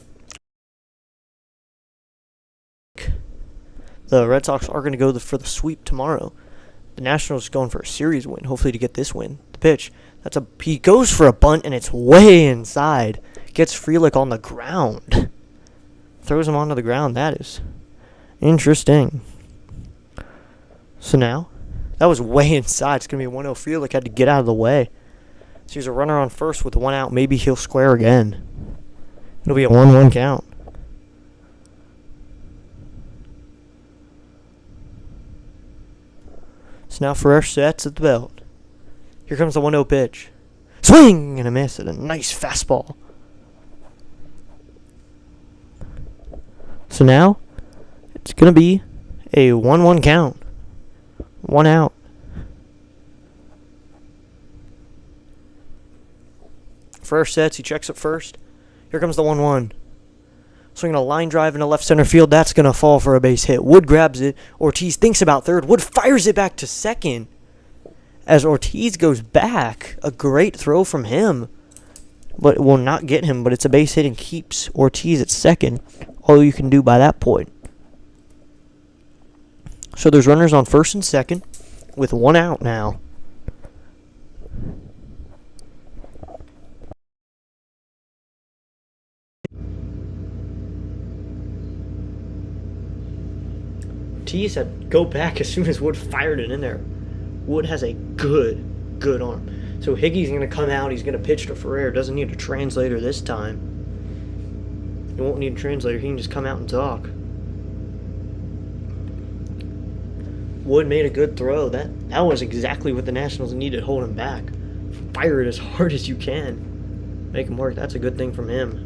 the Red Sox are going to go for the sweep tomorrow. The Nationals are going for a series win, hopefully to get this win. The pitch, he goes for a bunt, and it's way inside. Gets Frelick on the ground. Throws him onto the ground. That is interesting. So now, that was way inside. It's going to be a 1-0. Frelick had to get out of the way. So he's a runner on first with 1 out. Maybe he'll square again. It'll be a 1-1 count. So now Ferrer sets at the belt. Here comes the 1-0 pitch. Swing and a miss at a nice fastball. So now it's going to be a 1-1 count. 1 out. Ferrer sets. He checks up first. Here comes the 1-1. Swinging a line drive into left center field. That's going to fall for a base hit. Wood grabs it. Ortiz thinks about third. Wood fires it back to second. As Ortiz goes back, a great throw from him. But it will not get him, but it's a base hit and keeps Ortiz at second. All you can do by that point. So there's runners on first and second with one out now. Ortiz said go back as soon as Wood fired it in there. Wood has a good arm. So Higgy's going to come out. He's going to pitch to Ferrer. Doesn't need a translator this time. He won't need a translator. He can just come out and talk. Wood made a good throw. That was exactly what the Nationals needed. Hold him back. Fire it as hard as you can. Make him work. That's a good thing from him.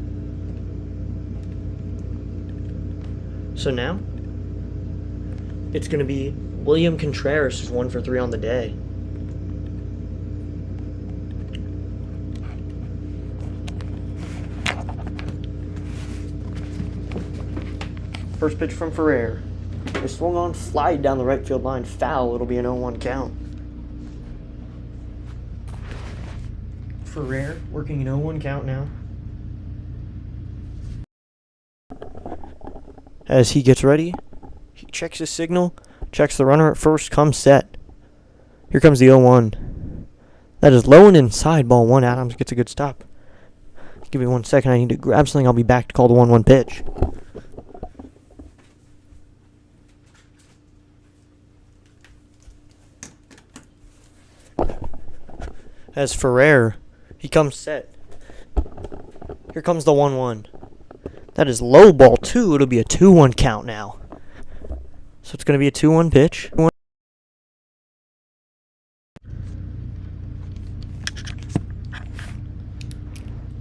So now, it's going to be William Contreras, who's 1 for 3 on the day. First pitch from Ferrer. They swung on, fly down the right field line, foul. It'll be an 0-1 count. Ferrer working an 0-1 count now. As he gets ready, he checks his signal, checks the runner at first, comes set. Here comes the 0-1. That is low and inside, ball 1. Adams gets a good stop. Give me 1 second, I need to grab something. I'll be back to call the 1-1 pitch. As Ferrer, he comes set. Here comes the 1-1. That is low, ball 2. It'll be a 2-1 count now. So it's going to be a 2-1 pitch.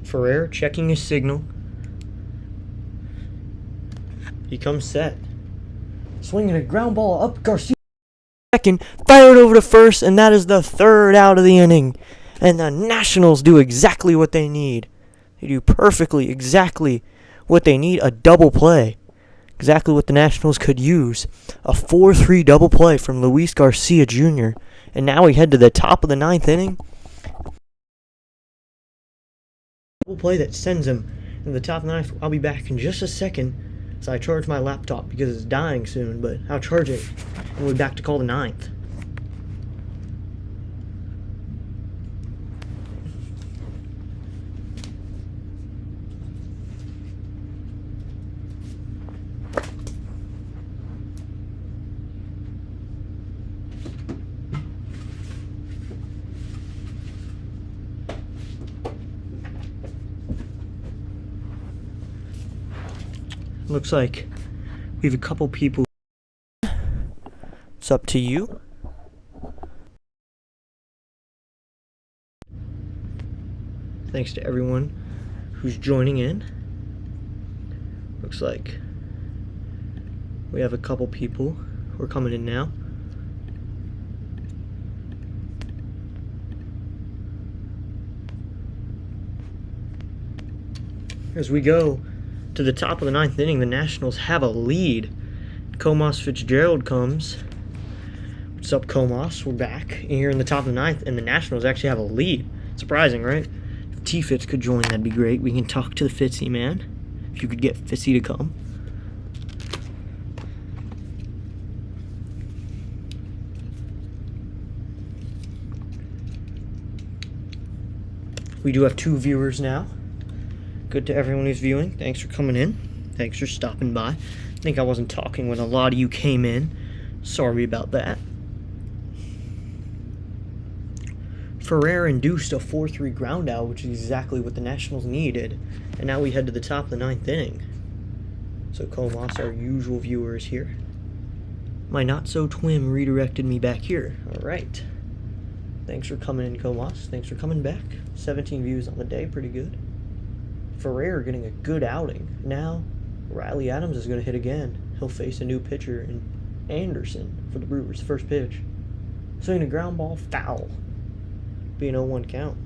Ferrer checking his signal. He comes set. Swinging a ground ball up. Garcia second. Fired over to first. And that is the 3rd out of the inning. And the Nationals do exactly what they need. They do perfectly, exactly what they need. A double play. Exactly what the Nationals could use. A 4-3 double play from Luis Garcia Jr. And now we head to the top of the 9th inning. Double play that sends him in the top of the 9th. I'll be back in just a second as I charge my laptop because it's dying soon. But I'll charge it and we'll be back to call the 9th. Looks like we have a couple people. It's up to you. Thanks to everyone who's joining in. Looks like we have a couple people who are coming in now. As we go to the top of the 9th inning, the Nationals have a lead. Comas Fitzgerald comes. What's up, Comas? We're back here in the top of the 9th, and the Nationals actually have a lead. Surprising, right? If T-Fitz could join, that'd be great. We can talk to the Fitzy man. If you could get Fitzy to come. We do have 2 viewers now. Good to everyone who's viewing. Thanks for coming in. Thanks for stopping by. I think I wasn't talking when a lot of you came in. Sorry about that. Ferrer induced a 4-3 ground out, which is exactly what the Nationals needed. And now we head to the top of the 9th inning. So Comas, our usual viewer, is here. My not-so-twim redirected me back here. Alright. Thanks for coming in, Comas. Thanks for coming back. 17 views on the day. Pretty good. Ferrer getting a good outing. Now, Riley Adams is going to hit again. He'll face a new pitcher in Anderson for the Brewers. First pitch. Swinging a ground ball, foul. Be an 0-1 count.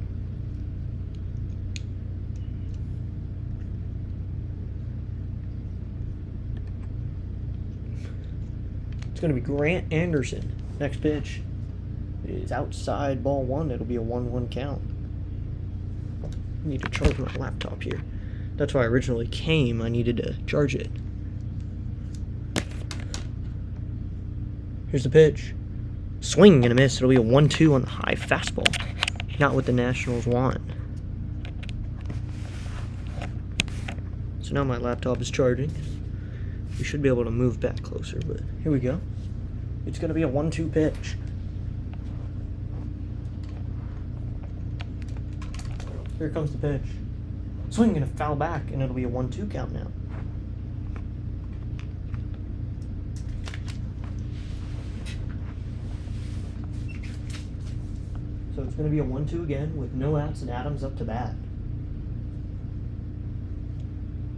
going to be Grant Anderson. Next pitch is outside ball 1. It'll be a 1-1 count. I need to charge my laptop here. That's why I originally came. I needed to charge it. Here's the pitch. Swing and a miss. It'll be a 1-2 on the high fastball. Not what the Nationals want. So now my laptop is charging. We should be able to move back closer, but here we go. It's going to be a 1-2 pitch. Here comes the pitch. Swing and a foul back, and it'll be a 1-2 count now. So it's going to be a 1-2 again with no outs and Adams up to bat.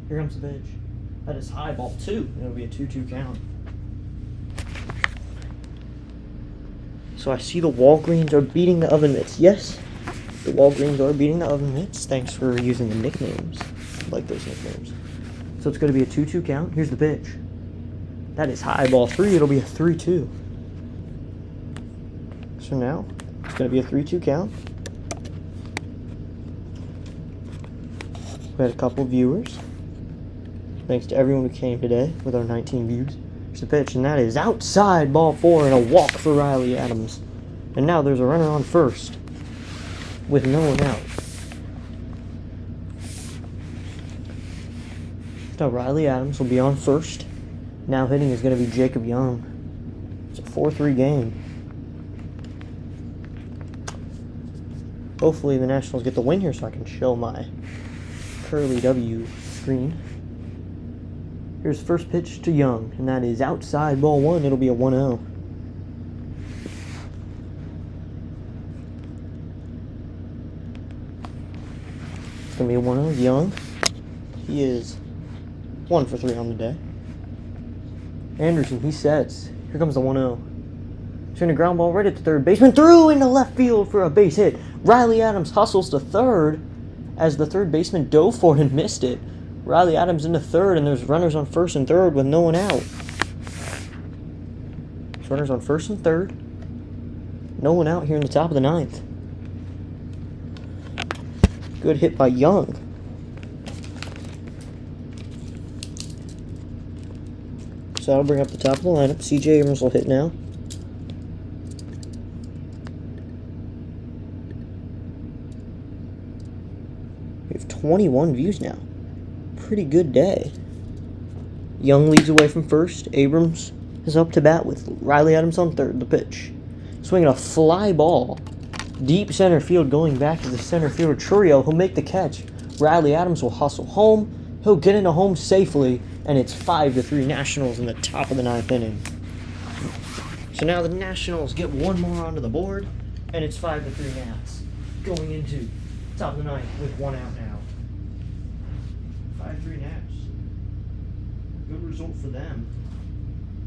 Here comes the pitch. That is high, ball 2. And it'll be a 2-2 count. So I see the Walgreens are beating the Oven Mitts. Yes, the Walgreens are beating the Oven Mitts. Thanks for using the nicknames. I like those nicknames. So it's going to be a 2-2 count. Here's the pitch. That is high, ball 3. It'll be a 3-2. So now it's going to be a 3-2 count. We had a couple viewers. Thanks to everyone who came today with our 19 views. Here's the pitch, and that is outside ball 4 and a walk for Riley Adams. And now there's a runner on first with no one out. Now Riley Adams will be on first. Now hitting is going to be Jacob Young. It's a 4-3 game. Hopefully the Nationals get the win here so I can show my curly W screen. Here's first pitch to Young, and that is outside ball 1. It'll be a 1-0. It's going to be a 1-0. Young. He is 1 for 3 on the day. Anderson, he sets. Here comes the 1-0. Turning a ground ball right at the third baseman. Through into left field for a base hit. Riley Adams hustles to third as the third baseman dove for it and missed it. Riley Adams into third, and there's runners on first and third with no one out. There's runners on first and third. No one out here in the top of the 9th. Good hit by Young. So that'll bring up the top of the lineup. C.J. Abrams will hit now. We have 21 views now. Pretty good day. Young leads away from first. Abrams is up to bat with Riley Adams on third. The pitch. Swinging a fly ball. Deep center field going back to the center fielder trio. He'll make the catch. Riley Adams will hustle home. He'll get into home safely. And it's 5-3 Nationals in the top of the 9th inning. So now the Nationals get one more onto the board. And it's 5-3 Nats. Going into top of the 9th with one out now. 5-3 Nats. Good result for them.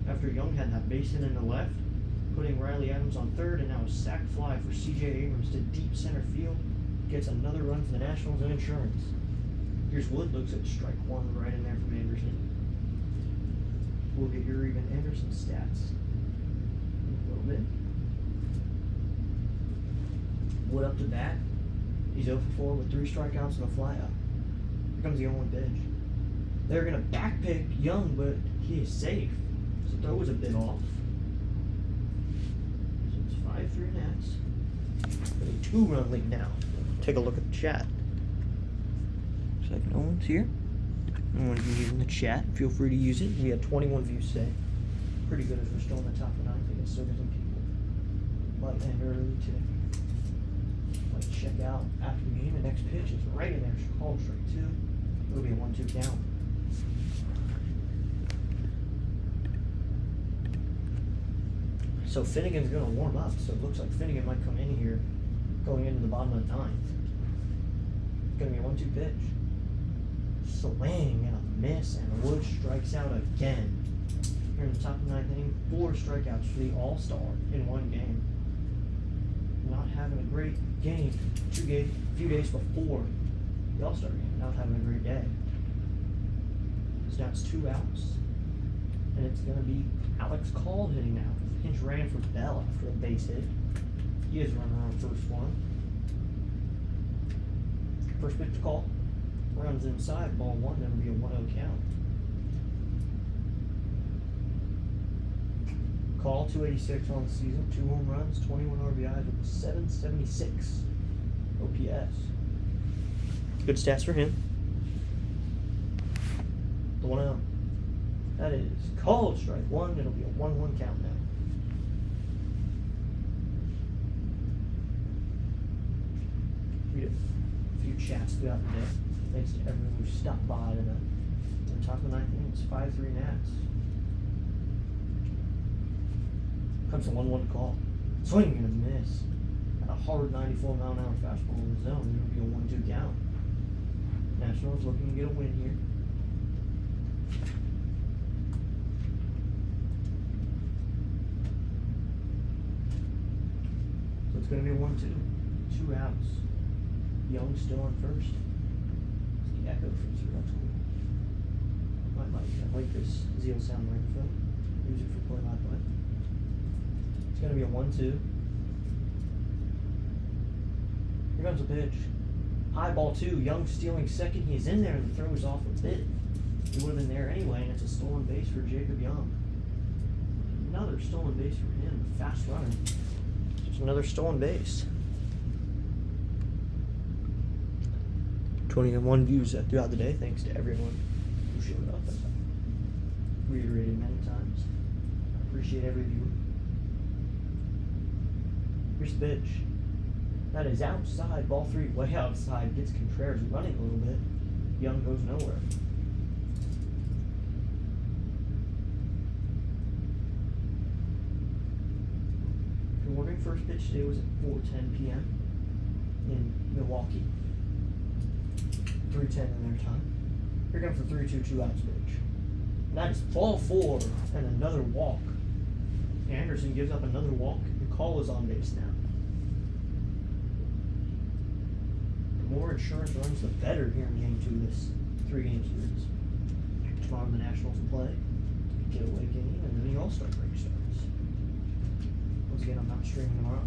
After Young had that base hit in the left, putting Riley Adams on third, and now a sac fly for C.J. Abrams to deep center field. Gets another run for the Nationals and insurance. Here's Wood, looks at strike 1 right in there from Anderson. We'll get your even Anderson stats in a little bit. Wood up to bat. He's 0 for 4 with 3 strikeouts and a flyout. Here comes the 0-1 pitch. They're going to backpick Young, but he is safe. So throw was a bit off. So it's 5-3 Nats. With a 2-run lead now. Take a look at the chat. Looks like no one's here. No one can use in the chat. Feel free to use it. We had 21 views today. Pretty good as we're still in the top of the 9th. I guess still get some people. Might end early today. Might check out after the game. The next pitch is right in there. Called strike 2. It'll be a 1-2 count. So Finnegan's going to warm up. So it looks like Finnegan might come in here going into the bottom of the 9th. It's going to be a 1-2 pitch. Swing and a miss, and Wood strikes out again. Here in the top of the 9th inning, 4 strikeouts for the All-Star in one game. Not having a great game. A few days before the All-Star game. Not having a great day. So now it's 2 outs. And it's going to be Alex Call hitting now. Pinch ran for Bell after a base hit. He is running on first one. First pitch to Call. Runs inside, ball one. That'll be a 1-0 count. Call 286 on the season, 2 home runs, 21 RBIs with a 776 OPS. Good stats for him. The 1-0. That is called strike one. It'll be a 1-1 count now. Read a few chats throughout the day. Thanks to everyone who stopped by tonight. The top of the ninth inning, it's 5-3 Nats. Comes a 1-1 call. Swing and a miss. At a hard 94-mile-an-hour fastball in the zone. It'll be a 1-2 count. Nationals looking to get a win here. So it's going to be a 1-2. 2 outs. Young still on first. It's the echo from Sir. That's cool. I like this Zeal sound microphone. Use it for play-by-play. It's going to be a 1-2. Here comes a pitch. High ball 2. Young stealing second. He's in there and the throw is off a bit. He would have been there anyway, and it's a stolen base for Jacob Young. Another stolen base for him. Fast runner. Just another stolen base. 21 views throughout the day. Thanks to everyone who showed up. As I reiterated many times. I appreciate every viewer. Here's the pitch. That is outside, ball 3, way outside. Gets Contreras running a little bit. Young goes nowhere. If you're wondering, first pitch today was at 4:10 p.m. in Milwaukee. 3:10 in their time. Here comes the 3-2 2-outs pitch. And that is ball 4 and another walk. Anderson gives up another walk. The call is on base now. The more insurance runs, the better here in game 2 of this 3-game series. Tomorrow the Nationals will play, getaway game, and then the All-Star break starts. Once again, I'm not streaming tomorrow.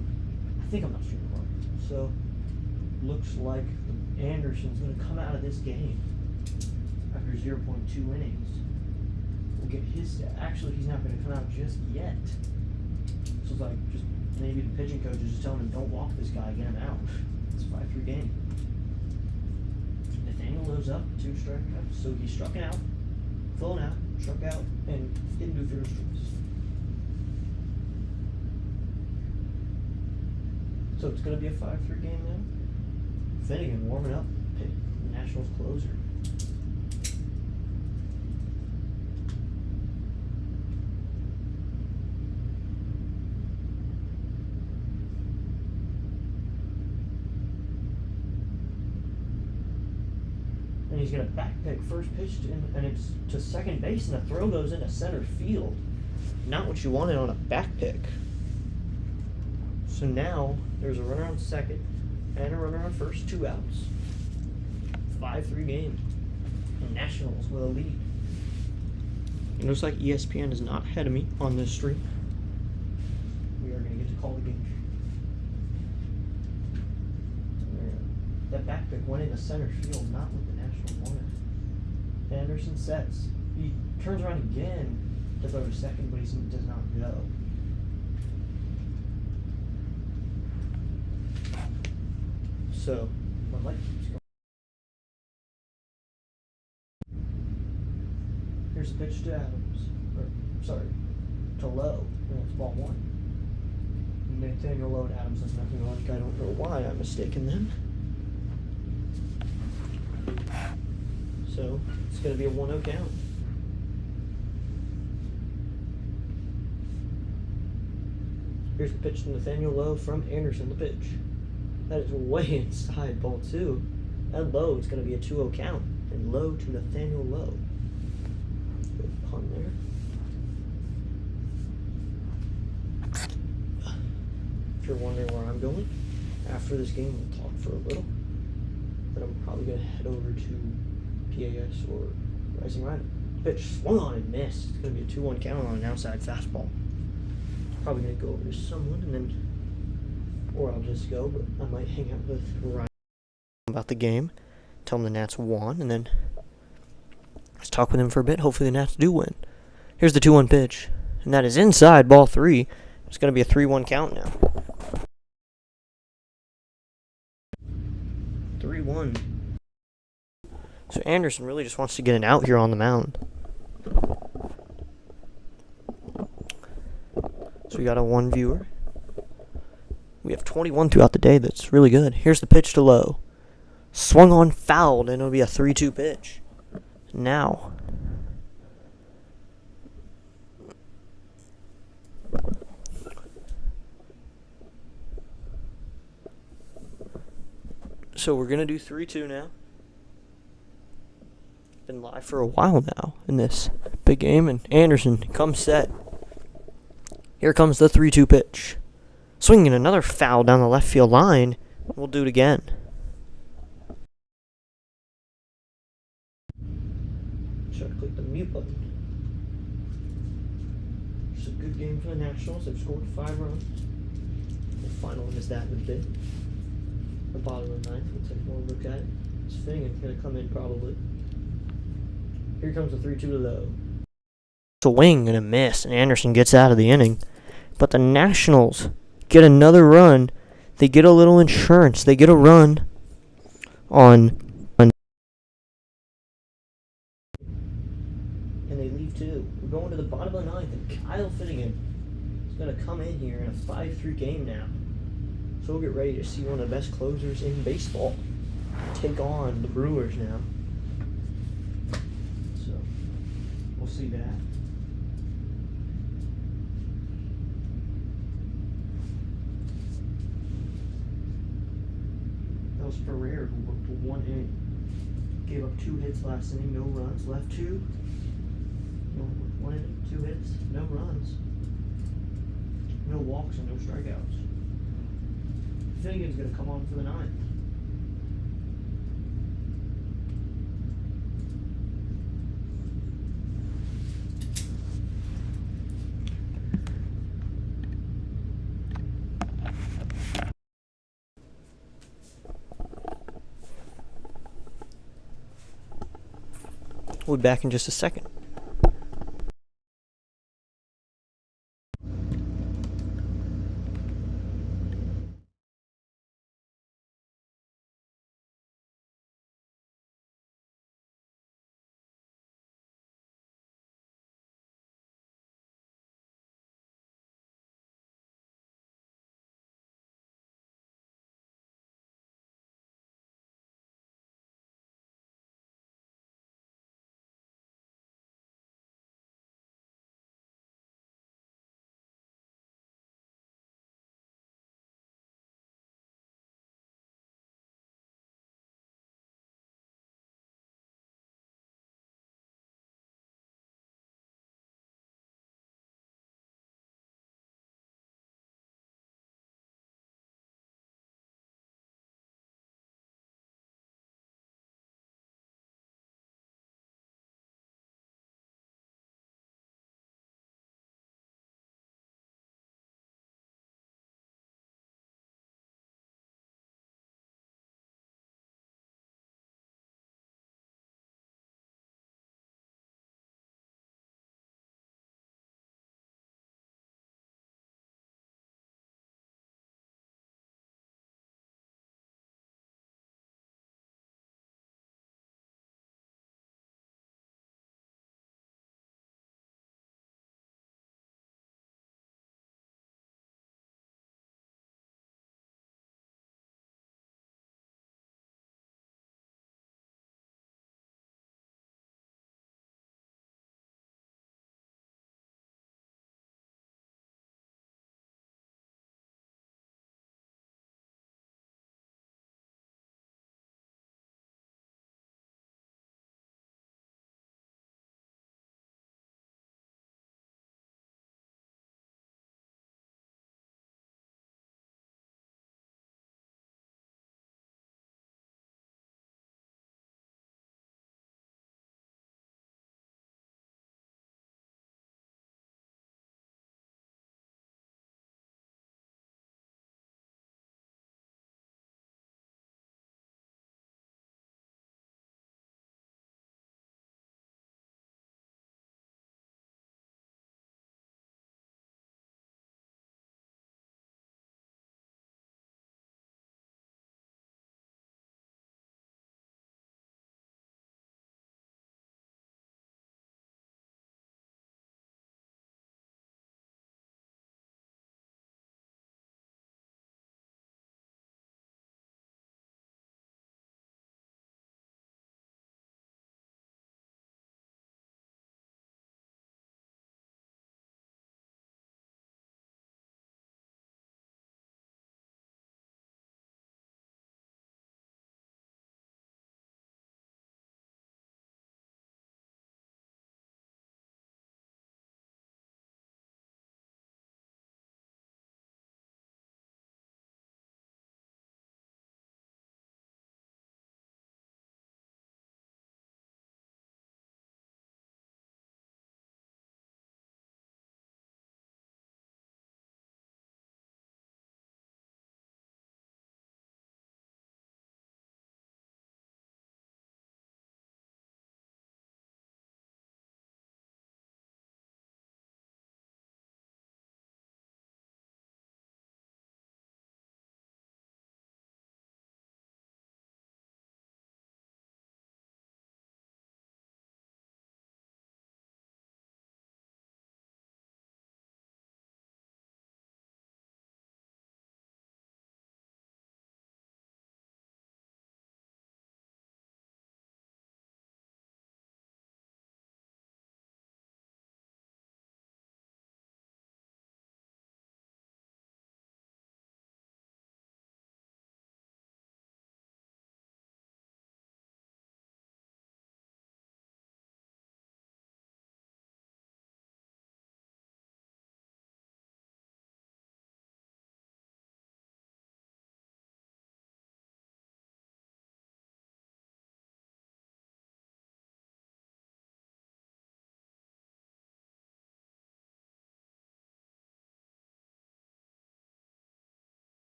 I think I'm not streaming tomorrow. So, looks like Anderson's going to come out of this game after 0.2 innings. We'll get his stat. Actually, he's not going to come out just yet. So it's like, just maybe the pitching coach is just telling him, don't walk this guy, get him out. It's a 5-3 game. Nathaniel Lowe's up, 2 strikeouts. So he struck out, flown out, struck out, and didn't do first choice. So it's going to be a 5-3 game now. Finnegan warming up, the Nationals closer. And he's going to back pick first pitch, and it's to second base, and the throw goes into center field. Not what you wanted on a back pick. So now there's a runner on second and a runner on first, 2 outs. 5-3 game. And Nationals with a lead. It looks like ESPN is not ahead of me on this stream. We are going to get to call the game. That back pick went into center field, not what the Nationals wanted. Anderson sets. He turns around again to throw to second, but he does not go. So, my light keeps going. Here's a pitch to Adams. To Lowe. And it's ball 1. Nathaniel Lowe and Adams has nothing like. I don't know why I'm mistaken them. So, it's going to be a 1-0 count. Here's the pitch to Nathaniel Lowe from Anderson, the pitch. That is way inside, ball 2. And Lowe, it's going to be a 2-0 count. And Lowe to Nathaniel Lowe. Good pun there. If you're wondering where I'm going, after this game we'll talk for a little. Then I'm probably going to head over to PAS or Rising Rider. Pitch swung on and missed. It's going to be a 2-1 count on an outside fastball. Probably going to go over to someone and then, or I'll just go, but I might hang out with Ryan about the game, tell him the Nats won, and then let's talk with him for a bit. Hopefully the Nats do win. Here's the 2-1 pitch, and that is inside, ball 3. It's going to be a 3-1 count now. 3-1. So Anderson really just wants to get an out here on the mound. So we got a 1 viewer. We have 21 throughout the day. That's really good. Here's the pitch to low. Swung on, fouled, and it'll be a 3-2 pitch. Now. So we're going to do 3-2 now. Been live for a while now in this big game, and Anderson comes set. Here comes the 3-2 pitch. Swinging another foul down the left field line. We'll do it again. Try to click the mute button. It's a good game for the Nationals. They've scored 5 runs. The final one is that in a bit. The bottom of the 9th. We'll take more look at it. It's Finnegan's going to come in probably. Here comes the 3-2 to low. It's a swing and a miss, and Anderson gets out of the inning. But the Nationals get another run. They get a little insurance. They get a run on and they leave 2. We're going to the bottom of the 9th, and Kyle Finnegan is going to come in here in a 5-3 game now. So we'll get ready to see one of the best closers in baseball take on the Brewers now. So we'll see that. That was Ferrer who worked 1 inning. Gave up 2 hits last inning, no runs. Left 2. No, 1 inning, 2 hits, no runs. No walks and no strikeouts. Finnegan's going to come on for the 9th. We'll be back in just a second.